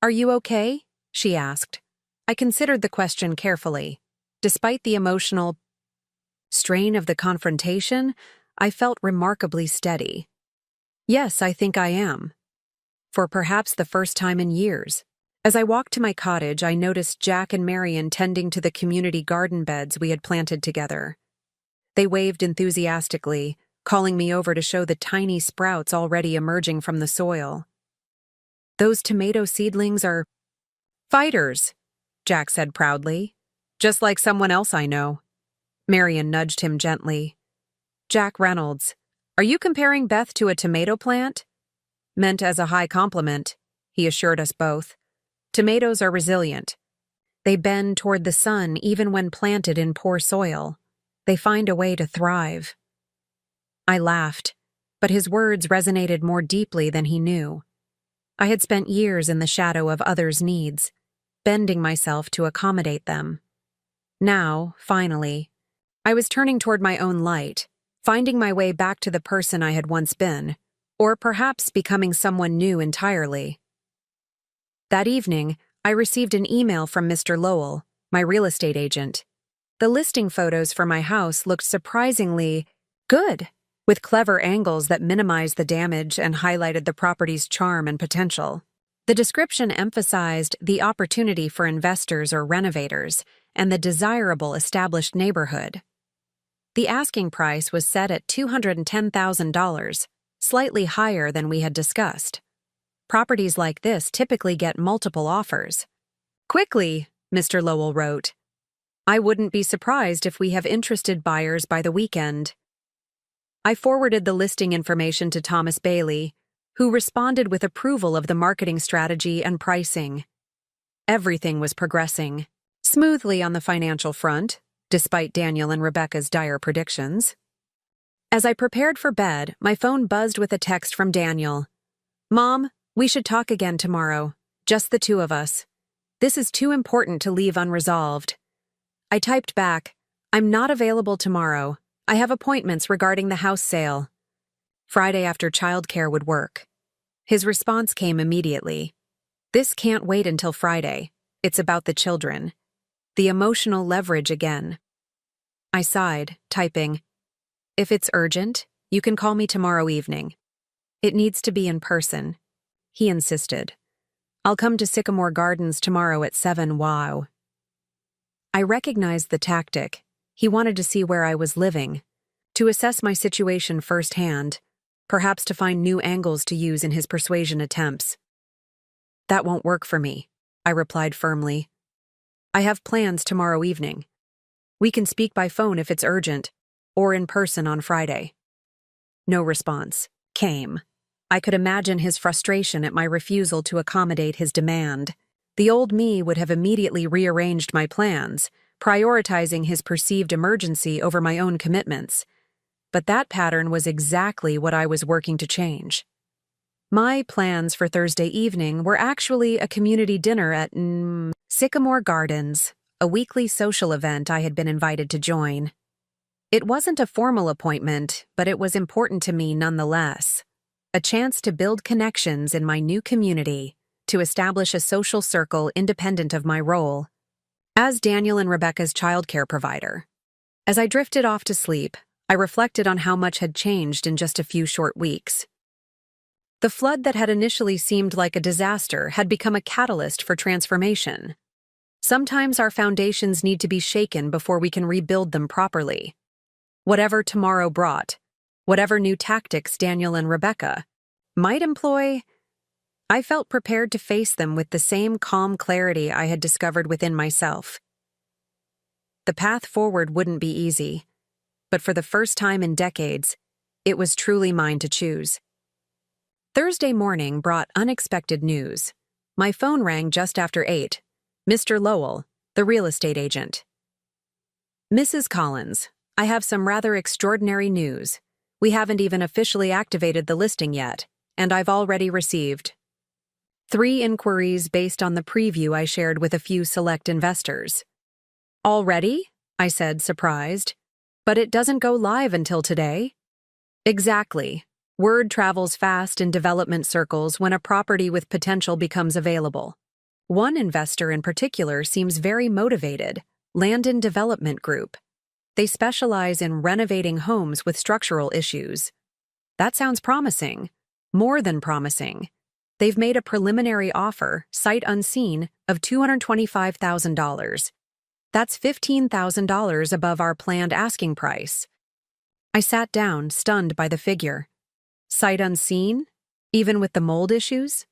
"Are you okay?" she asked. I considered the question carefully. Despite the emotional strain of the confrontation, I felt remarkably steady. "Yes, I think I am." For perhaps the first time in years. As I walked to my cottage, I noticed Jack and Marion tending to the community garden beds we had planted together. They waved enthusiastically, calling me over to show the tiny sprouts already emerging from the soil. "Those tomato seedlings are fighters," Jack said proudly. "Just like someone else I know." Marion nudged him gently. "Jack Reynolds, are you comparing Beth to a tomato plant?" "Meant as a high compliment," he assured us both. "Tomatoes are resilient. They bend toward the sun even when planted in poor soil. They find a way to thrive." I laughed, but his words resonated more deeply than he knew. I had spent years in the shadow of others' needs, bending myself to accommodate them. Now, finally, I was turning toward my own light, finding my way back to the person I had once been, or perhaps becoming someone new entirely. That evening, I received an email from Mr. Lowell, my real estate agent. The listing photos for my house looked surprisingly good, with clever angles that minimized the damage and highlighted the property's charm and potential. The description emphasized the opportunity for investors or renovators and the desirable established neighborhood. The asking price was set at $210,000, slightly higher than we had discussed. Properties like this typically get multiple offers. "Quickly," Mr. Lowell wrote. "I wouldn't be surprised if we have interested buyers by the weekend." I forwarded the listing information to Thomas Bailey, who responded with approval of the marketing strategy and pricing. Everything was progressing smoothly on the financial front, despite Daniel and Rebecca's dire predictions. As I prepared for bed, my phone buzzed with a text from Daniel. "Mom, we should talk again tomorrow. Just the two of us. This is too important to leave unresolved." I typed back, "I'm not available tomorrow. I have appointments regarding the house sale. Friday after childcare would work." His response came immediately. "This can't wait until Friday. It's about the children." The emotional leverage again. I sighed, typing, If it's urgent, you can call me tomorrow evening. It needs to be in person, he insisted. I'll come to Sycamore Gardens tomorrow at 7. Wow. I recognized the tactic. He wanted to see where I was living, to assess my situation firsthand, perhaps to find new angles to use in his persuasion attempts. That won't work for me, I replied firmly. I have plans tomorrow evening. We can speak by phone if it's urgent, or in person on Friday. No response came. I could imagine his frustration at my refusal to accommodate his demand. The old me would have immediately rearranged my plans, prioritizing his perceived emergency over my own commitments. But that pattern was exactly what I was working to change. My plans for Thursday evening were actually a community dinner at Sycamore Gardens, a weekly social event I had been invited to join. It wasn't a formal appointment, but it was important to me nonetheless. A chance to build connections in my new community, to establish a social circle independent of my role as Daniel and Rebecca's childcare provider. As I drifted off to sleep, I reflected on how much had changed in just a few short weeks. The flood that had initially seemed like a disaster had become a catalyst for transformation. Sometimes our foundations need to be shaken before we can rebuild them properly. Whatever tomorrow brought, whatever new tactics Daniel and Rebecca might employ, I felt prepared to face them with the same calm clarity I had discovered within myself. The path forward wouldn't be easy, but for the first time in decades, it was truly mine to choose. Thursday morning brought unexpected news. My phone rang just after 8. Mr. Lowell, the real estate agent. Mrs. Collins, I have some rather extraordinary news. We haven't even officially activated the listing yet, and I've already received 3 inquiries based on the preview I shared with a few select investors. Already? I said, surprised. But it doesn't go live until today? Exactly. Word travels fast in development circles when a property with potential becomes available. One investor in particular seems very motivated, Landon Development Group. They specialize in renovating homes with structural issues. That sounds promising. More than promising. They've made a preliminary offer, sight unseen, of $225,000. That's $15,000 above our planned asking price. I sat down, stunned by the figure. Sight unseen? Even with the mold issues?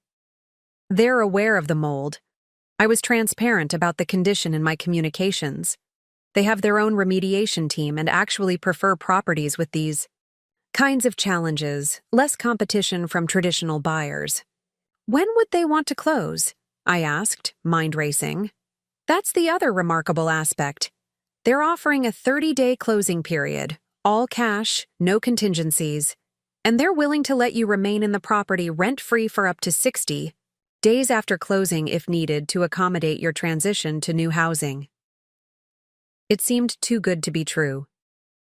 They're aware of the mold. I was transparent about the condition in my communications. They have their own remediation team and actually prefer properties with these kinds of challenges, less competition from traditional buyers. When would they want to close? I asked, mind racing. That's the other remarkable aspect. They're offering a 30-day closing period, all cash, no contingencies, and they're willing to let you remain in the property rent-free for up to 60 days after closing if needed to accommodate your transition to new housing. It seemed too good to be true.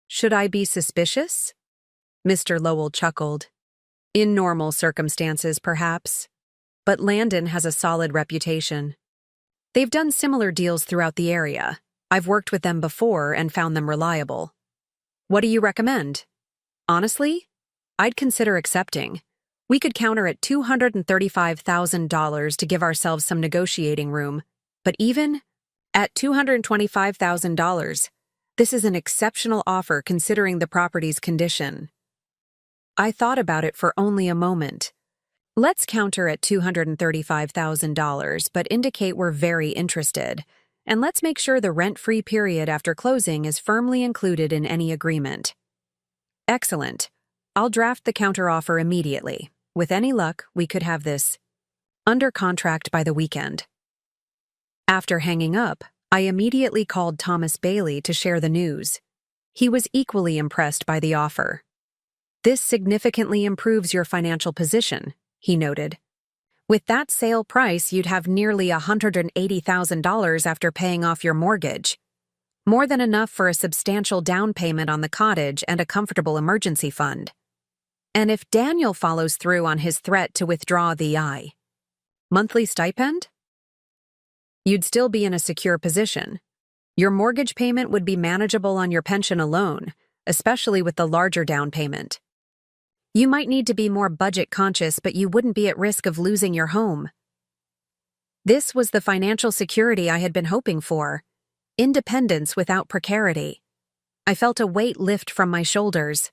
Should I be suspicious? Mr. Lowell chuckled. In normal circumstances, perhaps. But Landon has a solid reputation. They've done similar deals throughout the area. I've worked with them before and found them reliable. What do you recommend? Honestly, I'd consider accepting. We could counter at $235,000 to give ourselves some negotiating room, but even at $225,000, this is an exceptional offer considering the property's condition. I thought about it for only a moment. Let's counter at $235,000, but indicate we're very interested. And let's make sure the rent-free period after closing is firmly included in any agreement. Excellent. I'll draft the counteroffer immediately. With any luck, we could have this under contract by the weekend. After hanging up, I immediately called Thomas Bailey to share the news. He was equally impressed by the offer. This significantly improves your financial position, he noted. With that sale price, you'd have nearly $180,000 after paying off your mortgage. More than enough for a substantial down payment on the cottage and a comfortable emergency fund. And if Daniel follows through on his threat to withdraw the monthly stipend? You'd still be in a secure position. Your mortgage payment would be manageable on your pension alone, especially with the larger down payment. You might need to be more budget conscious, but you wouldn't be at risk of losing your home. This was the financial security I had been hoping for. Independence without precarity. I felt a weight lift from my shoulders.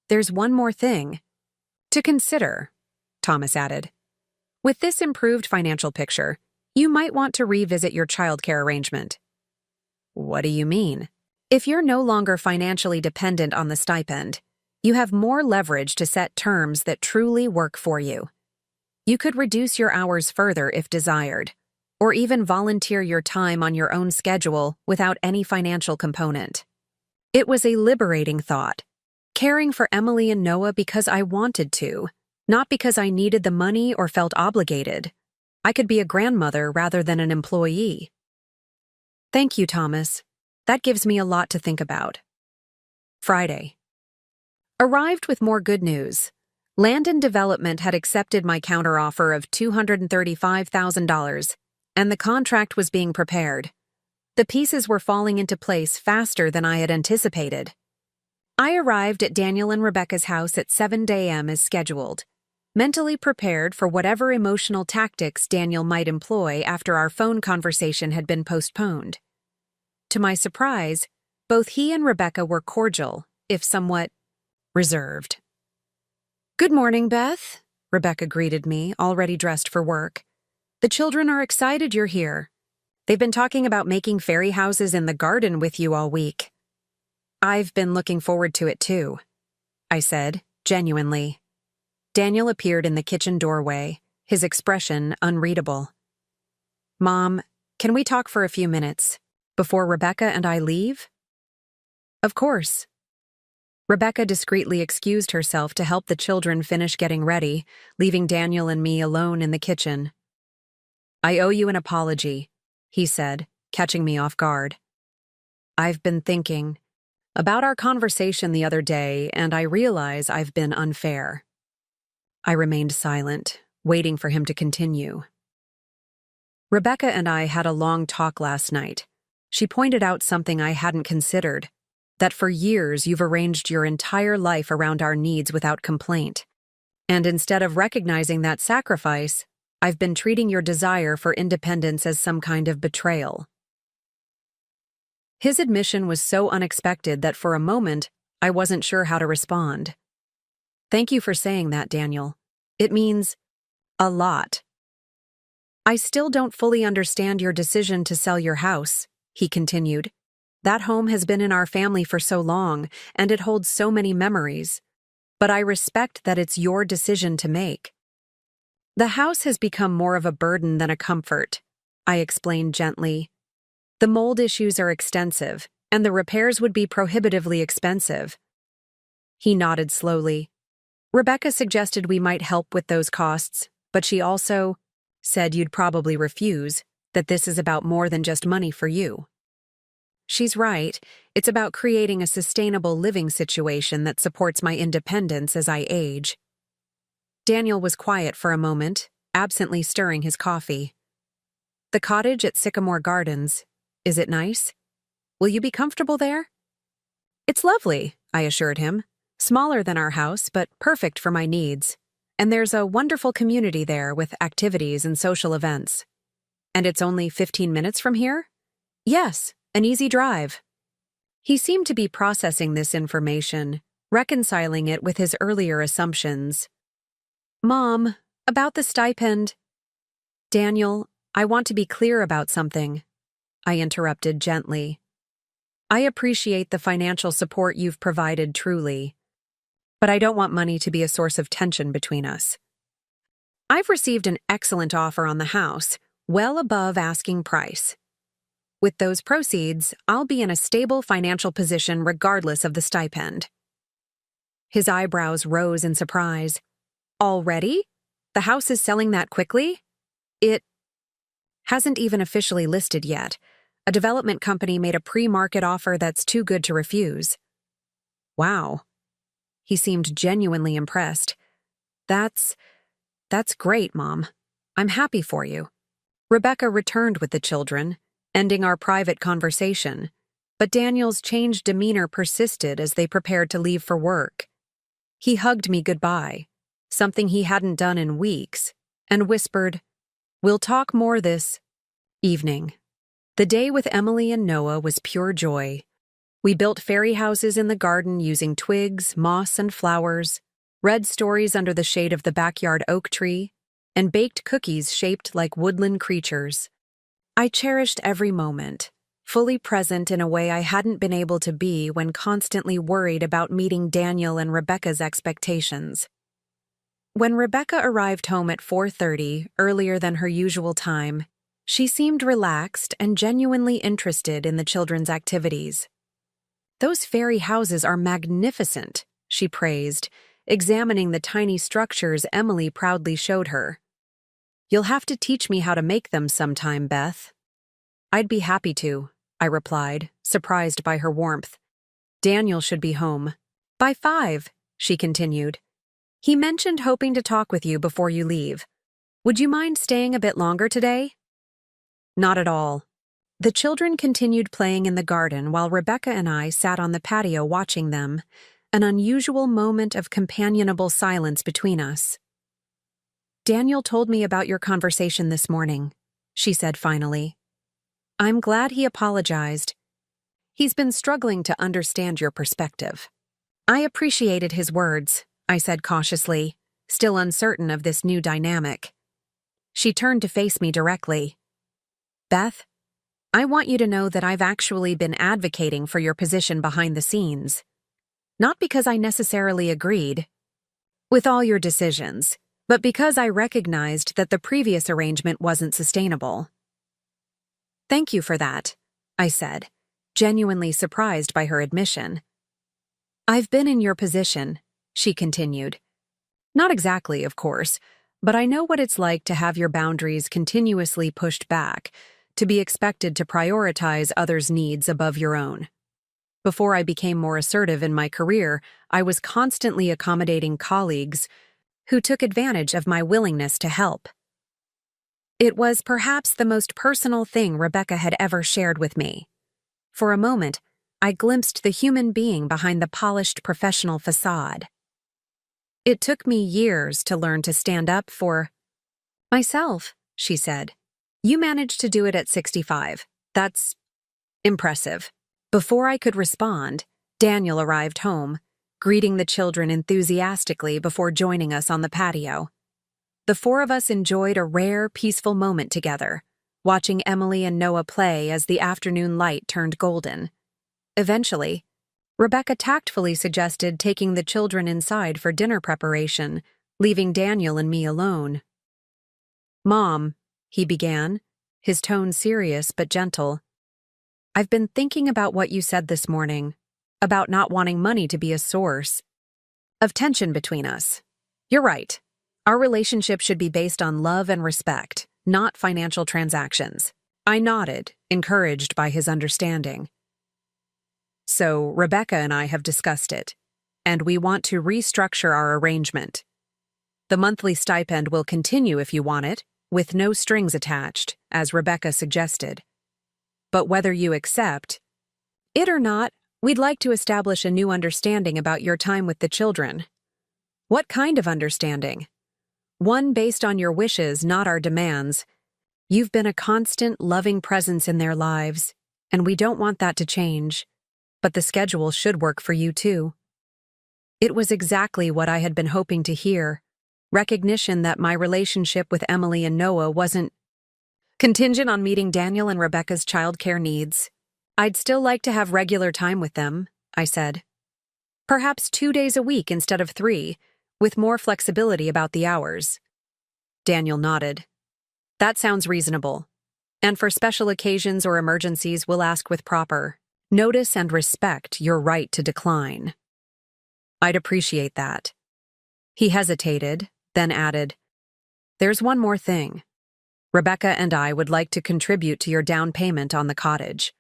There's one more thing to consider, Thomas added. With this improved financial picture, you might want to revisit your childcare arrangement. What do you mean? If you're no longer financially dependent on the stipend, you have more leverage to set terms that truly work for you. You could reduce your hours further if desired, or even volunteer your time on your own schedule without any financial component. It was a liberating thought, caring for Emily and Noah because I wanted to, not because I needed the money or felt obligated. I could be a grandmother rather than an employee. Thank you, Thomas. That gives me a lot to think about. Friday. Arrived with more good news. Landon Development had accepted my counteroffer of $235,000, and the contract was being prepared. The pieces were falling into place faster than I had anticipated. I arrived at Daniel and Rebecca's house at 7 a.m. as scheduled, mentally prepared for whatever emotional tactics Daniel might employ after our phone conversation had been postponed. To my surprise, both he and Rebecca were cordial, if somewhat reserved. "Good morning, Beth," Rebecca greeted me, already dressed for work. "The children are excited you're here. They've been talking about making fairy houses in the garden with you all week." "I've been looking forward to it too," I said, genuinely. Daniel appeared in the kitchen doorway, his expression unreadable. "Mom, can we talk for a few minutes, before Rebecca and I leave?" "Of course." Rebecca discreetly excused herself to help the children finish getting ready, leaving Daniel and me alone in the kitchen. "I owe you an apology," he said, catching me off guard. "I've been thinking about our conversation the other day, and I realize I've been unfair." I remained silent, waiting for him to continue. "Rebecca and I had a long talk last night. She pointed out something I hadn't considered, that for years you've arranged your entire life around our needs without complaint. And instead of recognizing that sacrifice, I've been treating your desire for independence as some kind of betrayal." His admission was so unexpected that for a moment, I wasn't sure how to respond. "Thank you for saying that, Daniel. It means a lot." "I still don't fully understand your decision to sell your house," he continued. "That home has been in our family for so long, and it holds so many memories. But I respect that it's your decision to make." "The house has become more of a burden than a comfort," I explained gently. "The mold issues are extensive, and the repairs would be prohibitively expensive." He nodded slowly. "Rebecca suggested we might help with those costs, but she also said you'd probably refuse, that this is about more than just money for you." "She's right. It's about creating a sustainable living situation that supports my independence as I age." Daniel was quiet for a moment, absently stirring his coffee. "The cottage at Sycamore Gardens, is it nice? Will you be comfortable there?" "It's lovely," I assured him. "Smaller than our house, but perfect for my needs. And there's a wonderful community there with activities and social events." "And it's only 15 minutes from here?" "Yes. An easy drive." He seemed to be processing this information, reconciling it with his earlier assumptions. "Mom, about the stipend—" "Daniel, I want to be clear about something," I interrupted gently. "I appreciate the financial support you've provided truly, but I don't want money to be a source of tension between us. I've received an excellent offer on the house, well above asking price. With those proceeds, I'll be in a stable financial position regardless of the stipend." His eyebrows rose in surprise. "Already? The house is selling that quickly?" "It hasn't even officially listed yet. A development company made a pre-market offer that's too good to refuse." "Wow." He seemed genuinely impressed. That's great, Mom. I'm happy for you." Rebecca returned with the children, ending our private conversation, But Daniel's changed demeanor persisted as they prepared to leave for work. He hugged me goodbye, something he hadn't done in weeks, and whispered, "We'll talk more this evening." The day with Emily and Noah was pure joy. We built fairy houses in the garden using twigs, moss, and flowers, read stories under the shade of the backyard oak tree, and baked cookies shaped like woodland creatures. I cherished every moment, fully present in a way I hadn't been able to be when constantly worried about meeting Daniel and Rebecca's expectations. When Rebecca arrived home at 4:30, earlier than her usual time, she seemed relaxed and genuinely interested in the children's activities. "Those fairy houses are magnificent," she praised, examining the tiny structures Emily proudly showed her. "You'll have to teach me how to make them sometime, Beth." "I'd be happy to," I replied, surprised by her warmth. "Daniel should be home by 5, she continued. "He mentioned hoping to talk with you before you leave. Would you mind staying a bit longer today?" "Not at all." The children continued playing in the garden while Rebecca and I sat on the patio watching them, an unusual moment of companionable silence between us. "Daniel told me about your conversation this morning," she said finally. "I'm glad he apologized. He's been struggling to understand your perspective." "I appreciated his words," I said cautiously, still uncertain of this new dynamic. She turned to face me directly. "Beth, I want you to know that I've actually been advocating for your position behind the scenes. Not because I necessarily agreed with all your decisions, but because I recognized that the previous arrangement wasn't sustainable." "Thank you for that," I said, genuinely surprised by her admission. "I've been in your position," she continued. "Not exactly, of course, but I know what it's like to have your boundaries continuously pushed back, to be expected to prioritize others' needs above your own. Before I became more assertive in my career, I was constantly accommodating colleagues who took advantage of my willingness to help." It was perhaps the most personal thing Rebecca had ever shared with me. For a moment, I glimpsed the human being behind the polished professional facade. "It took me years to learn to stand up for myself," she said. "You managed to do it at 65. That's impressive." Before I could respond, Daniel arrived home, greeting the children enthusiastically before joining us on the patio. The 4 of us enjoyed a rare, peaceful moment together, watching Emily and Noah play as the afternoon light turned golden. Eventually, Rebecca tactfully suggested taking the children inside for dinner preparation, leaving Daniel and me alone. "Mom," he began, his tone serious but gentle, "I've been thinking about what you said this morning, about not wanting money to be a source of tension between us. You're right. Our relationship should be based on love and respect, not financial transactions." I nodded, encouraged by his understanding. "So Rebecca and I have discussed it, and we want to restructure our arrangement. The monthly stipend will continue if you want it, with no strings attached, as Rebecca suggested. But whether you accept it or not, we'd like to establish a new understanding about your time with the children." "What kind of understanding?" "One based on your wishes, not our demands. You've been a constant, loving presence in their lives, and we don't want that to change. But the schedule should work for you too." It was exactly what I had been hoping to hear, recognition that my relationship with Emily and Noah wasn't contingent on meeting Daniel and Rebecca's childcare needs. "I'd still like to have regular time with them," I said. "Perhaps 2 days a week instead of 3, with more flexibility about the hours." Daniel nodded. "That sounds reasonable. And for special occasions or emergencies, we'll ask with proper notice and respect your right to decline." "I'd appreciate that." He hesitated, then added, "There's one more thing. Rebecca and I would like to contribute to your down payment on the cottage.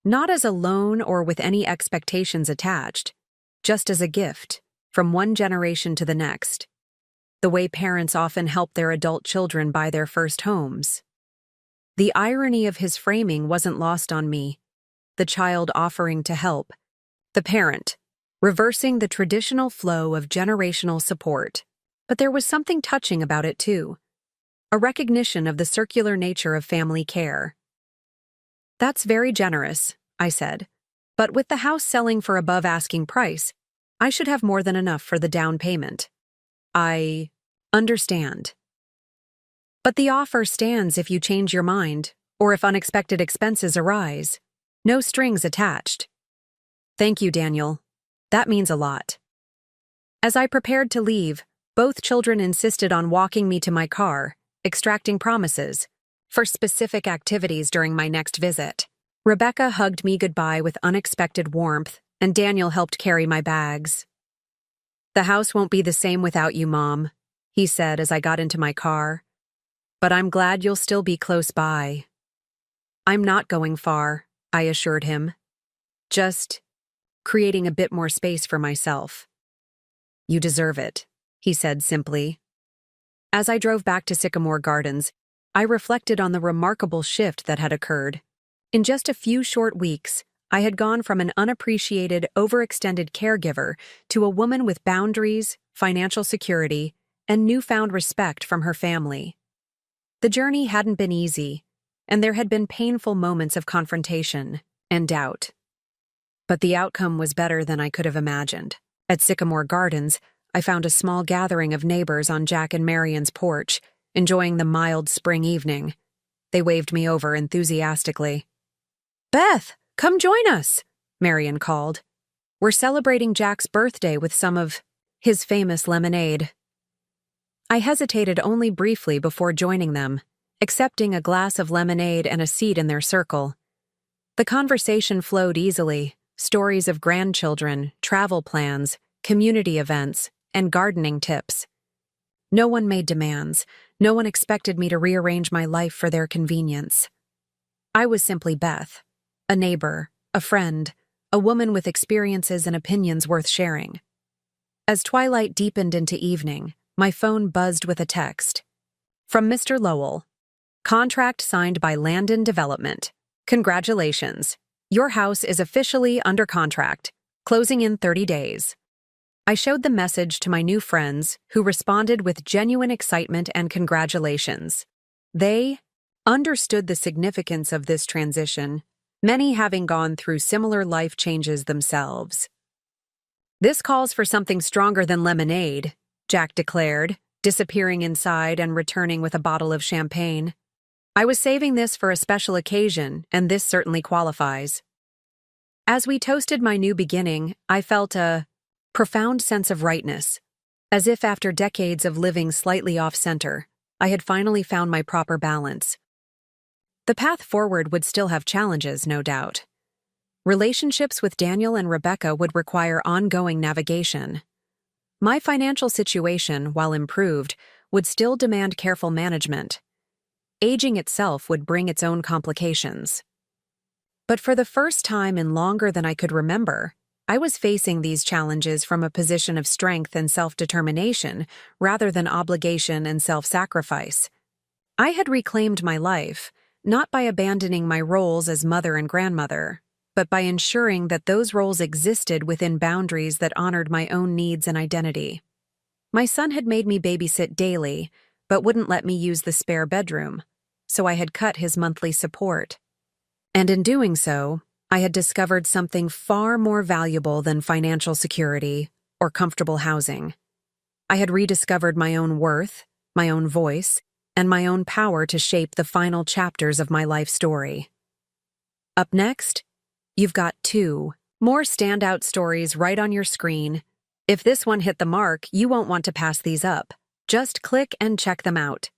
Not as a loan or with any expectations attached, just as a gift, from one generation to the next, the way parents often help their adult children buy their first homes." The irony of his framing wasn't lost on me. the child offering to help, the parent, reversing the traditional flow of generational support. But there was something touching about it too, a recognition of the circular nature of family care. "That's very generous," I said, "but with the house selling for above asking price, I should have more than enough for the down payment." "I understand. But the offer stands if you change your mind, or if unexpected expenses arise. No strings attached." "Thank you, Daniel. That means a lot." As I prepared to leave, both children insisted on walking me to my car, extracting promises for specific activities during my next visit. Rebecca hugged me goodbye with unexpected warmth, and Daniel helped carry my bags. "The house won't be the same without you, Mom," he said as I got into my car. "But I'm glad you'll still be close by." "I'm not going far," I assured him. "Just creating a bit more space for myself." "You deserve it," he said simply. As I drove back to Sycamore Gardens, I reflected on the remarkable shift that had occurred. In just a few short weeks, I had gone from an unappreciated, overextended caregiver to a woman with boundaries, financial security, and newfound respect from her family. The journey hadn't been easy, and there had been painful moments of confrontation and doubt. But the outcome was better than I could have imagined. At Sycamore Gardens, I found a small gathering of neighbors on Jack and Marion's porch, enjoying the mild spring evening. They waved me over enthusiastically. "Beth, come join us," Marion called. "We're celebrating Jack's birthday with some of his famous lemonade." I hesitated only briefly before joining them, accepting a glass of lemonade and a seat in their circle. The conversation flowed easily, stories of grandchildren, travel plans, community events, and gardening tips. No one made demands. No one expected me to rearrange my life for their convenience. I was simply Beth, a neighbor, a friend, a woman with experiences and opinions worth sharing. As twilight deepened into evening, my phone buzzed with a text. From Mr. Lowell. "Contract signed by Landon Development. Congratulations. Your house is officially under contract, closing in 30 days. I showed the message to my new friends, who responded with genuine excitement and congratulations. They understood the significance of this transition, many having gone through similar life changes themselves. "This calls for something stronger than lemonade," Jack declared, disappearing inside and returning with a bottle of champagne. "I was saving this for a special occasion, and this certainly qualifies." As we toasted my new beginning, I felt a profound sense of rightness, as if after decades of living slightly off-center, I had finally found my proper balance. The path forward would still have challenges, no doubt. Relationships with Daniel and Rebecca would require ongoing navigation. My financial situation, while improved, would still demand careful management. Aging itself would bring its own complications. But for the first time in longer than I could remember, I was facing these challenges from a position of strength and self-determination rather than obligation and self-sacrifice. I had reclaimed my life, not by abandoning my roles as mother and grandmother, but by ensuring that those roles existed within boundaries that honored my own needs and identity. My son had made me babysit daily, but wouldn't let me use the spare bedroom, so I had cut his monthly support. And in doing so, I had discovered something far more valuable than financial security or comfortable housing. I had rediscovered my own worth, my own voice, and my own power to shape the final chapters of my life story. Up next, you've got 2 more standout stories right on your screen. If this one hit the mark, you won't want to pass these up. Just click and check them out.